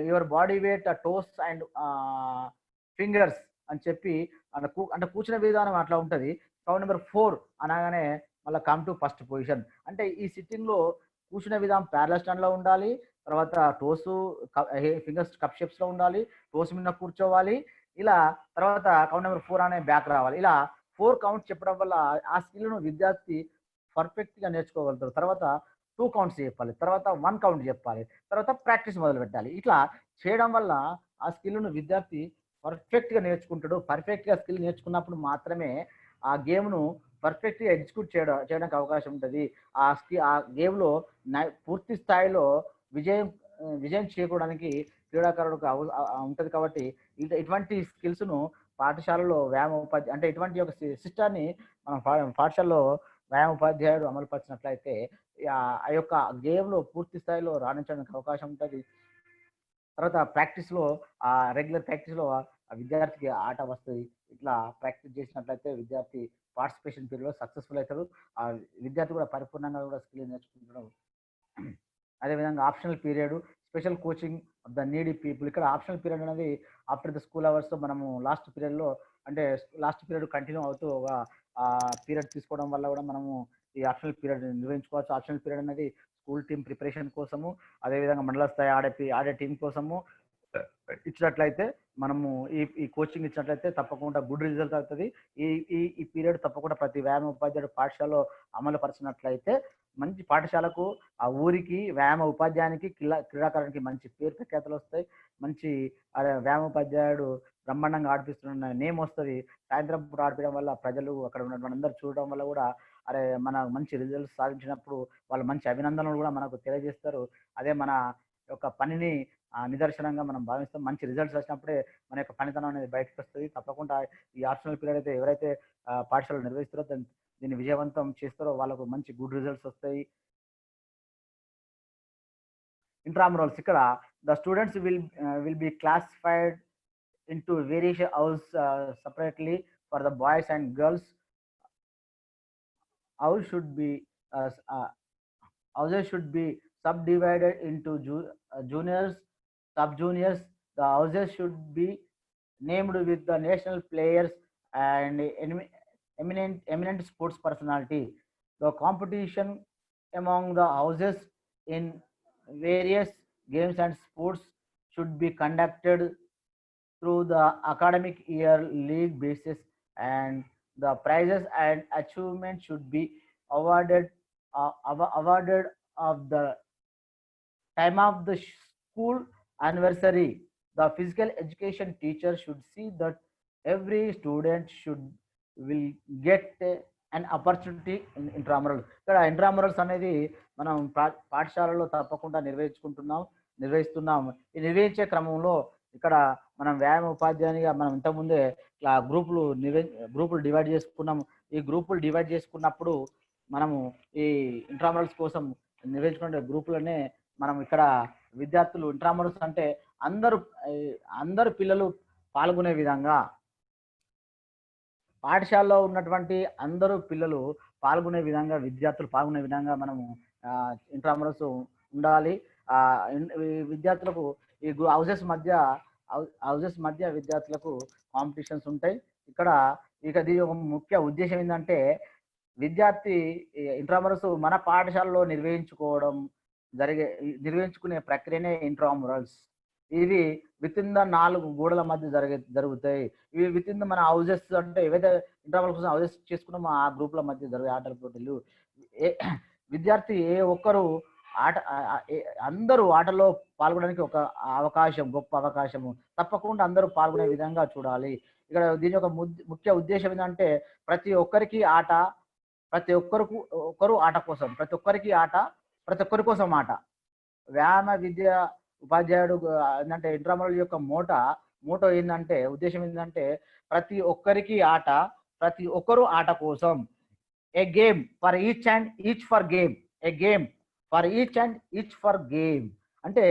your body weight toes and fingers అని చెప్పి అంటే కూర్చునే విధానం అట్లా ఉంటుంది. కౌంట్ నెంబర్ 4 అనగానే మళ్ళీ కమ్ టు ఫస్ట్ పొజిషన్. అంటే ఈ సిట్టింగ్లో కూర్చునే విధానం ప్యారలల్ స్టాండ్లో ఉండాలి, తర్వాత టోసు ఫింగర్స్ కప్ షేప్స్లో ఉండాలి, టోస్ మీద కూర్చోవాలి. ఇలా తర్వాత కౌంట్ నెంబర్ 4 అనే బ్యాక్ రావాలి. ఇలా 4 కౌంట్స్ చెప్పడం వల్ల ఆ స్కిల్ను విద్యార్థి పర్ఫెక్ట్గా నేర్చుకోగలుగుతారు. తర్వాత 2 కౌంట్స్ చెప్పాలి, తర్వాత 1 కౌంట్ చెప్పాలి, తర్వాత ప్రాక్టీస్ మొదలు పెట్టాలి. ఇట్లా చేయడం వల్ల ఆ స్కిల్ను విద్యార్థి పర్ఫెక్ట్గా నేర్చుకుంటాడు. పర్ఫెక్ట్గా స్కిల్ నేర్చుకున్నప్పుడు మాత్రమే ఆ గేమ్ను పర్ఫెక్ట్గా ఎగ్జిక్యూట్ చేయడానికి అవకాశం ఉంటుంది. ఆ గేమ్లో పూర్తి స్థాయిలో విజయం చేకూడడానికి క్రీడాకారుడికి ఉంటుంది. కాబట్టి ఇటువంటి స్కిల్స్ను పాఠశాలలో వ్యాయామోపాధ్యాయుడు అంటే ఇటువంటి ఒక సిస్టాన్ని మనం పాఠశాలలో వ్యాయామోపాధ్యాయుడు అమలుపరిచినట్లయితే ఆ యొక్క గేమ్లో పూర్తి స్థాయిలో రాణించడానికి అవకాశం ఉంటుంది. తర్వాత ప్రాక్టీస్లో రెగ్యులర్ ప్రాక్టీస్లో విద్యార్థికి ఆట వస్తుంది. ఇట్లా ప్రాక్టీస్ చేసినట్లయితే విద్యార్థి పార్టిసిపేషన్ పీరియడ్లో సక్సెస్ఫుల్ అవుతారు. ఆ విద్యార్థి కూడా పరిపూర్ణంగా కూడా స్కిల్ నేర్చుకుంటాడు. అదేవిధంగా optional period, special coaching of the needy people. ఇక్కడ ఆప్షనల్ పీరియడ్ అనేది ఆఫ్టర్ ద స్కూల్ అవర్స్లో మనము లాస్ట్ పీరియడ్ కంటిన్యూ అవుతూ ఒక పీరియడ్ తీసుకోవడం వల్ల కూడా మనము ఈ ఆప్షనల్ పీరియడ్ నిర్వహించుకోవచ్చు. ఆప్షనల్ పీరియడ్ అనేది స్కూల్ టీమ్ ప్రిపరేషన్ కోసము, అదేవిధంగా మండల స్థాయి ఆడే టీం కోసము ఇచ్చినట్లయితే మనము ఈ కోచింగ్ ఇచ్చినట్లయితే తప్పకుండా గుడ్ రిజల్ట్ అవుతుంది. ఈ పీరియడ్ తప్పకుండా ప్రతి వ్యాయామ ఉపాధ్యాయుడు పాఠశాలలో అమలు పరిచినట్లయితే మంచి పాఠశాలకు, ఆ ఊరికి, వ్యాయామ ఉపాధ్యాయునికి, క్రీడాకారునికి మంచి పేరు ప్రఖ్యాతులు వస్తాయి. మంచి వ్యాయామ ఉపాధ్యాయుడు బ్రహ్మాండంగా ఆడిపిస్తున్న నేమ్ వస్తుంది. సాయంత్రం పూట ఆడిపించడం వల్ల ప్రజలు అక్కడ ఉన్నటువంటి అందరూ చూడడం వల్ల కూడా మన మంచి రిజల్ట్స్ సాధించినప్పుడు వాళ్ళు మంచి అభినందనలు కూడా మనకు తెలియజేస్తారు. అదే మన యొక్క పనిని నిదర్శనంగా మనం భావిస్తాం. మంచి రిజల్ట్స్ వచ్చినప్పుడే మన యొక్క పనితనం అనేది బయటకు వస్తుంది. తప్పకుండా ఈ ఆప్షనల్ పీరియడ్ అయితే ఎవరైతే పాఠశాలలు నిర్వహిస్తారో దీన్ని విజయవంతం చేస్తారో వాళ్ళకు మంచి గుడ్ రిజల్ట్స్ వస్తాయి. ఇంట్రామురల్స్, ఇక్కడ the students will be classified into various house separately for the boys and girls. Houses should be subdivided into juniors, sub-juniors. The houses should be named with the national players and eminent sports personality. The competition among the houses in various games and sports should be conducted through the academic year league basis, and the prizes and achievements should be awarded of the time of the school anniversary. The physical education teacher should see that every student will get an opportunity in intramurals. ఇక్కడ ఇంట్రామురల్స్ అనేది మనం పాఠశాలలో తప్పకుండా నిర్వహిస్తున్నాం. ఈ నిర్వహించే క్రమంలో ఇక్కడ మనం వ్యాయామ ఉపాధ్యాయునిగా మనం ఇంతకుముందే ఇట్లా గ్రూపులు డివైడ్ చేసుకున్నాము. ఈ గ్రూపులు డివైడ్ చేసుకున్నప్పుడు మనము ఈ ఇంట్రామురల్స్ కోసం నిర్వహించుకునే గ్రూపులనే మనం ఇక్కడ విద్యార్థులు ఇంట్రామురల్స్ అంటే అందరు పిల్లలు పాల్గొనే విధంగా, పాఠశాలలో ఉన్నటువంటి అందరూ పిల్లలు పాల్గొనే విధంగా, విద్యార్థులు పాల్గొనే విధంగా మనము ఇంట్రామురల్స్ ఉండాలి. ఈ విద్యార్థులకు ఈ హౌసెస్ మధ్య విద్యార్థులకు కాంపిటీషన్స్ ఉంటాయి. ఇక్కడ దీని ఒక ముఖ్య ఉద్దేశం ఏంటంటే విద్యార్థి ఇంట్రామరల్స్ మన పాఠశాలలో నిర్వహించుకునే ప్రక్రియనే ఇంట్రామరల్స్. ఇవి విత్ ఇన్ ద 4 గోడల మధ్య జరుగుతాయి. ఇవి విత్ ఇన్ ద మన హౌసెస్ అంటే ఏవైతే ఇంటర్వల్ కోసం హౌసెస్ చేసుకున్నామో ఆ గ్రూప్ల మధ్య జరిగే ఆటల పోటీలు. విద్యార్థి ఒక్కరు అందరూ ఆటలో పాల్గొనడానికి ఒక గొప్ప అవకాశము. తప్పకుండా అందరూ పాల్గొనే విధంగా చూడాలి. ఇక్కడ దీని యొక్క ముఖ్య ఉద్దేశం ఏంటంటే ప్రతి ఒక్కరికి ఆట, ప్రతి ఒక్కరు ఆట కోసం, ప్రతి ఒక్కరి కోసం ఆట. వ్యాయామ విద్య ఉపాధ్యాయుడు ఏంటంటే ఇంట్రామరల్ యొక్క మోటో ఏంటంటే ఉద్దేశం ఏంటంటే ప్రతి ఒక్కరికి ఆట, ప్రతి ఒక్కరు ఆట కోసం. A game for each and each for game. A game for each and each for game అంటే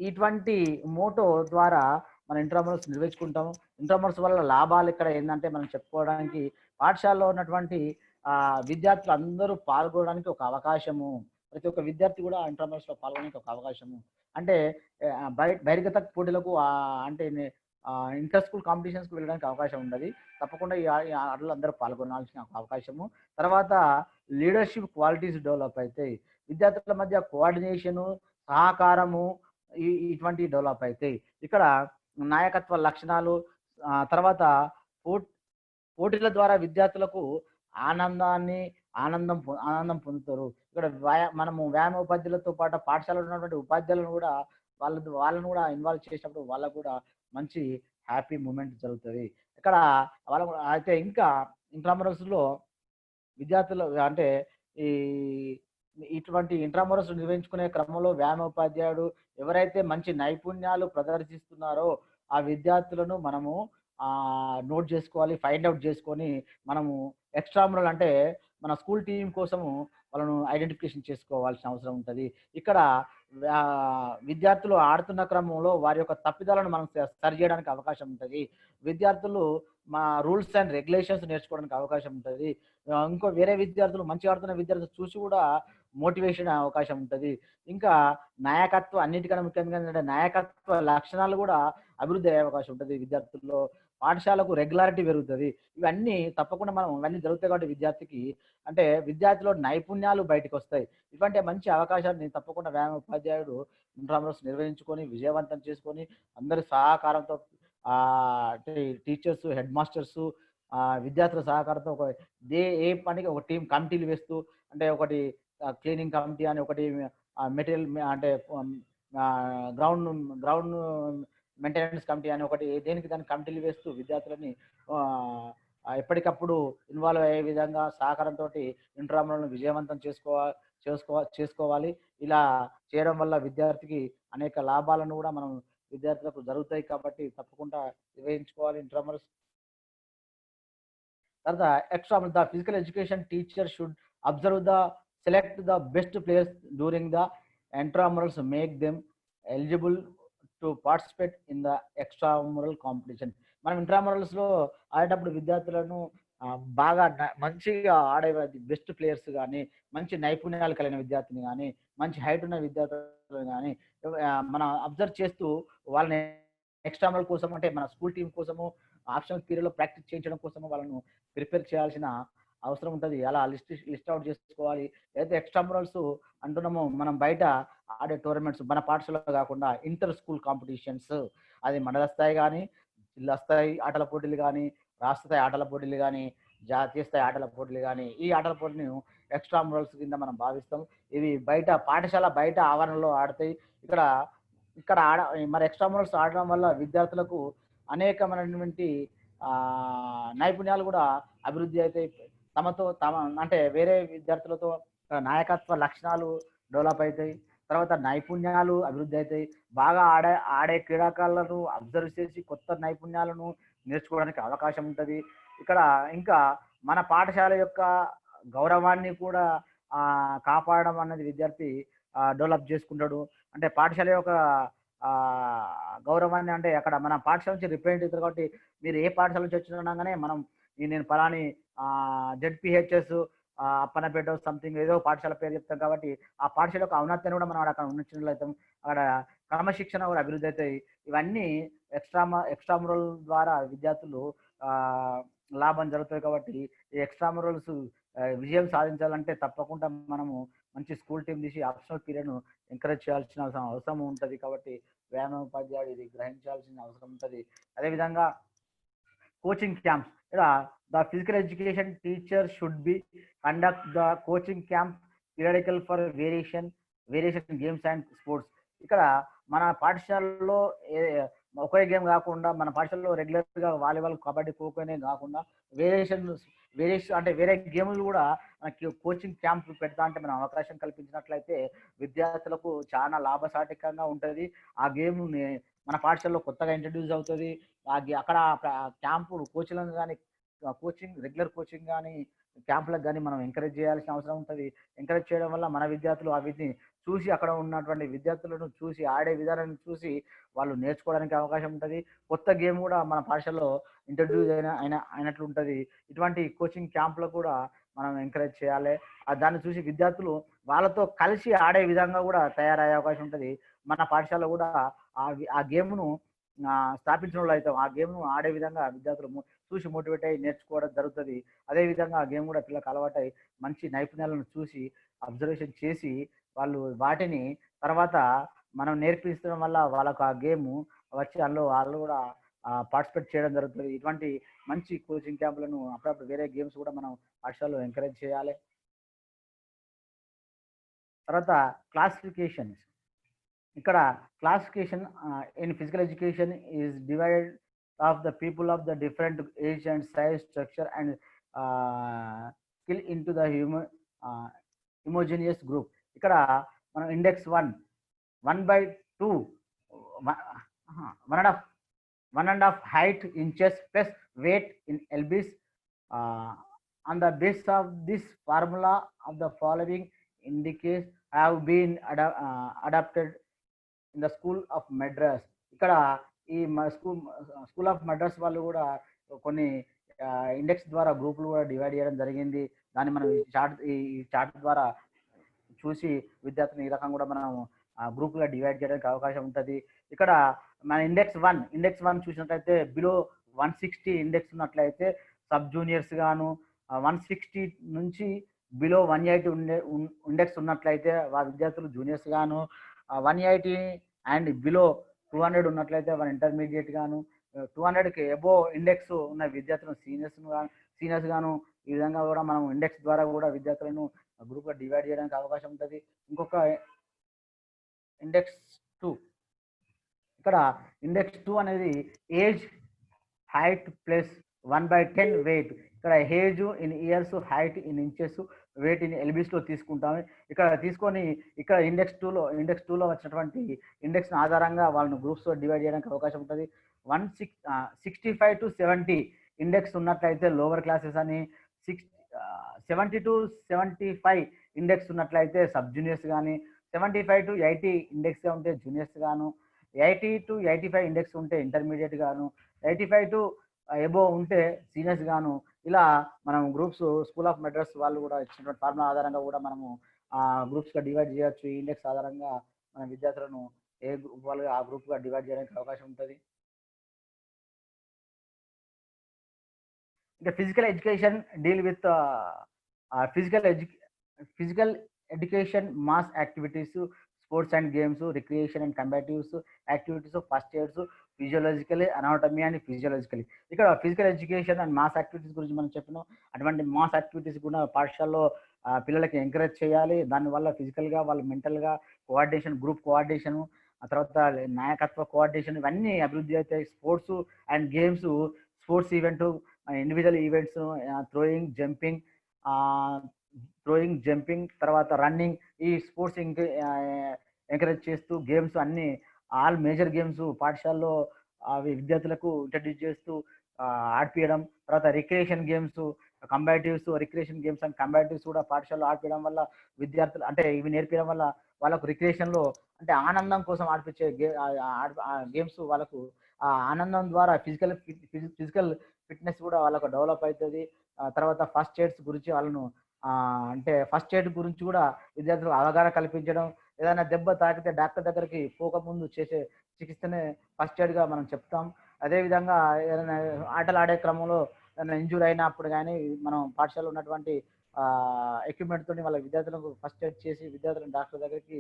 ఇటువంటి మోటో ద్వారా మన ఇంట్రామరల్స్ నిర్వహించుకుంటాము. ఇంట్రామరల్స్ వల్ల లాభాలు ఇక్కడ ఏంటంటే మనం చెప్పుకోవడానికి పాఠశాలలో ఉన్నటువంటి విద్యార్థులు అందరూ పాల్గొనడానికి ఒక అవకాశము. ప్రతి ఒక్క విద్యార్థి కూడా ఇంట్రామరల్స్ లో పాల్గొనడానికి ఒక అవకాశము. అంటే బహిర్గత పోటీలకు అంటే ఇంటర్ స్కూల్ కాంపిటీషన్స్కి వెళ్ళడానికి అవకాశం ఉన్నది. తప్పకుండా ఈ ఆటలు అందరూ పాల్గొనాల్సిన అవకాశము. తర్వాత లీడర్షిప్ క్వాలిటీస్ డెవలప్ అవుతాయి. విద్యార్థుల మధ్య కోఆర్డినేషను, సహకారము ఇటువంటి డెవలప్ అవుతాయి. ఇక్కడ నాయకత్వ లక్షణాలు, తర్వాత పోటీల ద్వారా విద్యార్థులకు ఆనందం పొందుతారు. ఇక్కడ మనము వ్యాయామ ఉపాధ్యాయులతో పాటు పాఠశాలలో ఉన్నటువంటి ఉపాధ్యాయులను కూడా వాళ్ళను కూడా ఇన్వాల్వ్ చేసినప్పుడు వాళ్ళకు కూడా మంచి హ్యాపీ మూమెంట్ జరుగుతుంది. ఇక్కడ అయితే ఇంకా ఇంట్రామరల్స్ లో విద్యార్థులు అంటే ఇటువంటి ఇంట్రామరల్స్ నిర్వహించుకునే క్రమంలో వ్యాయామ ఉపాధ్యాయుడు ఎవరైతే మంచి నైపుణ్యాలు ప్రదర్శిస్తున్నారో ఆ విద్యార్థులను మనము నోట్ చేసుకోవాలి, ఫైండ్ అవుట్ చేసుకొని మనము ఎక్స్ట్రామరల్ అంటే మన స్కూల్ టీం కోసము వాళ్ళను ఐడెంటిఫికేషన్ చేసుకోవాల్సిన అవసరం ఉంటుంది. ఇక్కడ విద్యార్థులు ఆడుతున్న క్రమంలో వారి యొక్క తప్పిదాలను మనం సరి చేయడానికి అవకాశం ఉంటుంది. విద్యార్థులు మా రూల్స్ అండ్ రెగ్యులేషన్స్ నేర్చుకోవడానికి అవకాశం ఉంటుంది. ఇంకో వేరే విద్యార్థులు మంచిగా ఆడుతున్న విద్యార్థులు చూసి కూడా మోటివేషన్ అవకాశం ఉంటుంది. ఇంకా నాయకత్వం అన్నిటికన్నా ముఖ్యంగా ఏంటంటే నాయకత్వ లక్షణాలు కూడా అభివృద్ధి అయ్యే అవకాశం ఉంటుంది విద్యార్థుల్లో. పాఠశాలకు రెగ్యులారిటీ పెరుగుతుంది. ఇవన్నీ తప్పకుండా ఇవన్నీ జరుగుతాయి కాబట్టి విద్యార్థిలో నైపుణ్యాలు బయటకు వస్తాయి. ఇటువంటి మంచి అవకాశాన్ని తప్పకుండా వ్యాయామ ఉపాధ్యాయుడు ఇంట్రామరల్స్ నిర్వహించుకొని విజయవంతం చేసుకొని అందరి సహకారంతో టీచర్స్, హెడ్ మాస్టర్స్, విద్యార్థుల సహకారంతో ఏ పనికి ఒక టీం కమిటీలు వేస్తూ అంటే ఒకటి క్లీనింగ్ కమిటీ అని, ఒకటి మెటీరియల్ అంటే గ్రౌండ్ మెయింటెనెన్స్ కమిటీ అని, ఒకటి దేనికి దాని కమిటీలు వేస్తూ విద్యార్థులని ఎప్పటికప్పుడు ఇన్వాల్వ్ అయ్యే విధంగా సహకారంతో ఇంట్రామరల్ను విజయవంతం చేసుకోవాలి. ఇలా చేయడం వల్ల విద్యార్థికి అనేక లాభాలను కూడా మనం విద్యార్థులకు జరుగుతాయి కాబట్టి తప్పకుండా నిర్వహించుకోవాలి ఇంట్రామరల్స్. తర్వాత extramural, the physical education teacher should observe select the best players during the intramurals, make them eligible to participate in the extramural competition. మనం ఇంట్రామరల్స్ లో ఆడేటప్పుడు విద్యార్థులను బాగా మంచిగా ఆడే బెస్ట్ ప్లేయర్స్ కానీ, మంచి నైపుణ్యాలు కలిగిన విద్యార్థిని కానీ, మంచి హైట్ ఉన్న విద్యార్థులు కానీ మనం అబ్జర్వ్ చేస్తూ వాళ్ళని ఎక్స్ట్రామరల్ కోసం అంటే మన స్కూల్ టీం కోసము ఆప్షనల్ పీరియడ్లో ప్రాక్టీస్ చేయించడం కోసము వాళ్ళను ప్రిపేర్ చేయాల్సిన అవసరం ఉంటుంది. అలా లిస్ట్ అవుట్ చేసుకోవాలి. ఏదైతే ఎక్స్ట్రామరల్స్ అంటున్నామో మనం బయట ఆడే టోర్నమెంట్స్ మన పాఠశాలలో కాకుండా ఇంటర్ స్కూల్ కాంపిటీషన్స్, అది మండల స్థాయి కానీ, జిల్లా స్థాయి ఆటల పోటీలు కానీ, రాష్ట్ర స్థాయి ఆటల పోటీలు కానీ, జాతీయ స్థాయి ఆటల పోటీలు కానీ, ఈ ఆటల పోటీలను ఎక్స్ట్రామరల్స్ కింద మనం భావిస్తాం. ఇవి పాఠశాల బయట ఆవరణలో ఆడతాయి. ఇక్కడ మరి ఎక్స్ట్రామరల్స్ ఆడడం వల్ల విద్యార్థులకు అనేకమైనటువంటి నైపుణ్యాలు కూడా అభివృద్ధి అవుతాయి. అంటే వేరే విద్యార్థులతో నాయకత్వ లక్షణాలు డెవలప్ అవుతాయి. తర్వాత నైపుణ్యాలు అభివృద్ధి అవుతాయి. బాగా ఆడే క్రీడాకారులను అబ్జర్వ్ చేసి కొత్త నైపుణ్యాలను నేర్చుకోవడానికి అవకాశం ఉంటుంది. ఇక్కడ ఇంకా మన పాఠశాల యొక్క గౌరవాన్ని కూడా కాపాడడం అన్నది విద్యార్థి డెవలప్ చేసుకుంటాడు. అంటే పాఠశాల యొక్క గౌరవాన్ని అంటే అక్కడ మన పాఠశాల నుంచి రిప్రజెంటేటివ్ కాబట్టి మీరు ఏ పాఠశాల నుంచి వచ్చినాగానే నేను పలాని జెడ్పిహెచ్ఎస్ అప్పనపేట సంథింగ్ ఏదో పాఠశాల పేరు చెప్తాం కాబట్టి ఆ పాఠశాల యొక్క ఔన్నత్యాన్ని కూడా మనం అక్కడ ఉన్నట్లయితాం. అక్కడ క్రమశిక్షణ కూడా అభివృద్ధి అవుతాయి. ఇవన్నీ ఎక్స్ట్రామురల్ ద్వారా విద్యార్థులు లాభం జరుగుతాయి. కాబట్టి ఈ ఎక్స్ట్రామురల్స్ విజయం సాధించాలంటే తప్పకుండా మనము మంచి స్కూల్ టీం తీసి ఆప్షనల్ పీరియడ్ను ఎంకరేజ్ చేయాల్సిన అవసరం ఉంటుంది. కాబట్టి వ్యాయామోపాధ్యాయుడు ఇది గ్రహించాల్సిన అవసరం ఉంటుంది. అదేవిధంగా coaching camps, the physical education teacher should be conduct the coaching camp periodical for variation games and sports. ఇక్కడ మన పాఠశాలలో ఒకే గేమ్ కాకుండా మన పాఠశాలలో రెగ్యులర్గా వాలీబాల్, కబడ్డీ, ఖోఖోనే కాకుండా వేరియేషన్ అంటే వేరే గేములు కూడా మనకి కోచింగ్ క్యాంప్ పెడతా అంటే మనం అవకాశం కల్పించినట్లయితే విద్యార్థులకు చాలా లాభసాటికంగా ఉంటుంది. ఆ గేమ్ మన పాఠశాలలో కొత్తగా ఇంట్రడ్యూస్ అవుతుంది. అక్కడ క్యాంపు కోచ్లను కానీ రెగ్యులర్ కోచింగ్ కానీ క్యాంపులకు కానీ మనం ఎంకరేజ్ చేయాల్సిన అవసరం ఉంటుంది. ఎంకరేజ్ చేయడం వల్ల మన విద్యార్థులు వీటిని చూసి అక్కడ ఉన్నటువంటి విద్యార్థులను చూసి ఆడే విధానాన్ని చూసి వాళ్ళు నేర్చుకోవడానికి అవకాశం ఉంటుంది. కొత్త గేమ్ కూడా మన పాఠశాలలో ఇంట్రడ్యూస్ అయినట్లు ఉంటుంది. ఇటువంటి కోచింగ్ క్యాంపులు కూడా మనం ఎంకరేజ్ చేయాలి. దాన్ని చూసి విద్యార్థులు వాళ్ళతో కలిసి ఆడే విధంగా కూడా తయారయ్యే అవకాశం ఉంటుంది. మన పాఠశాల కూడా ఆ గేమ్ను స్థాపించిన వాళ్ళు అవుతాం. ఆ గేమ్ను ఆడే విధంగా విద్యార్థులు చూసి మోటివేట్ అయ్యి నేర్చుకోవడం జరుగుతుంది. అదేవిధంగా ఆ గేమ్ కూడా పిల్లలకు అలవాటై మంచి నైపుణ్యాలను చూసి అబ్జర్వేషన్ చేసి వాళ్ళు వాటిని తర్వాత మనం నేర్పిస్తడం వల్ల వాళ్ళకు ఆ గేమ్ వచ్చి అందులో వాళ్ళు కూడా పార్టిసిపేట్ చేయడం జరుగుతుంది. ఇటువంటి మంచి కోచింగ్ క్యాంపులను అప్పుడప్పుడు వేరే గేమ్స్ కూడా మనం పాఠశాలలో ఎంకరేజ్ చేయాలి. తర్వాత క్లాసిఫికేషన్స్. ఇక్కడ classification in physical education is divided of the people of the different age and size, structure and skill in to the homogeneous group. ఇక్కడ మనం index 1/2 1.5 height inches plus weight in lbs. On the basis of this formula of the following indicates have been adopted in the school of Madras. ఇక్కడ ఈ school of Madras వాళ్ళు కూడా కొన్ని index ద్వారా గ్రూపులు కూడా డివైడ్ చేయడం జరిగింది. దాన్ని మనం ఈ చార్ట్ ద్వారా చూసి విద్యార్థులు ఈ రకంగా కూడా మనం గ్రూపుగా డివైడ్ చేయడానికి అవకాశం ఉంటుంది. ఇక్కడ మన ఇండెక్స్ 1 చూసినట్లయితే బిలో 160 ఇండెక్స్ ఉన్నట్లయితే సబ్ జూనియర్స్ గాను, 160 నుంచి బిలో 180 ఇండెక్స్ ఉన్నట్లయితే విద్యార్థులు జూనియర్స్ గాను, 180 అండ్ బిలో 200 ఉన్నట్లయితే ఇంటర్మీడియట్ గాను, 200కి అబో ఇండెక్స్ ఉన్న విద్యార్థులను సీనియర్స్ గాను. ఈ విధంగా కూడా మనం ఇండెక్స్ ద్వారా కూడా విద్యార్థులను గ్రూప్గా డివైడ్ చేయడానికి అవకాశం ఉంటుంది. ఇంకొక ఇండెక్స్ 2, ఇక్కడ ఇండెక్స్ 2 అనేది ఏజ్, హైట్ ప్లస్ 1/10 వెయిట్. ఇక్కడ age in years, height in inches, weight in ఎల్బీస్లో తీసుకుంటాము. ఇక్కడ తీసుకొని ఇక్కడ ఇండెక్స్ 2లో వచ్చినటువంటి ఇండెక్స్ ఆధారంగా వాళ్ళను గ్రూప్స్లో డివైడ్ చేయడానికి అవకాశం ఉంటుంది. 65 to 70 ఇండెక్స్ ఉన్నట్లయితే లోవర్ క్లాసెస్ అని, 70 to 75 ఇండెక్స్ ఉన్నట్లయితే సబ్ జూనియర్స్ కానీ, 75 to 80 ఇండెక్స్గా ఉంటే జూనియర్స్ గాను, 80 to 85 ఇండెక్స్ ఉంటే ఇంటర్మీడియట్ గాను, 85 to ఎబో ఉంటే సీనియర్స్ గాను. ఇలా మనం గ్రూప్స్ స్కూల్ ఆఫ్ మద్రాస్ వాళ్ళు కూడా ఇచ్చినటువంటి ఫార్ములా ఆధారంగా కూడా మనము గ్రూప్స్గా డివైడ్ చేయొచ్చు. ఈ ఇండెక్స్ ఆధారంగా మన విద్యార్థులను ఏ గ్రూప్ వాళ్ళుగా ఆ గ్రూప్గా డివైడ్ చేయడానికి అవకాశం ఉంటుంది. ఇంకా physical education deal with physical education mass activities, sports and games, recreation and combatives activities, first aids, physiologically, anatomy and physiologically. ఇక్కడ physical education and mass activities గురించి మనం చెప్పినాం. అటువంటి మాస్ యాక్టివిటీస్ కూడా పాఠశాలలో పిల్లలకి ఎంకరేజ్ చేయాలి. దానివల్ల ఫిజికల్గా వాళ్ళు మెంటల్గా కోఆర్డినేషన్, గ్రూప్ కోఆర్డినేషన్, ఆ తర్వాత నాయకత్వ కోఆర్డినేషన్ ఇవన్నీ అభివృద్ధి అవుతాయి. Sports and games, sports event, individual events, throwing, jumping, తర్వాత రన్నింగ్, ఈ స్పోర్ట్స్ ఎంకరేజ్ చేస్తూ గేమ్స్ అన్ని ఆల్ మేజర్ గేమ్స్ పాఠశాలలో అవి విద్యార్థులకు ఇంట్రడ్యూస్ చేస్తూ ఆడిపియడం. తర్వాత recreation games, recreation games and combatives కూడా పాఠశాలలో ఆడిపించడం వల్ల విద్యార్థులు అంటే ఇవి నేర్పించడం వల్ల వాళ్ళకు రిక్రియేషన్లో అంటే ఆనందం కోసం ఆడిపించే గేమ్స్ వాళ్ళకు ఆ ఆనందం ద్వారా ఫిజికల్ ఫిట్నెస్ కూడా వాళ్ళకు డెవలప్ అవుతుంది. తర్వాత ఫస్ట్ ఎయిడ్స్ గురించి వాళ్ళను అంటే ఫస్ట్ ఎయిడ్ గురించి కూడా విద్యార్థులకు అవగాహన కల్పించడం, ఏదైనా దెబ్బ తాకితే డాక్టర్ దగ్గరికి పోకముందు చేసే చికిత్సనే ఫస్ట్ ఎయిడ్గా మనం చెప్తాం. అదేవిధంగా ఏదైనా ఆటలు ఆడే క్రమంలో ఏదైనా ఇంజూరీ అయినప్పుడు కానీ మనం పాఠశాలలో ఉన్నటువంటి ఎక్విప్మెంట్ తోని వాళ్ళ విద్యార్థులకు ఫస్ట్ ఎయిడ్ చేసి విద్యార్థులను డాక్టర్ దగ్గరికి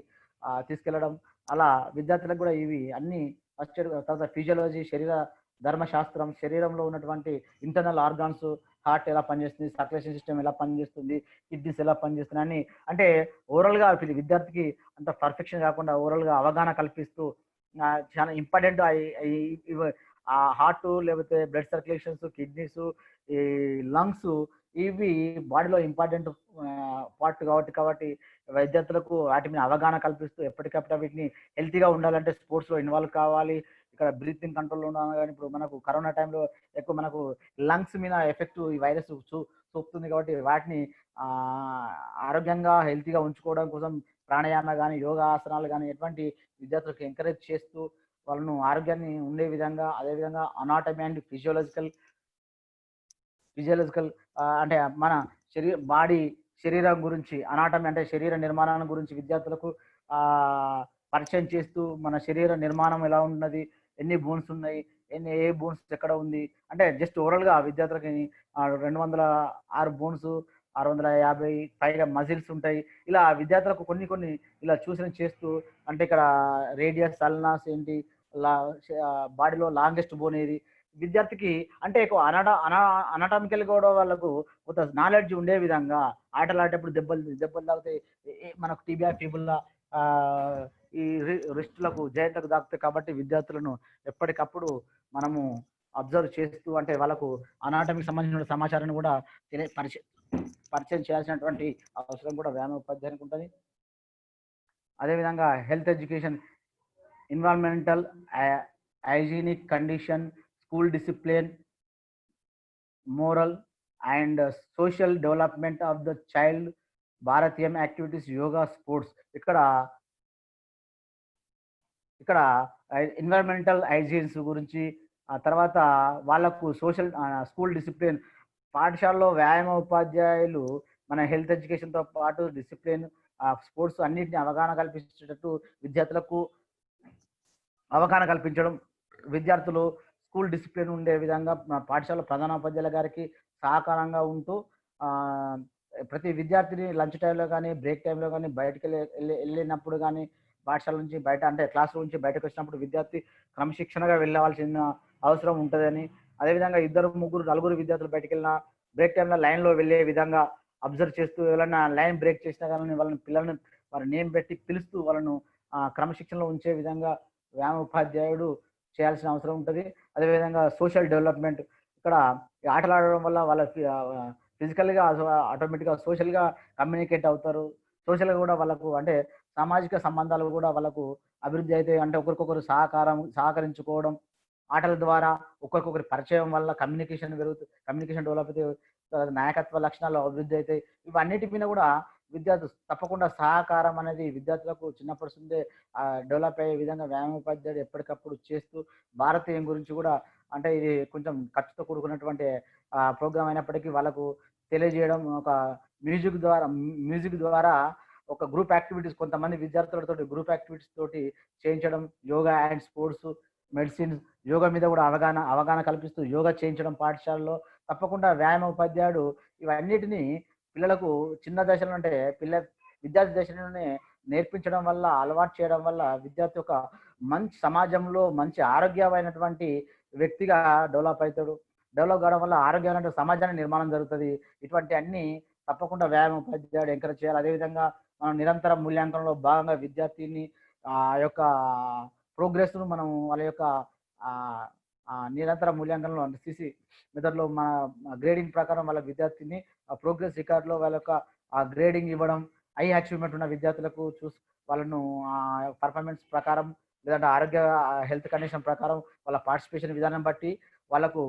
తీసుకెళ్లడం. అలా విద్యార్థులకు కూడా ఇవి అన్ని ఫస్ట్ ఎయిడ్, తర్వాత ఫిజియాలజీ, శరీర ధర్మశాస్త్రం, శరీరంలో ఉన్నటువంటి ఇంటర్నల్ ఆర్గాన్స్, హార్ట్ ఎలా పనిచేస్తుంది, సర్క్యులేషన్ సిస్టమ్ ఎలా పనిచేస్తుంది, కిడ్నీస్ ఎలా పనిచేస్తున్నాయి అని, అంటే ఓవరాల్గా విద్యార్థికి అంత పర్ఫెక్షన్ కాకుండా ఓవరాల్గా అవగాహన కల్పిస్తూ చాలా ఇంపార్టెంట్ ఆ హార్ట్, లేకపోతే బ్లడ్ సర్క్యులేషన్స్, కిడ్నీస్, ఈ లంగ్స్, ఇవి బాడీలో ఇంపార్టెంట్ పార్ట్ కాబట్టి విద్యార్థులకు వాటి మీద అవగాహన కల్పిస్తూ ఎప్పటికప్పుడు వీటిని హెల్తీగా ఉండాలంటే స్పోర్ట్స్లో ఇన్వాల్వ్ కావాలి. ఇక్కడ బ్రీతింగ్ కంట్రోల్లో ఉన్నాను. కానీ ఇప్పుడు మనకు కరోనా టైంలో ఎక్కువ మనకు లంగ్స్ మీద ఎఫెక్ట్ ఈ వైరస్ చూపుతుంది కాబట్టి వాటిని ఆరోగ్యంగా హెల్తీగా ఉంచుకోవడం కోసం ప్రాణాయామ కానీ, యోగాసనాలు కానీ ఎటువంటి విద్యార్థులకు ఎంకరేజ్ చేస్తూ వాళ్ళను ఆరోగ్యాన్ని ఉండే విధంగా, అదేవిధంగా అనాటమీ అండ్ ఫిజియోలాజికల్ అంటే మన శరీరం గురించి, అనాటమీ అంటే శరీర నిర్మాణం గురించి విద్యార్థులకు పరిచయం చేస్తూ మన శరీర నిర్మాణం ఎలా ఉన్నది, ఎన్ని బోన్స్ ఉన్నాయి, ఏ బోన్స్ ఎక్కడ ఉంది, అంటే జస్ట్ ఓవరాల్గా విద్యార్థులకి 206 బోన్స్, 650 పైగా మజిల్స్ ఉంటాయి. ఇలా విద్యార్థులకు కొన్ని ఇలా చూసిన చేస్తూ, అంటే ఇక్కడ రేడియస్, అల్నాస్ ఏంటి, బాడీలో లాంగెస్ట్ బోన్ ఏది, విద్యార్థికి అంటే ఎక్కువ అనటామికల్ కూడా వాళ్ళకు కొంత నాలెడ్జ్ ఉండే విధంగా ఆటలు ఆడేటప్పుడు దెబ్బలు తాగితే మనకు టీబీఆర్ ఫీబుల్లా ఈ రిస్టులకు జాయింట్లకు తాకుతాయి. కాబట్టి విద్యార్థులను ఎప్పటికప్పుడు మనము అబ్జర్వ్ చేస్తూ, అంటే వాళ్ళకు అనాటమీకి సంబంధించిన సమాచారాన్ని కూడా పరిచయం చేయాల్సినటువంటి అవసరం కూడా వ్యాయామ ఉపాధ్యాయునికి ఉంటుంది. అదేవిధంగా health education, environmental, hygienic condition, school discipline, moral and social development of the child, భారతీయం యాక్టివిటీస్, యోగా, స్పోర్ట్స్. ఇక్కడ ఎన్విరాన్మెంటల్ హైజీన్స్ గురించి, ఆ తర్వాత వాళ్ళకు సోషల్ స్కూల్ డిసిప్లిన్, పాఠశాలలో వ్యాయామ ఉపాధ్యాయులు మన హెల్త్ ఎడ్యుకేషన్తో పాటు డిసిప్లిన్, స్పోర్ట్స్ అన్నింటినీ అవగాహన కల్పించేటట్టు విద్యార్థులకు అవగాహన కల్పించడం, విద్యార్థులు స్కూల్ డిసిప్లిన్ ఉండే విధంగా పాఠశాల ప్రధానోపాధ్యాయుల గారికి సహకారంగా ఉంటూ ప్రతి విద్యార్థిని లంచ్ టైంలో కానీ, బ్రేక్ టైంలో కానీ, బయటకు వెళ్ళినప్పుడు కానీ, పాఠశాల నుంచి బయట అంటే క్లాస్ రూమ్ నుంచి బయటకు వచ్చినప్పుడు విద్యార్థి క్రమశిక్షణగా వెళ్ళవలసిన అవసరం ఉంటుందని, అదేవిధంగా 2, 3, 4 విద్యార్థులు బయటకు వెళ్ళిన బ్రేక్ టైంలో లైన్లో వెళ్ళే విధంగా అబ్జర్వ్ చేస్తూ, ఎవరైనా లైన్ బ్రేక్ చేసినా కానీ పిల్లల్ని వారి నేమ్ పెట్టి పిలుస్తూ వాళ్ళను క్రమశిక్షణలో ఉంచే విధంగా వ్యాయామ ఉపాధ్యాయుడు చేయాల్సిన అవసరం ఉంటుంది. అదేవిధంగా సోషల్ డెవలప్మెంట్, ఇక్కడ ఆటలు ఆడడం వల్ల వాళ్ళ ఫిజికల్గా ఆటోమేటిక్గా సోషల్గా కమ్యూనికేట్ అవుతారు. సోషల్గా కూడా వాళ్ళకు అంటే సామాజిక సంబంధాలు కూడా వాళ్ళకు అభివృద్ధి అవుతాయి. అంటే ఒకరికొకరు సహకరించుకోవడం, ఆటల ద్వారా ఒకరికొకరి పరిచయం వల్ల కమ్యూనికేషన్ డెవలప్ అయితే, నాయకత్వ లక్షణాలు అభివృద్ధి అవుతాయి. ఇవన్నిటి మీద కూడా విద్యార్థులు తప్పకుండా సహకారం అనేది విద్యార్థులకు చిన్నప్పటి నుండే డెవలప్ అయ్యే విధంగా వ్యాయామ ఉపాధ్యాయుడు ఎప్పటికప్పుడు చేస్తూ, భారతీయం గురించి కూడా అంటే ఇది కొంచెం ఖర్చుతో కూడుకున్నటువంటి ప్రోగ్రామ్ అయినప్పటికీ వాళ్ళకు తెలియజేయడం, ఒక మ్యూజిక్ ద్వారా ఒక గ్రూప్ యాక్టివిటీస్, కొంతమంది విద్యార్థులతో గ్రూప్ యాక్టివిటీస్ తోటి చేయించడం, yoga and sports, medicine, yoga మీద కూడా అవగాహన కల్పిస్తూ యోగా చేయించడం పాఠశాలలో. తప్పకుండా వ్యాయామ ఉపాధ్యాయుడు ఇవన్నిటిని పిల్లలకు చిన్న దశలో, అంటే విద్యార్థి దశలోనే నేర్పించడం వల్ల, అలవాటు చేయడం వల్ల విద్యార్థి ఒక మంచి సమాజంలో మంచి ఆరోగ్యమైనటువంటి వ్యక్తిగా డెవలప్ అవుతాడు. డెవలప్ కావడం వల్ల ఆరోగ్యమైన సమాజాన్ని నిర్మాణం జరుగుతుంది. ఇటువంటి అన్ని తప్పకుండా వ్యాయామ ఉపాధ్యాయుడు ఎంకరేజ్ చేయాలి. అదేవిధంగా మనం నిరంతర మూల్యాంకనంలో భాగంగా విద్యార్థిని యొక్క ప్రోగ్రెస్ను మనం వాళ్ళ యొక్క నిరంతర మూల్యాంకనంలో అంటే సిసి మెథడ్లో మన గ్రేడింగ్ ప్రకారం వాళ్ళ విద్యార్థిని ప్రోగ్రెస్ రికార్డులో వాళ్ళ యొక్క గ్రేడింగ్ ఇవ్వడం, హై అచీవ్మెంట్ ఉన్న విద్యార్థులకు వాళ్ళను పర్ఫార్మెన్స్ ప్రకారం, లేదంటే ఆరోగ్య హెల్త్ కండిషన్ ప్రకారం వాళ్ళ పార్టిసిపేషన్ విధానం బట్టి వాళ్ళకు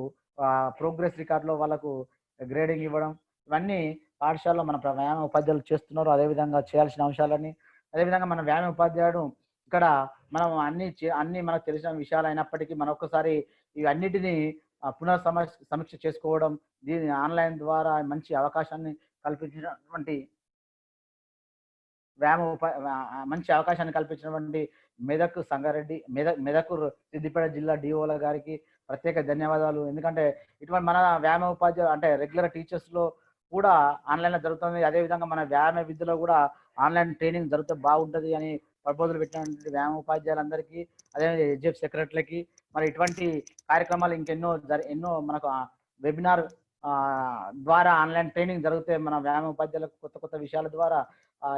ప్రోగ్రెస్ రికార్డులో వాళ్ళకు గ్రేడింగ్ ఇవ్వడం, ఇవన్నీ పాఠశాలలో మన వ్యాయామ ఉపాధ్యాయులు చేస్తున్నారు. అదేవిధంగా చేయాల్సిన అంశాలని, అదేవిధంగా మన వ్యాయామ ఉపాధ్యాయుడు ఇక్కడ మనం అన్ని మనకు తెలిసిన విషయాలు అయినప్పటికీ మరొకసారి ఇవన్నిటిని సమీక్ష చేసుకోవడం, దీని ఆన్లైన్ ద్వారా మంచి అవకాశాన్ని కల్పించినటువంటి మంచి అవకాశాన్ని కల్పించినటువంటి మెదక్ సంగారెడ్డి మెదక్ సిద్దిపేట జిల్లా డిఓల గారికి ప్రత్యేక ధన్యవాదాలు. ఎందుకంటే ఇటువంటి మన వ్యాయామ ఉపాధ్యాయులు అంటే రెగ్యులర్ టీచర్స్లో కూడా ఆన్లైన్లో జరుగుతుంది. అదేవిధంగా మన వ్యాయామ విద్యలో కూడా ఆన్లైన్ ట్రైనింగ్ జరిగితే బాగుంటుంది అని ప్రపోజల్ పెట్టినటువంటి వ్యాయామ ఉపాధ్యాయులందరికీ, అదేవిధంగా హెచ్ఎఫ్ సెక్రటరీలకి మరి ఇటువంటి కార్యక్రమాలు ఎన్నో మనకు వెబినార్ ద్వారా ఆన్లైన్ ట్రైనింగ్ జరిగితే మన వ్యాయామ ఉపాధ్యాయులకు కొత్త విషయాల ద్వారా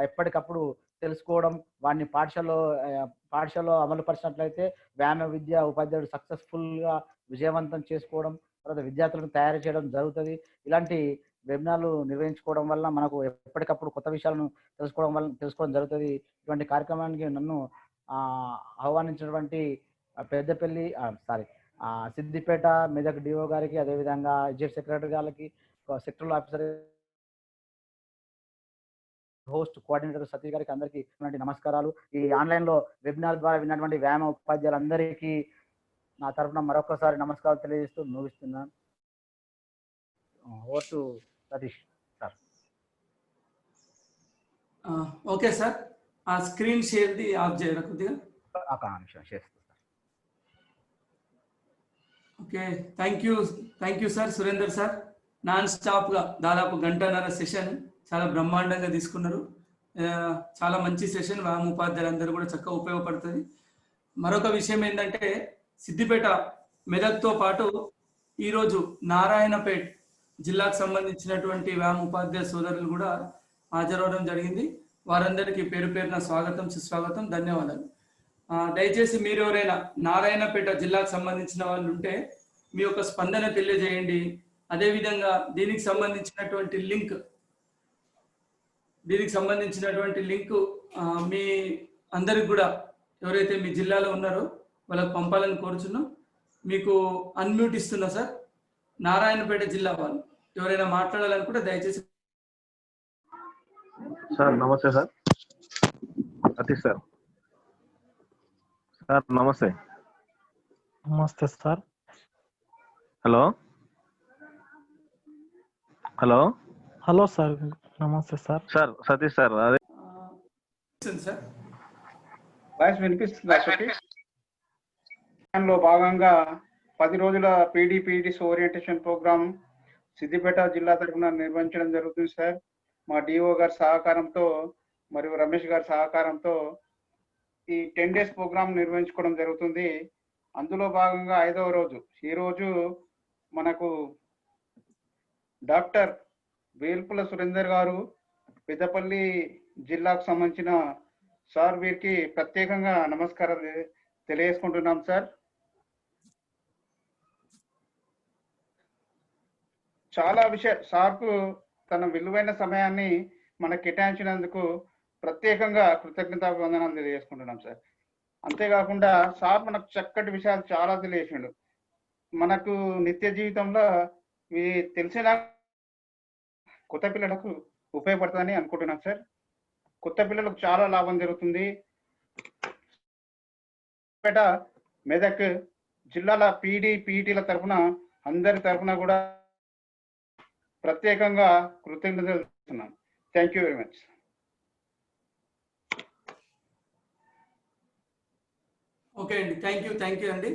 ఎప్పటికప్పుడు తెలుసుకోవడం, వాడిని పాఠశాలలో అమలు పరిచినట్లయితే వ్యాయామ విద్య ఉపాధ్యాయుడు సక్సెస్ఫుల్గా విజయవంతం చేసుకోవడం, తర్వాత విద్యార్థులను తయారు చేయడం జరుగుతుంది. ఇలాంటి వెబినార్లు నిర్వహించుకోవడం వల్ల మనకు ఎప్పటికప్పుడు కొత్త విషయాలను తెలుసుకోవడం జరుగుతుంది. ఇటువంటి కార్యక్రమానికి నన్ను ఆహ్వానించినటువంటి సిద్దిపేట మెదక్ డిఓ గారికి, అదేవిధంగా హెచ్ఎఫ్ సెక్రటరీ గారికి, sectoral officer host coordinator Satish గారికి అందరికీ నమస్కారాలు. ఈ ఆన్లైన్లో వెబినార్ ద్వారా విన్నటువంటి వ్యాయామ ఉపాధ్యాయులందరికీ నా తరఫున మరొకసారి నమస్కారాలు తెలియజేస్తూ ముగిస్తున్నాను. Over to Satish sir. Okay sir, ఆ స్క్రీన్ షేర్ది ఆఫ్ చేయరా కొద్దిగా. ఒక నిమిషం చేస్తాను. Okay, thank you sir. Surender sir non స్టాప్గా దాదాపు గంటన్నర సెషన్ చాలా బ్రహ్మాండంగా తీసుకున్నారు. చాలా మంచి సెషన్, వ్యాయామ ఉపాధ్యాయులందరూ కూడా చక్కగా ఉపయోగపడుతుంది. మరొక విషయం ఏంటంటే సిద్దిపేట మెదక్తో పాటు ఈరోజు నారాయణపేట్ జిల్లాకు సంబంధించినటువంటి వ్యాయామ ఉపాధ్యాయ సోదరులు కూడా హాజరవడం జరిగింది. వారందరికీ పేరు పేరున స్వాగతం, సుస్వాగతం, ధన్యవాదాలు. దయచేసి మీరు ఎవరైనా నారాయణపేట జిల్లాకు సంబంధించిన వాళ్ళు ఉంటే మీ యొక్క స్పందన తెలియజేయండి. అదేవిధంగా దీనికి సంబంధించినటువంటి లింక్ మీ అందరికి కూడా ఎవరైతే మీ జిల్లాలో ఉన్నారో వాళ్ళకి పంపాలని కోరుచున్నాం. మీకు అన్మ్యూట్ ఇస్తున్నా సార్. నారాయణపేట జిల్లా వాళ్ళు ఎవరైనా మాట్లాడాలనుకుంటే దయచేసి. సార్ నమస్తే సార్. సతీష్ సార్. సార్ నమస్తే. నమస్తే సార్. హలో హలో సార్, నమస్తే సార్. Sir Satish sir. అదే సార్ వాయిస్ వినిపిస్తుంది. లో భాగంగా 10 రోజుల పీడీపీటీస్ ఓరియంటేషన్ ప్రోగ్రామ్ సిద్దిపేట జిల్లా తరఫున నిర్వహించడం జరుగుతుంది సార్. మా డిఓ గారి సహకారంతో మరియు రమేష్ గారి సహకారంతో ఈ 10 days ప్రోగ్రామ్ నిర్వహించుకోవడం జరుగుతుంది. అందులో భాగంగా 5వ రోజు ఈరోజు మనకు డాక్టర్ వేల్పుల సురేందర్ గారు పెద్దపల్లి జిల్లాకు సంబంధించిన సార్, వీరికి ప్రత్యేకంగా నమస్కారాలు తెలియజేసుకుంటున్నాం సార్. చాలా సార్కు తన విలువైన సమయాన్ని మనకు కేటాయించినందుకు ప్రత్యేకంగా కృతజ్ఞతాభివందనాలు తెలియజేసుకుంటున్నాం సార్. అంతేకాకుండా సార్ మనకు చక్కటి విషయాలు చాలా తెలియజేసిండు. మనకు నిత్య జీవితంలో ఇవి తెలిసిన కొత్త పిల్లలకు ఉపయోగపడుతుందని అనుకుంటున్నాం సార్. కొత్త పిల్లలకు చాలా లాభం జరుగుతుంది. మెదక్ జిల్లాల పీటీల తరఫున అందరి తరఫున కూడా ప్రత్యేకంగా కృతజ్ఞతలు తెలుపుతున్నాను. Thank you very much. Okay అండి, థ్యాంక్ యూ అండి.